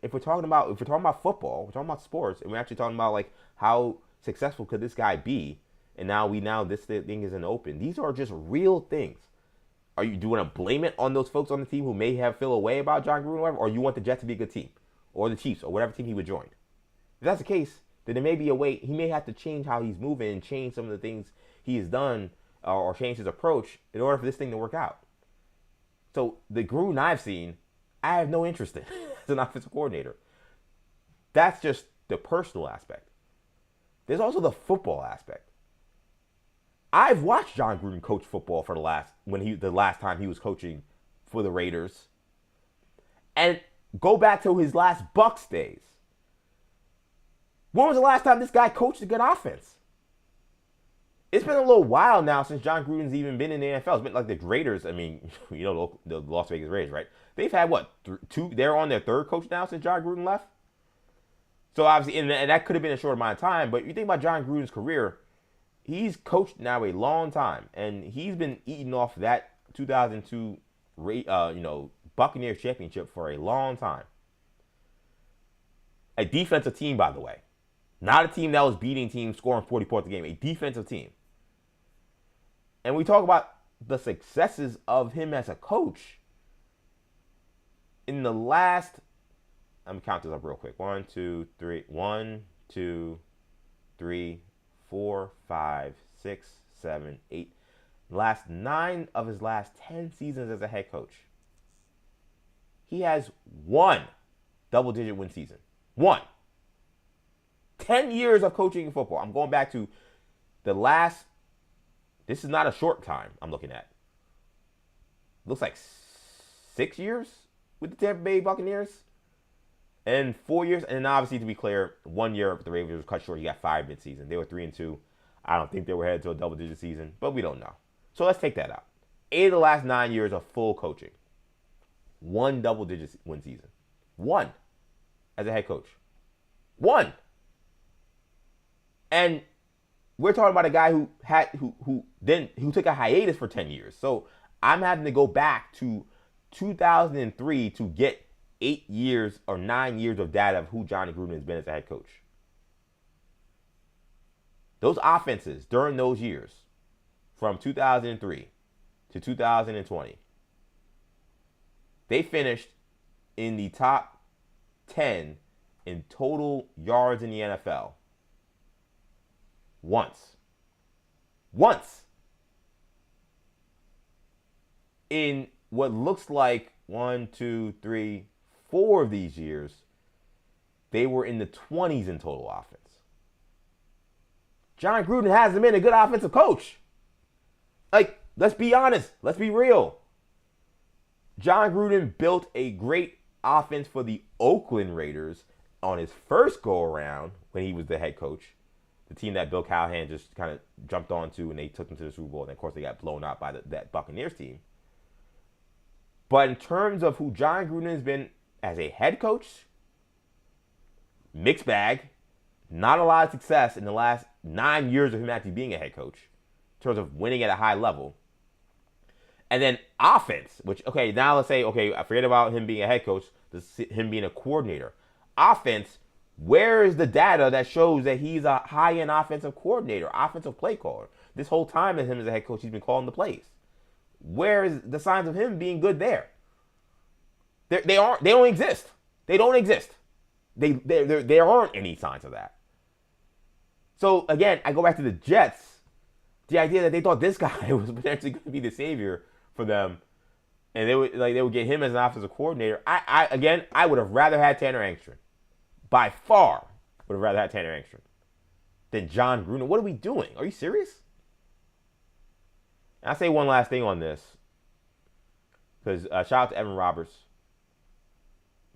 if we're talking about football, we're talking about sports, and we're actually talking about like how successful could this guy be, and now this thing is in the open. These are just real things. Do you want to blame it on those folks on the team who may have feel a way about John Gruden or whatever, or you want the Jets to be a good team, or the Chiefs, or whatever team he would join? If that's the case, then there may be a way he may have to change how he's moving and change some of the things he has done, or change his approach in order for this thing to work out. So the Gruden I've seen, I have no interest in as an offensive coordinator. That's just the personal aspect. There's also the football aspect. I've watched John Gruden coach football for the last time he was coaching for the Raiders, and go back to his last Bucs days. When was the last time this guy coached a good offense? It's been a little while now since John Gruden's even been in the NFL. It's been like the Raiders. I mean, you know, the Las Vegas Raiders, right? They've had, what, two? They're on their third coach now since John Gruden left. So obviously, and that could have been a short amount of time, but you think about John Gruden's career, he's coached now a long time, and he's been eating off that 2002 Buccaneers championship for a long time. A defensive team, by the way. Not a team that was beating teams, scoring 40 points a game. A defensive team. And we talk about the successes of him as a coach. In the last, I'm going to count this up real quick. 1, 2, 3, 4, 5, 6, 7, 8. Last 9 of his last 10 seasons as a head coach, he has one double-digit win season. One. 10 years of coaching in football. I'm going back to the last, this is not a short time I'm looking at. Looks like 6 years with the Tampa Bay Buccaneers. And 4 years, and then obviously, to be clear, 1 year with the Ravens was cut short. He got 5 mid-season. They were 3-2. I don't think they were headed to a double-digit season, but we don't know. So let's take that out. 8 of the last 9 years of full coaching. 1 double-digit win season. 1 as a head coach. 1. And we're talking about a guy who took a hiatus for 10 years. So I'm having to go back to 2003 to get 8 years or 9 years of data of who Johnny Gruden has been as a head coach. Those offenses during those years, from 2003 to 2020, they finished in the top 10 in total yards in the NFL. Once. In what looks like 1, 2, 3, 4 of these years, they were in the 20s in total offense. John Gruden hasn't been a good offensive coach. Like, let's be honest. Let's be real. John Gruden built a great offense for the Oakland Raiders on his first go-around when he was the head coach. The team that Bill Callahan just kind of jumped onto, and they took them to the Super Bowl. And, of course, they got blown out by that Buccaneers team. But in terms of who John Gruden has been as a head coach, mixed bag. Not a lot of success in the last 9 years of him actually being a head coach in terms of winning at a high level. And then offense, which, okay, now let's say, okay, I forget about him being a head coach, him being a coordinator. Offense, where is the data that shows that he's a high-end offensive coordinator, offensive play caller? This whole time as him as a head coach, he's been calling the plays. Where is the signs of him being good there? They don't exist. They don't exist. There aren't any signs of that. So, again, I go back to the Jets. The idea that they thought this guy was potentially going to be the savior for them, and they would get him as an offensive coordinator. I would have rather had Tanner Angstrom. By far, would have rather had Tanner Angstrom than John Gruden. What are we doing? Are you serious? And I'll say one last thing on this, because shout out to Evan Roberts.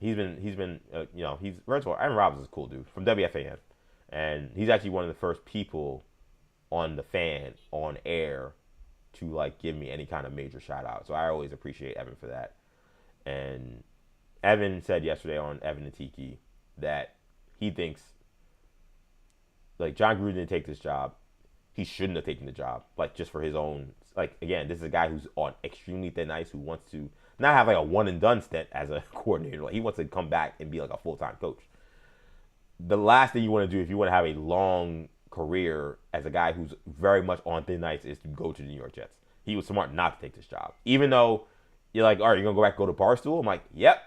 First of all, Evan Roberts is a cool dude from WFAN. And he's actually one of the first people on the fan, on air, to like give me any kind of major shout out. So I always appreciate Evan for that. And Evan said yesterday on Evan and Tiki that he thinks like John Gruden didn't take this job. He shouldn't have taken the job. Like just for his own, like again, this is a guy who's on extremely thin ice, who wants to not have like a one and done stint as a coordinator. Like he wants to come back and be like a full-time coach. The last thing you want to do if you want to have a long career as a guy who's very much on thin ice is to go to the New York Jets. He was smart not to take this job. Even though you're like, all right, you're going to go back and go to Barstool? I'm like, yep.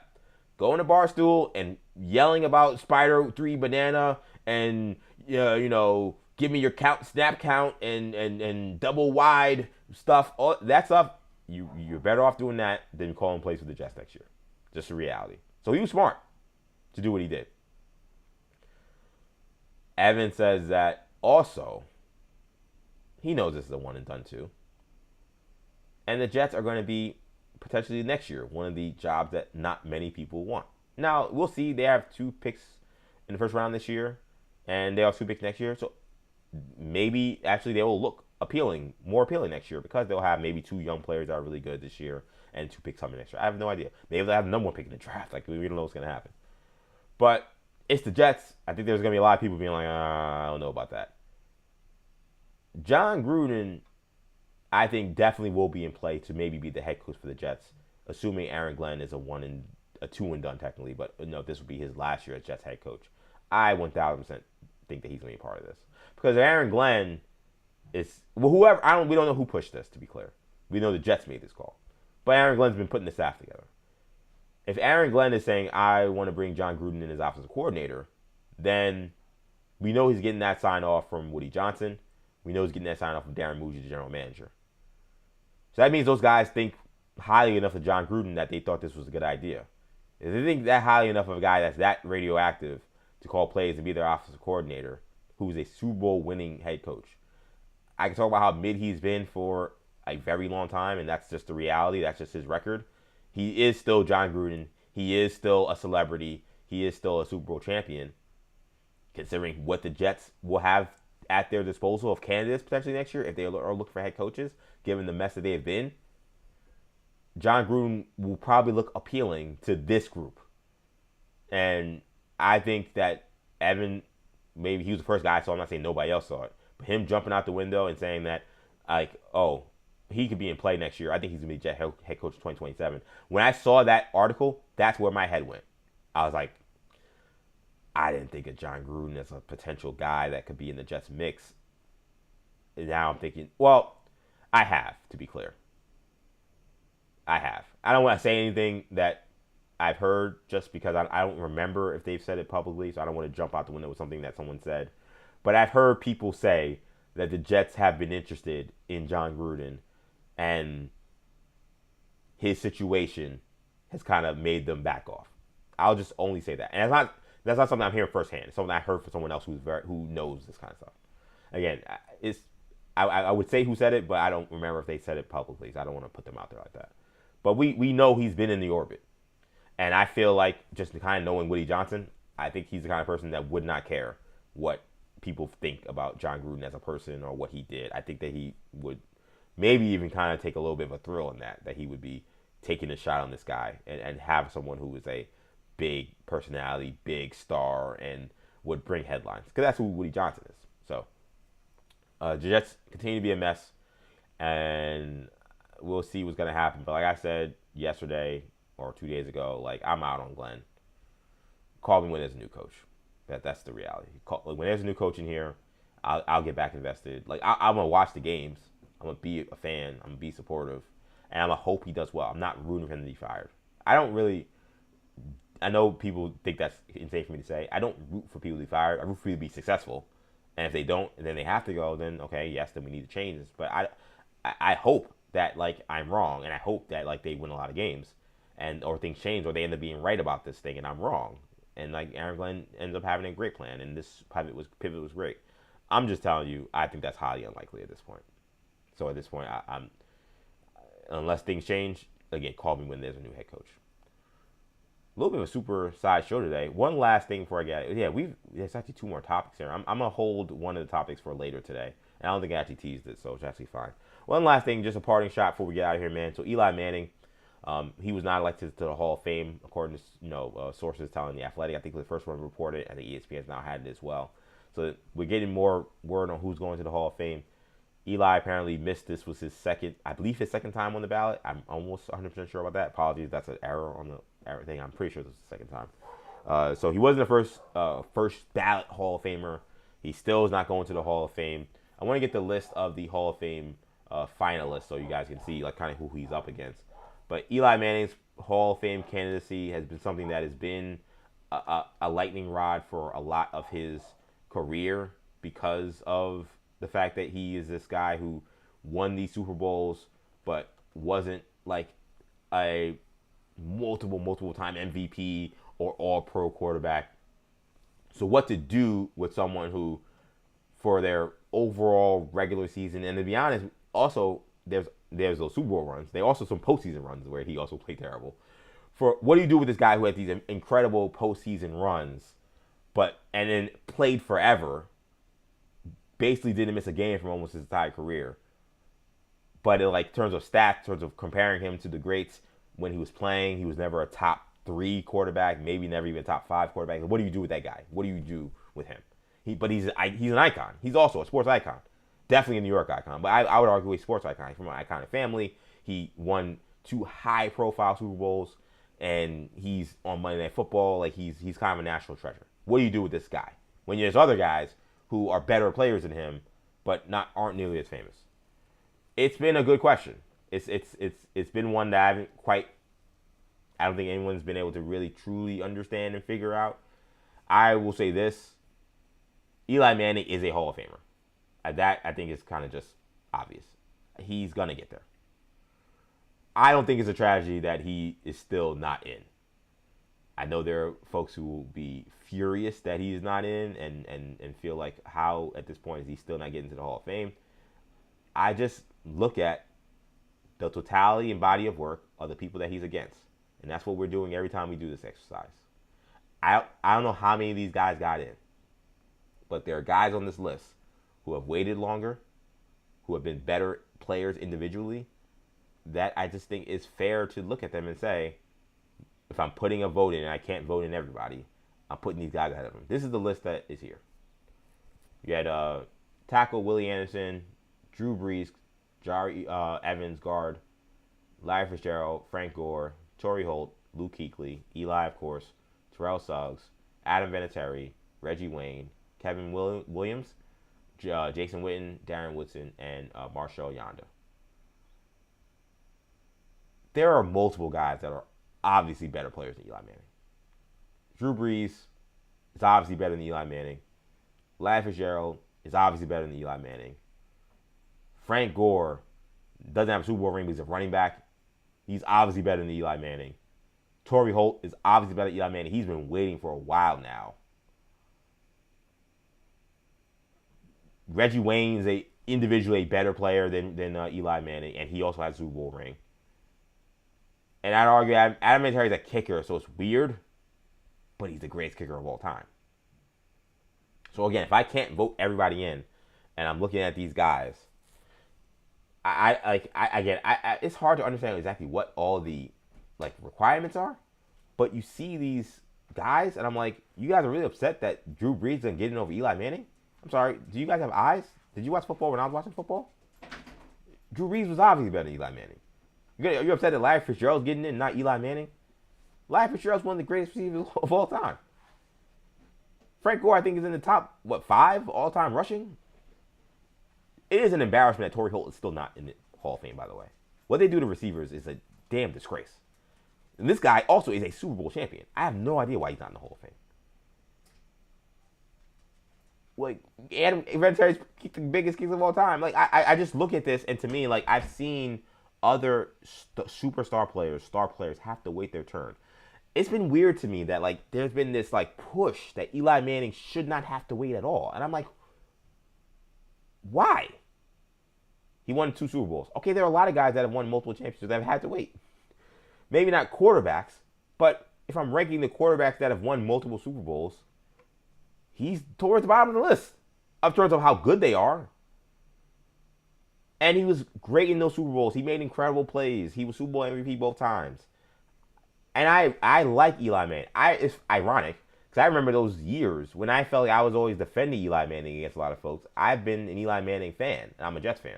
Going to Barstool and yelling about Spider 3 Banana and, give me your snap count and double wide stuff. All that stuff, you're better off doing that than calling plays for the Jets next year. Just a reality. So he was smart to do what he did. Evan says that also, he knows this is a one and done too. And the Jets are going to be potentially next year one of the jobs that not many people want. Now, we'll see. They have 2 picks in the first round this year, and they have 2 picks next year. So maybe actually they will look more appealing next year because they'll have maybe 2 young players that are really good this year and 2 picks coming next year. I have no idea. Maybe they'll have the number 1 pick in the draft. Like, we don't know what's going to happen. But it's the Jets. I think there's going to be a lot of people being like, I don't know about that. John Gruden, I think, definitely will be in play to maybe be the head coach for the Jets, assuming Aaron Glenn is a 2 and done technically, but this will be his last year as Jets head coach. I 1,000% think that he's going to be a part of this. Because Aaron Glenn is, whoever, we don't know who pushed this, to be clear. We know the Jets made this call. But Aaron Glenn's been putting the staff together. If Aaron Glenn is saying, I want to bring John Gruden in as offensive coordinator, then we know he's getting that sign off from Woody Johnson. We know he's getting that sign off from Darren Muji, the general manager. So that means those guys think highly enough of John Gruden that they thought this was a good idea. If they think that highly enough of a guy that's that radioactive to call plays and be their offensive coordinator, who's a Super Bowl winning head coach, I can talk about how mid he's been for a very long time, and that's just the reality. That's just his record. He is still John Gruden. He is still a celebrity. He is still a Super Bowl champion. Considering what the Jets will have at their disposal of candidates potentially next year, if they are looking for head coaches, given the mess that they have been, John Gruden will probably look appealing to this group. And I think that Evan, maybe he was the first guy I saw. I'm not saying nobody else saw it. him jumping out the window and saying that, like, oh, he could be in play next year. I think he's going to be Jet head coach 2027. When I saw that article, that's where my head went. I was like, I didn't think of John Gruden as a potential guy that could be in the Jets mix. And now I'm thinking, well, I have, to be clear. I have. I don't want to say anything that I've heard just because I don't remember if they've said it publicly, so I don't want to jump out the window with something that someone said. But I've heard people say that the Jets have been interested in John Gruden, and his situation has kind of made them back off. I'll just only say that. And that's not something I'm hearing firsthand. It's something I heard from someone else who knows this kind of stuff. Again, I would say who said it, but I don't remember if they said it publicly, so I don't want to put them out there like that. But we know he's been in the orbit. And I feel like, just kind of knowing Woody Johnson, I think he's the kind of person that would not care what people think about John Gruden as a person or what he did. I think that he would maybe even kind of take a little bit of a thrill in that he would be taking a shot on this guy and have someone who is a big personality, big star, and would bring headlines. Because that's who Woody Johnson is. So, the Jets continue to be a mess, and we'll see what's going to happen. But like I said yesterday or 2 days ago, like, I'm out on Glenn. Call me when there's a new coach. That's the reality. When there's a new coach in here, I'll get back invested. Like, I'm going to watch the games. I'm going to be a fan. I'm going to be supportive. And I'm going to hope he does well. I'm not rooting for him to be fired. I know people think that's insane for me to say. I don't root for people to be fired. I root for people to be successful. And if they don't, and then they have to go, then okay, yes, then we need to change this. But I hope that, like, I'm wrong, and I hope that, like, they win a lot of games, or things change, or they end up being right about this thing, and I'm wrong. And, like, Aaron Glenn ends up having a great plan, and this pivot was great. I'm just telling you, I think that's highly unlikely at this point. So at this point, I'm unless things change, again, call me when there's a new head coach. A little bit of a super size show today. One last thing before I get it. Yeah, there's actually 2 more topics here. I'm going to hold one of the topics for later today. And I don't think I actually teased it, so it's actually fine. One last thing, just a parting shot before we get out of here, man. So Eli Manning, he was not elected to the Hall of Fame, according to sources telling The Athletic. I think the first one to report it. I think ESPN's now had it as well. So we're getting more word on who's going to the Hall of Fame. Eli apparently missed. This was his second time on the ballot. I'm almost 100% sure about that. Apologies, that's an error on the error thing. I'm pretty sure this was the second time. So he wasn't the first ballot Hall of Famer. He still is not going to the Hall of Fame. I want to get the list of the Hall of Fame finalists so you guys can see, like, kind of who he's up against. But Eli Manning's Hall of Fame candidacy has been something that has been a lightning rod for a lot of his career because of the fact that he is this guy who won these Super Bowls but wasn't like a multiple time MVP or all-pro quarterback. So what to do with someone who, for their overall regular season, and to be honest, also there's those Super Bowl runs. There are also some postseason runs where he also played terrible. For what do you do with this guy who had these incredible postseason runs, and then played forever, basically didn't miss a game from almost his entire career. But in, like, terms of stats, terms of comparing him to the greats, when he was playing, he was never a top 3 quarterback, maybe never even a top 5 quarterback. What do you do with that guy? What do you do with him? He's an icon. He's also a sports icon. Definitely a New York icon. But I would argue he's a sports icon. He's from an iconic family. He won 2 high-profile Super Bowls, and he's on Monday Night Football. Like, he's kind of a national treasure. What do you do with this guy when there's other guys who are better players than him, but aren't nearly as famous? It's been a good question. It's been one that I don't think anyone's been able to really truly understand and figure out. I will say this: Eli Manning is a Hall of Famer. That, I think, is kind of just obvious. He's gonna get there. I don't think it's a tragedy that he is still not in. I know there are folks who will be furious that he is not in and feel like, how at this point is he still not getting to the Hall of Fame? I just look at the totality and body of work of the people that he's against. And that's what we're doing every time we do this exercise. I don't know how many of these guys got in, but there are guys on this list who have waited longer, who have been better players individually, that I just think is fair to look at them and say, if I'm putting a vote in and I can't vote in everybody, I'm putting these guys ahead of them. This is the list that is here. You had Tackle, Willie Anderson, Drew Brees, Jari Evans, guard, Larry Fitzgerald, Frank Gore, Torrey Holt, Luke Kuechly, Eli, of course, Terrell Suggs, Adam Vinatieri, Reggie Wayne, Kevin Williams, Jason Witten, Darren Woodson, and Marshall Yanda. There are multiple guys that are obviously better players than Eli Manning. Drew Brees is obviously better than Eli Manning. Larry Fitzgerald is obviously better than Eli Manning. Frank Gore doesn't have a Super Bowl ring, but he's a running back. He's obviously better than Eli Manning. Torrey Holt is obviously better than Eli Manning. He's been waiting for a while now. Reggie Wayne is individually a better player than Eli Manning, and he also has a Super Bowl ring. And I'd argue Adam Vinatieri is a kicker, so it's weird, but he's the greatest kicker of all time. So again, if I can't vote everybody in, and I'm looking at these guys, it's hard to understand exactly what all the requirements are, but you see these guys, and I'm like, you guys are really upset that Drew Brees isn't getting over Eli Manning? I'm sorry, do you guys have eyes? Did you watch football when I was watching football? Drew Brees was obviously better than Eli Manning. You're upset that Larry Fitzgerald's getting in, not Eli Manning? Larry Fitzgerald's one of the greatest receivers of all time. Frank Gore, I think, is in the top, 5 all-time rushing? It is an embarrassment that Torrey Holt is still not in the Hall of Fame, by the way. What they do to receivers is a damn disgrace. And this guy also is a Super Bowl champion. I have no idea why he's not in the Hall of Fame. Adam Vinatieri's the biggest kicks of all time. I just look at this, and to me, I've seen other superstar players, star players, have to wait their turn. It's been weird to me that there's been this push that Eli Manning should not have to wait at all, and I'm like, why? He won 2 Super Bowls. Okay, there are a lot of guys that have won multiple championships that have had to wait. Maybe not quarterbacks, but if I'm ranking the quarterbacks that have won multiple Super Bowls, he's towards the bottom of the list in terms of how good they are. And he was great in those Super Bowls. He made incredible plays. He was Super Bowl MVP both times. And I like Eli Manning. It's ironic, because I remember those years when I felt like I was always defending Eli Manning against a lot of folks. I've been an Eli Manning fan, and I'm a Jets fan.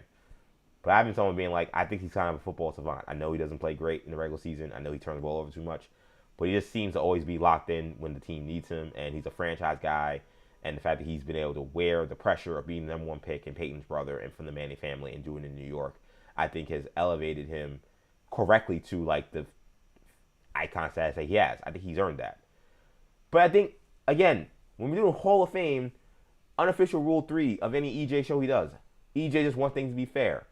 But I've been someone being like, I think he's kind of a football savant. I know he doesn't play great in the regular season. I know he turns the ball over too much. But he just seems to always be locked in when the team needs him, and he's a franchise guy. And the fact that he's been able to wear the pressure of being the number 1 pick and Peyton's brother and from the Manning family and doing it in New York, I think has elevated him correctly to the icon status that he has. I think he's earned that. But I think, again, when we're doing Hall of Fame, unofficial Rule 3 of any EJ show he does, EJ just wants things to be fair.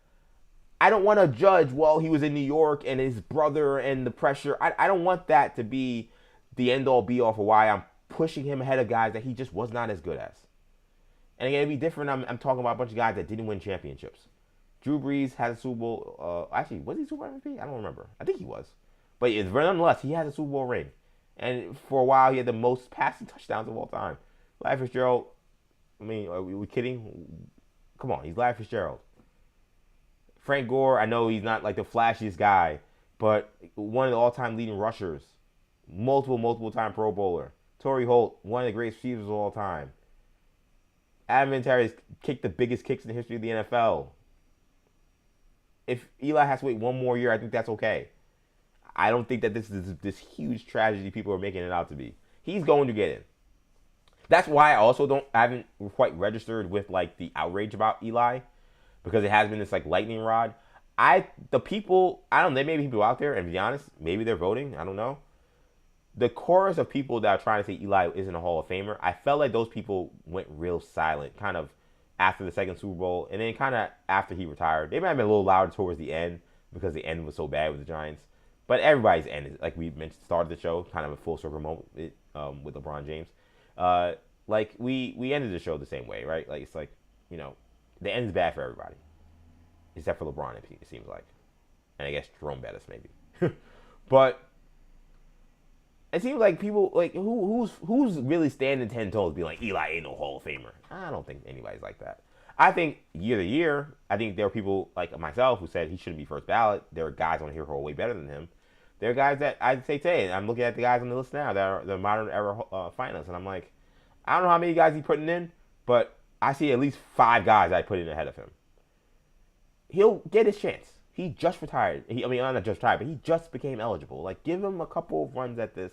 I don't want to judge, he was in New York and his brother and the pressure. I don't want that to be the end-all, be-all for why I'm pushing him ahead of guys that he just was not as good as. And again, it'd be different. I'm talking about a bunch of guys that didn't win championships. Drew Brees has a Super Bowl. Actually, was he Super Bowl MVP? I don't remember. I think he was. But nonetheless, he has a Super Bowl ring. And for a while, he had the most passing touchdowns of all time. Larry Fitzgerald, I mean, are we kidding? Come on, he's Larry Fitzgerald. Frank Gore, I know he's not the flashiest guy, but one of the all-time leading rushers. Multiple time Pro Bowler. Torrey Holt, one of the greatest receivers of all time. Adam Vinatieri's kicked the biggest kicks in the history of the NFL. If Eli has to wait one more year, I think that's okay. I don't think that this is this huge tragedy people are making it out to be. He's going to get in. That's why I haven't quite registered with the outrage about Eli, because it has been this lightning rod. There may be people out there, and to be honest, maybe they're voting. I don't know. The chorus of people that are trying to say Eli isn't a Hall of Famer, I felt like those people went real silent, kind of after the second Super Bowl, and then kind of after he retired. They might have been a little louder towards the end because the end was so bad with the Giants. But everybody's end is, like we mentioned, started the show, kind of a full circle moment with LeBron James. We ended the show the same way, right? The end is bad for everybody, except for LeBron, it seems like, and I guess Jerome Bettis maybe. But it seems like people who's really standing 10 toes, being like Eli ain't no Hall of Famer. I don't think anybody's like that. I think year to year, I think there are people like myself who said he shouldn't be first ballot. There are guys on here who are way better than him. There are guys that I'd say today, I'm looking at the guys on the list now that are the modern era finalists, and I'm like, I don't know how many guys he's putting in, but I see at least 5 guys I put in ahead of him. He'll get his chance. He just retired. Not just retired, but he just became eligible. Like, give him a couple of runs at this.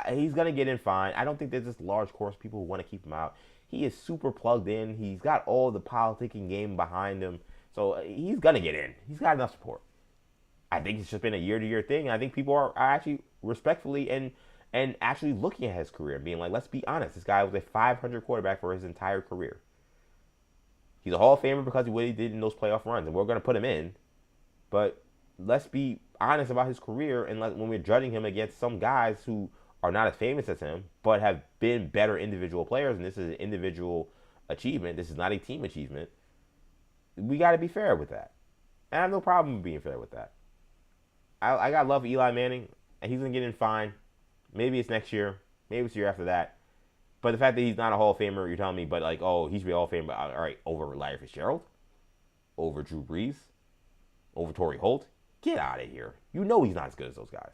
He's going to get in fine. I don't think there's this large course of people who want to keep him out. He is super plugged in. He's got all the politicking game behind him. So he's going to get in. He's got enough support. I think it's just been a year-to-year thing. I think people are actually respectfully and actually looking at his career and being like, let's be honest. This guy was a 500 quarterback for his entire career. He's a Hall of Famer because of what he did in those playoff runs, and we're going to put him in. But let's be honest about his career, and when we're judging him against some guys who are not as famous as him, but have been better individual players, and this is an individual achievement. This is not a team achievement. We got to be fair with that. And I have no problem being fair with that. I got love for Eli Manning, and he's going to get in fine. Maybe it's next year. Maybe it's the year after that. But the fact that he's not a Hall of Famer, you're telling me, but like, oh, he should be a Hall of Famer. All right, over Larry Fitzgerald? Over Drew Brees? Over Torrey Holt? Get out of here. You know he's not as good as those guys.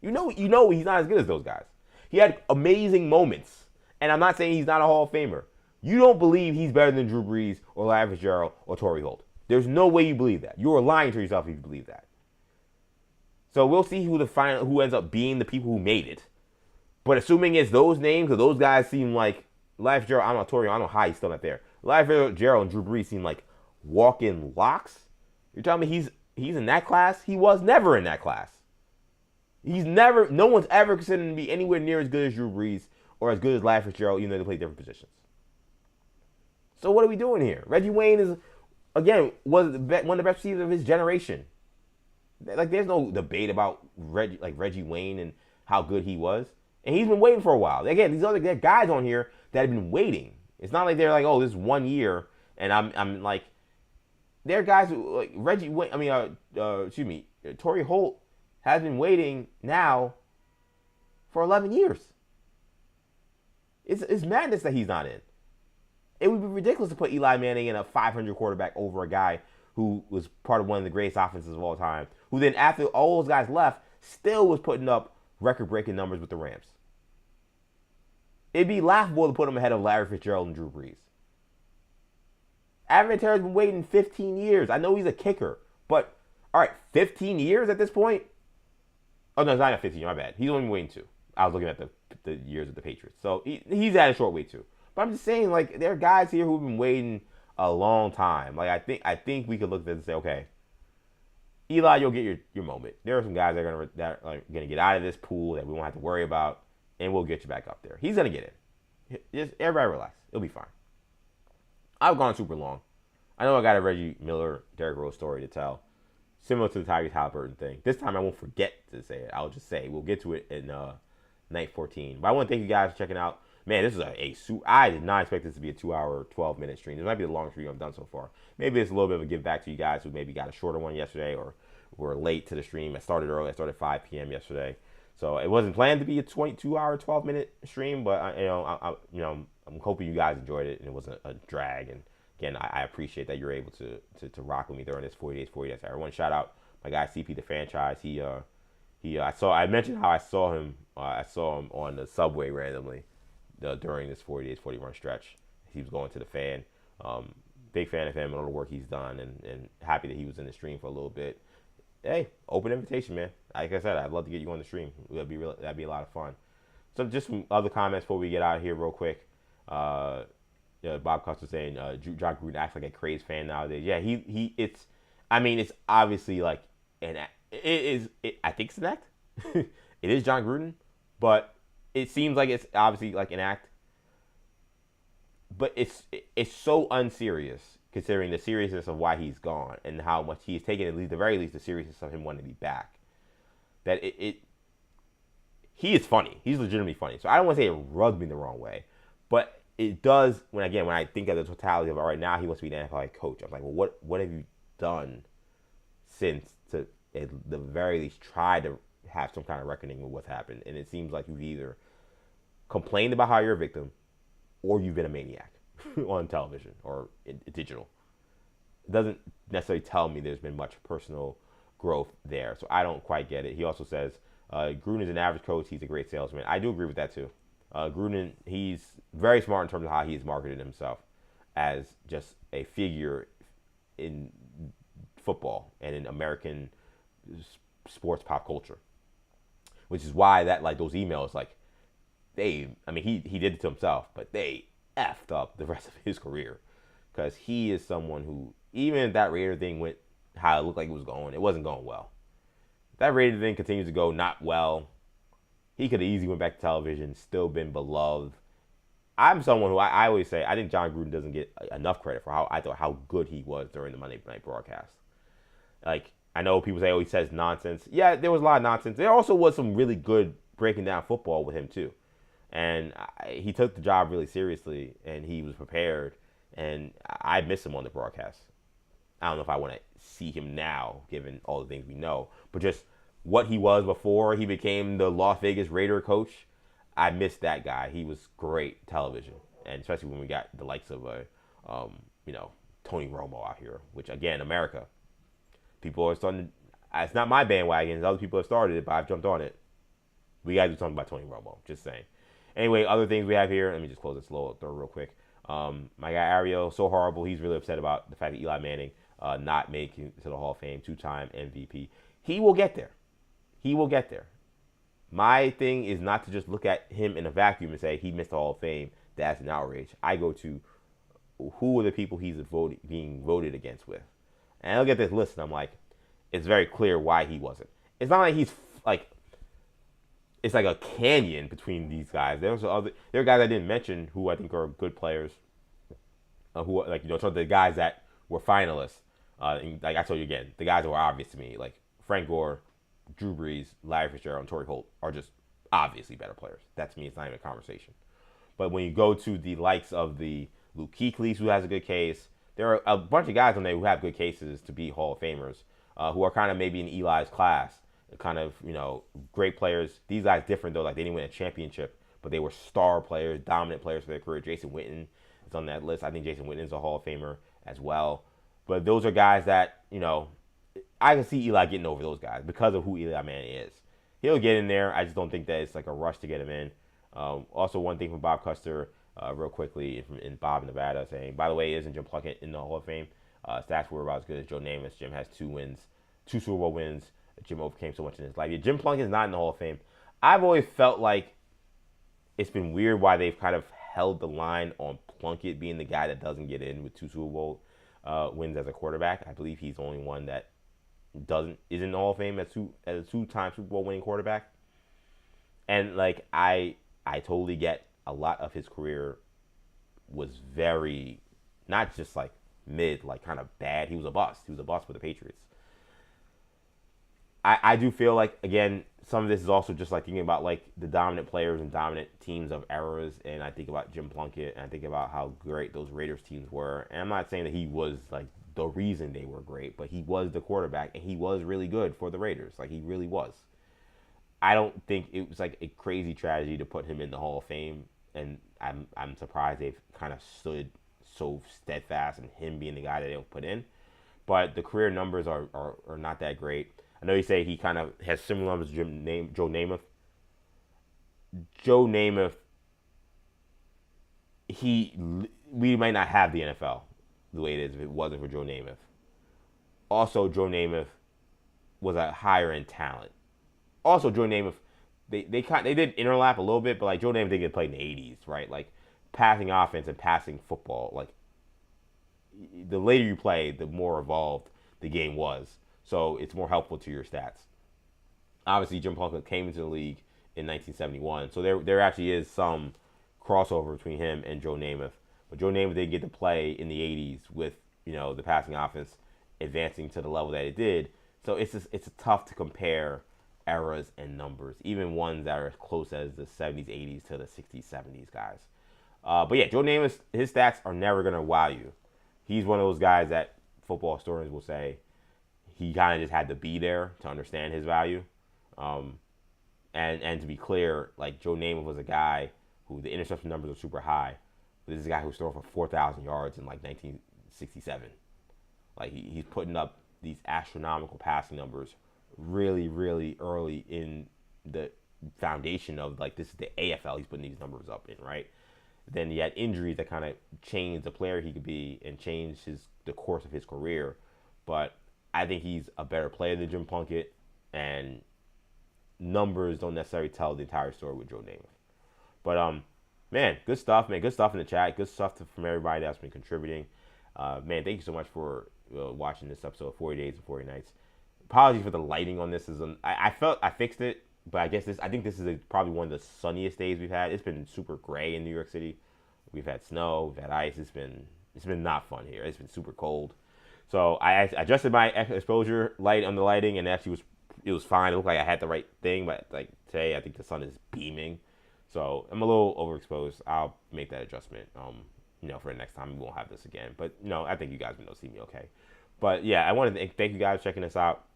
You know he's not as good as those guys. He had amazing moments. And I'm not saying he's not a Hall of Famer. You don't believe he's better than Drew Brees or Larry Fitzgerald or Torrey Holt. There's no way you believe that. You're lying to yourself if you believe that. So we'll see who ends up being the people who made it. But assuming it's those names, because those guys seem like Larry Fitzgerald, I don't know, Torrey, I don't know how he's still not there. Larry Fitzgerald and Drew Brees seem like walk-in locks. You're telling me he's in that class? He was never in that class. No one's ever considered him to be anywhere near as good as Drew Brees or as good as Larry Fitzgerald, even though they play different positions. So what are we doing here? Reggie Wayne is, again, was one of the best receivers of his generation. Like, there's no debate about Reggie Wayne and how good he was. And he's been waiting for a while. Again, these other guys on here that have been waiting. It's not like they're like, oh, this is 1 year, and I'm like, there are guys who, like Reggie Wayne, Torrey Holt has been waiting now for 11 years. It's madness that he's not in. It would be ridiculous to put Eli Manning in a 500 quarterback over a guy who was part of one of the greatest offenses of all time, who then, after all those guys left, still was putting up record-breaking numbers with the Rams. It'd be laughable to put him ahead of Larry Fitzgerald and Drew Brees. Adrian Terrell's been waiting 15 years. I know he's a kicker, but, all right, 15 years at this point? Oh, no, it's not 15, my bad. He's only been waiting 2. I was looking at the years of the Patriots. So he's at a short wait, too. But I'm just saying, like, there are guys here who've been waiting a long time. Like, I think we could look at this and say, okay, Eli, you'll get your moment. There are some guys that are gonna get out of this pool that we won't have to worry about, and we'll get you back up there. He's gonna get in. Just everybody relax. It'll be fine. I've gone super long. I know I got a Reggie Miller, Derrick Rose story to tell, similar to the Tyrese Halliburton thing. This time I won't forget to say it. I'll just say we'll get to it in night 14. But I want to thank you guys for checking out. Man, this is I did not expect this to be a 2-hour, 12-minute stream. This might be the longest stream I've done so far. Maybe it's a little bit of a give back to you guys who maybe got a shorter one yesterday or were late to the stream. I started early. I started 5 p.m. yesterday. So it wasn't planned to be a 22-hour, 12-minute stream, but I'm hoping you guys enjoyed it and it wasn't a drag. And again, I appreciate that you're able to rock with me during this 40 days. I want to shout out my guy CP the Franchise. I mentioned how I saw him on the subway randomly during this 40 days 40 run stretch. He was going to the Fan. Big fan of him and all the work he's done, and happy that he was in the stream for a little bit. Hey, open invitation, man. Like I said, I'd love to get you on the stream. That'd be a lot of fun. So just some other comments before we get out of here real quick. Bob Custer saying John Gruden acts like a crazed fan nowadays. Yeah, it's obviously like I think it's an act. It is John Gruden, but it seems like it's obviously like an act. But it's so unserious considering the seriousness of why he's gone and how much he's taken, at least the very least, the seriousness of him wanting to be back. That he is funny. He's legitimately funny. So I don't want to say it rubs me the wrong way, but it does when I think of the totality of it. All right, now he wants to be an NFL coach. I'm like, well, what have you done since to at the very least try to have some kind of reckoning with what's happened? And it seems like you've either complained about how you're a victim or you've been a maniac on television or digital. It doesn't necessarily tell me there's been much personal growth there. So I don't quite get it. He also says, Gruden is an average coach. He's a great salesman. I do agree with that too. Gruden, he's very smart in terms of how he's marketed himself. as just a figure in football and in American sports pop culture, which is why that like those emails like he did it to himself, but they effed up the rest of his career because he is someone who, even if that Raider thing went how it looked like it was going, it wasn't going well. If that Raider thing continues to go not well, he could have easily went back to television, still been beloved. I'm someone who I always say I think John Gruden doesn't get enough credit for how good he was during the Monday night broadcast. Like, I know people say, oh, he says nonsense. Yeah, there was a lot of nonsense. There also was some really good breaking down football with him too. And he took the job really seriously, and he was prepared. And I miss him on the broadcast. I don't know if I want to see him now, given all the things we know. But just what he was before he became the Las Vegas Raider coach, I miss that guy. He was great television, and especially when we got the likes of Tony Romo out here. Which again, America, people are starting. It's not my bandwagon. Other people have started it, but I've jumped on it. We got to do something about Tony Romo. Just saying. Anyway, other things we have here. Let me just close this little throw real quick. My guy Ariel, so horrible. He's really upset about the fact that Eli Manning not making it to the Hall of Fame, 2-time MVP. He will get there. He will get there. My thing is not to just look at him in a vacuum and say he missed the Hall of Fame. That's an outrage. I go to who are the people he's being voted against with. And I look at this list and I'm like, it's very clear why he wasn't. It's not like he's like, it's like a canyon between these guys. There are guys I didn't mention who I think are good players. Who like some of the guys that were finalists. Like I told you again, the guys that were obvious to me, like Frank Gore, Drew Brees, Larry Fitzgerald, and Torrey Holt are just obviously better players. That to me is not even a conversation. But when you go to the likes of the Luke Kuechly, who has a good case, there are a bunch of guys on there who have good cases to be Hall of Famers, who are kind of maybe in Eli's class, kind of great players. These guys different though, like they didn't win a championship, but they were star players, dominant players for their career. Jason Witten is on that list. I think Jason Witten is a Hall of Famer as well. But those are guys that I can see Eli getting over those guys because of who Eli Manning is. He'll get in there. I just don't think that it's like a rush to get him in. Also, one thing from Bob Custer, real quickly, in Bob, Nevada, saying, by the way, isn't Jim Plunkett in the Hall of Fame? Stats were about as good as Joe Namath. Jim has 2 Super Bowl wins. Jim overcame so much in his life. Yeah, Jim Plunkett is not in the Hall of Fame. I've always felt like it's been weird why they've kind of held the line on Plunkett being the guy that doesn't get in with 2 Super Bowl wins as a quarterback. I believe he's the only one that is in the Hall of Fame as a 2-time Super Bowl winning quarterback. And like I totally get a lot of his career was very not just like mid, like kind of bad. He was a bust. He was a bust for the Patriots. I do feel like, again, some of this is also just like thinking about like the dominant players and dominant teams of eras, and I think about Jim Plunkett, and I think about how great those Raiders teams were. And I'm not saying that he was like the reason they were great, but he was the quarterback, and he was really good for the Raiders. Like, he really was. I don't think it was like a crazy tragedy to put him in the Hall of Fame, and I'm surprised they've kind of stood so steadfast in him being the guy that they'll put in. But the career numbers are not that great. I know you say he kind of has similar numbers to Joe Namath. Joe Namath, we might not have the NFL the way it is if it wasn't for Joe Namath. Also, Joe Namath was a higher end talent. Also, Joe Namath, they did interlap a little bit, but like Joe Namath did get played in the 80s, right? Like passing offense and passing football. Like the later you play, the more evolved the game was. So it's more helpful to your stats. Obviously, Jim Plunkett came into the league in 1971, so there actually is some crossover between him and Joe Namath. But Joe Namath did get to play in the 80s with the passing offense advancing to the level that it did. So it's tough to compare eras and numbers, even ones that are as close as the 70s, 80s to the 60s, 70s guys. But yeah, Joe Namath, his stats are never gonna wow you. He's one of those guys that football historians will say he kind of just had to be there to understand his value. And to be clear, like Joe Namath was a guy who the interception numbers are super high. But this is a guy who's throwing for 4,000 yards in like 1967. Like he's putting up these astronomical passing numbers really, really early in the foundation of like this is the AFL he's putting these numbers up in, right? Then he had injuries that kind of changed the player he could be and changed the course of his career. But I think he's a better player than Jim Plunkett, and numbers don't necessarily tell the entire story with Joe Namath. But man, good stuff, man. Good stuff in the chat. Good stuff from everybody that's been contributing. Man, thank you so much for watching this episode of 40 Days and 40 Nights. Apologies for the lighting on this. I felt I fixed it, but I think this is probably one of the sunniest days we've had. It's been super gray in New York City. We've had snow, we've had ice. It's been not fun here. It's been super cold. So I adjusted my exposure light on the lighting, and actually it was fine. It looked like I had the right thing, but like today I think the sun is beaming. So I'm a little overexposed. I'll make that adjustment. For the next time we won't have this again. But I think you guys will see me okay. But yeah, I wanted to thank you guys for checking us out.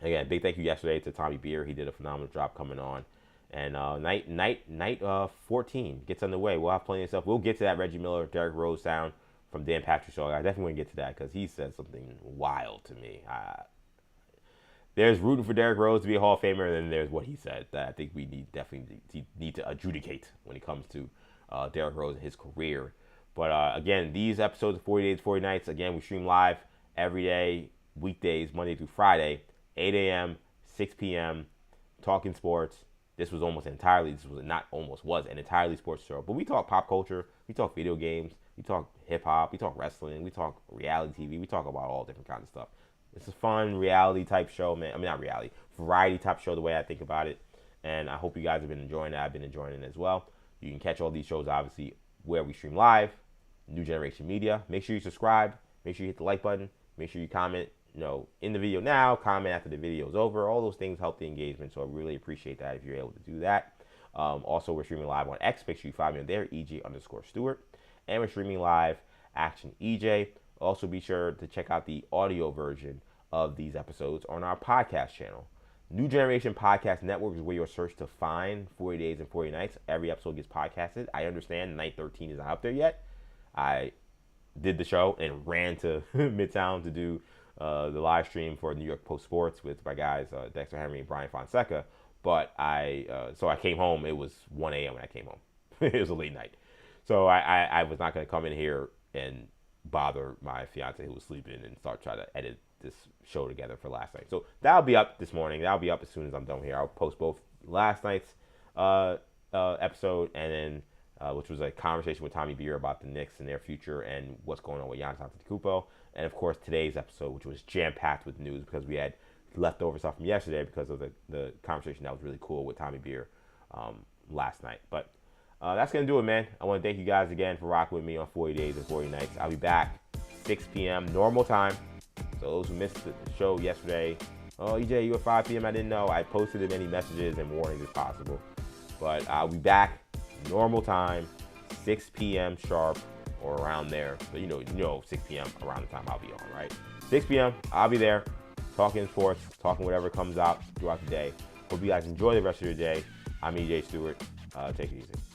Again, big thank you yesterday to Tommy Beer. He did a phenomenal job coming on. And night 14 gets underway. We'll have plenty of stuff. We'll get to that Reggie Miller, Derrick Rose sound from Dan Patrick show. I definitely want to get to that because he said something wild to me. There's rooting for Derrick Rose to be a Hall of Famer, and then there's what he said that I think we definitely need to adjudicate when it comes to Derrick Rose and his career. But again, these episodes of 40 Days, 40 Nights, again, we stream live every day, weekdays, Monday through Friday, 8 a.m., 6 p.m., talking sports. This was an entirely sports show. But we talk pop culture, we talk video games, we talk hip-hop, we talk wrestling, we talk reality TV, we talk about all different kinds of stuff. It's a fun reality type show, man. I mean, not reality, variety type show, the way I think about it. And I hope you guys have been enjoying it. I've been enjoying it as well. You can catch all these shows, obviously, where we stream live, New Generation Media. Make sure you subscribe. Make sure you hit the like button. Make sure you comment, in the video now, comment after the video is over. All those things help the engagement, so I really appreciate that if you're able to do that. Also, we're streaming live on X. Make sure you follow me on there, EJ_Stewart. And we're streaming live, Action EJ. Also, be sure to check out the audio version of these episodes on our podcast channel. New Generation Podcast Network is where you'll search to find 40 Days and 40 Nights. Every episode gets podcasted. I understand night 13 is not up there yet. I did the show and ran to Midtown to do the live stream for New York Post Sports with my guys Dexter Henry and Brian Fonseca. But I came home. It was 1 a.m. when I came home. It was a late night. So I was not going to come in here and bother my fiance who was sleeping and start trying to edit this show together for last night. So that'll be up this morning. That'll be up as soon as I'm done here. I'll post both last night's episode and then which was a conversation with Tommy Beer about the Knicks and their future and what's going on with Giannis Antetokounmpo. And of course today's episode, which was jam-packed with news because we had leftover stuff from yesterday because of the conversation that was really cool with Tommy Beer last night. But that's going to do it, man. I want to thank you guys again for rocking with me on 40 Days and 40 Nights. I'll be back 6 p.m. normal time. So those who missed the show yesterday, EJ, you at 5 p.m. I didn't know. I posted as many messages and warnings as possible. But I'll be back normal time, 6 p.m. sharp or around there. So 6 p.m. around the time I'll be on, right? 6 p.m. I'll be there talking sports, talking whatever comes out throughout the day. Hope you guys enjoy the rest of your day. I'm EJ Stewart. Take it easy.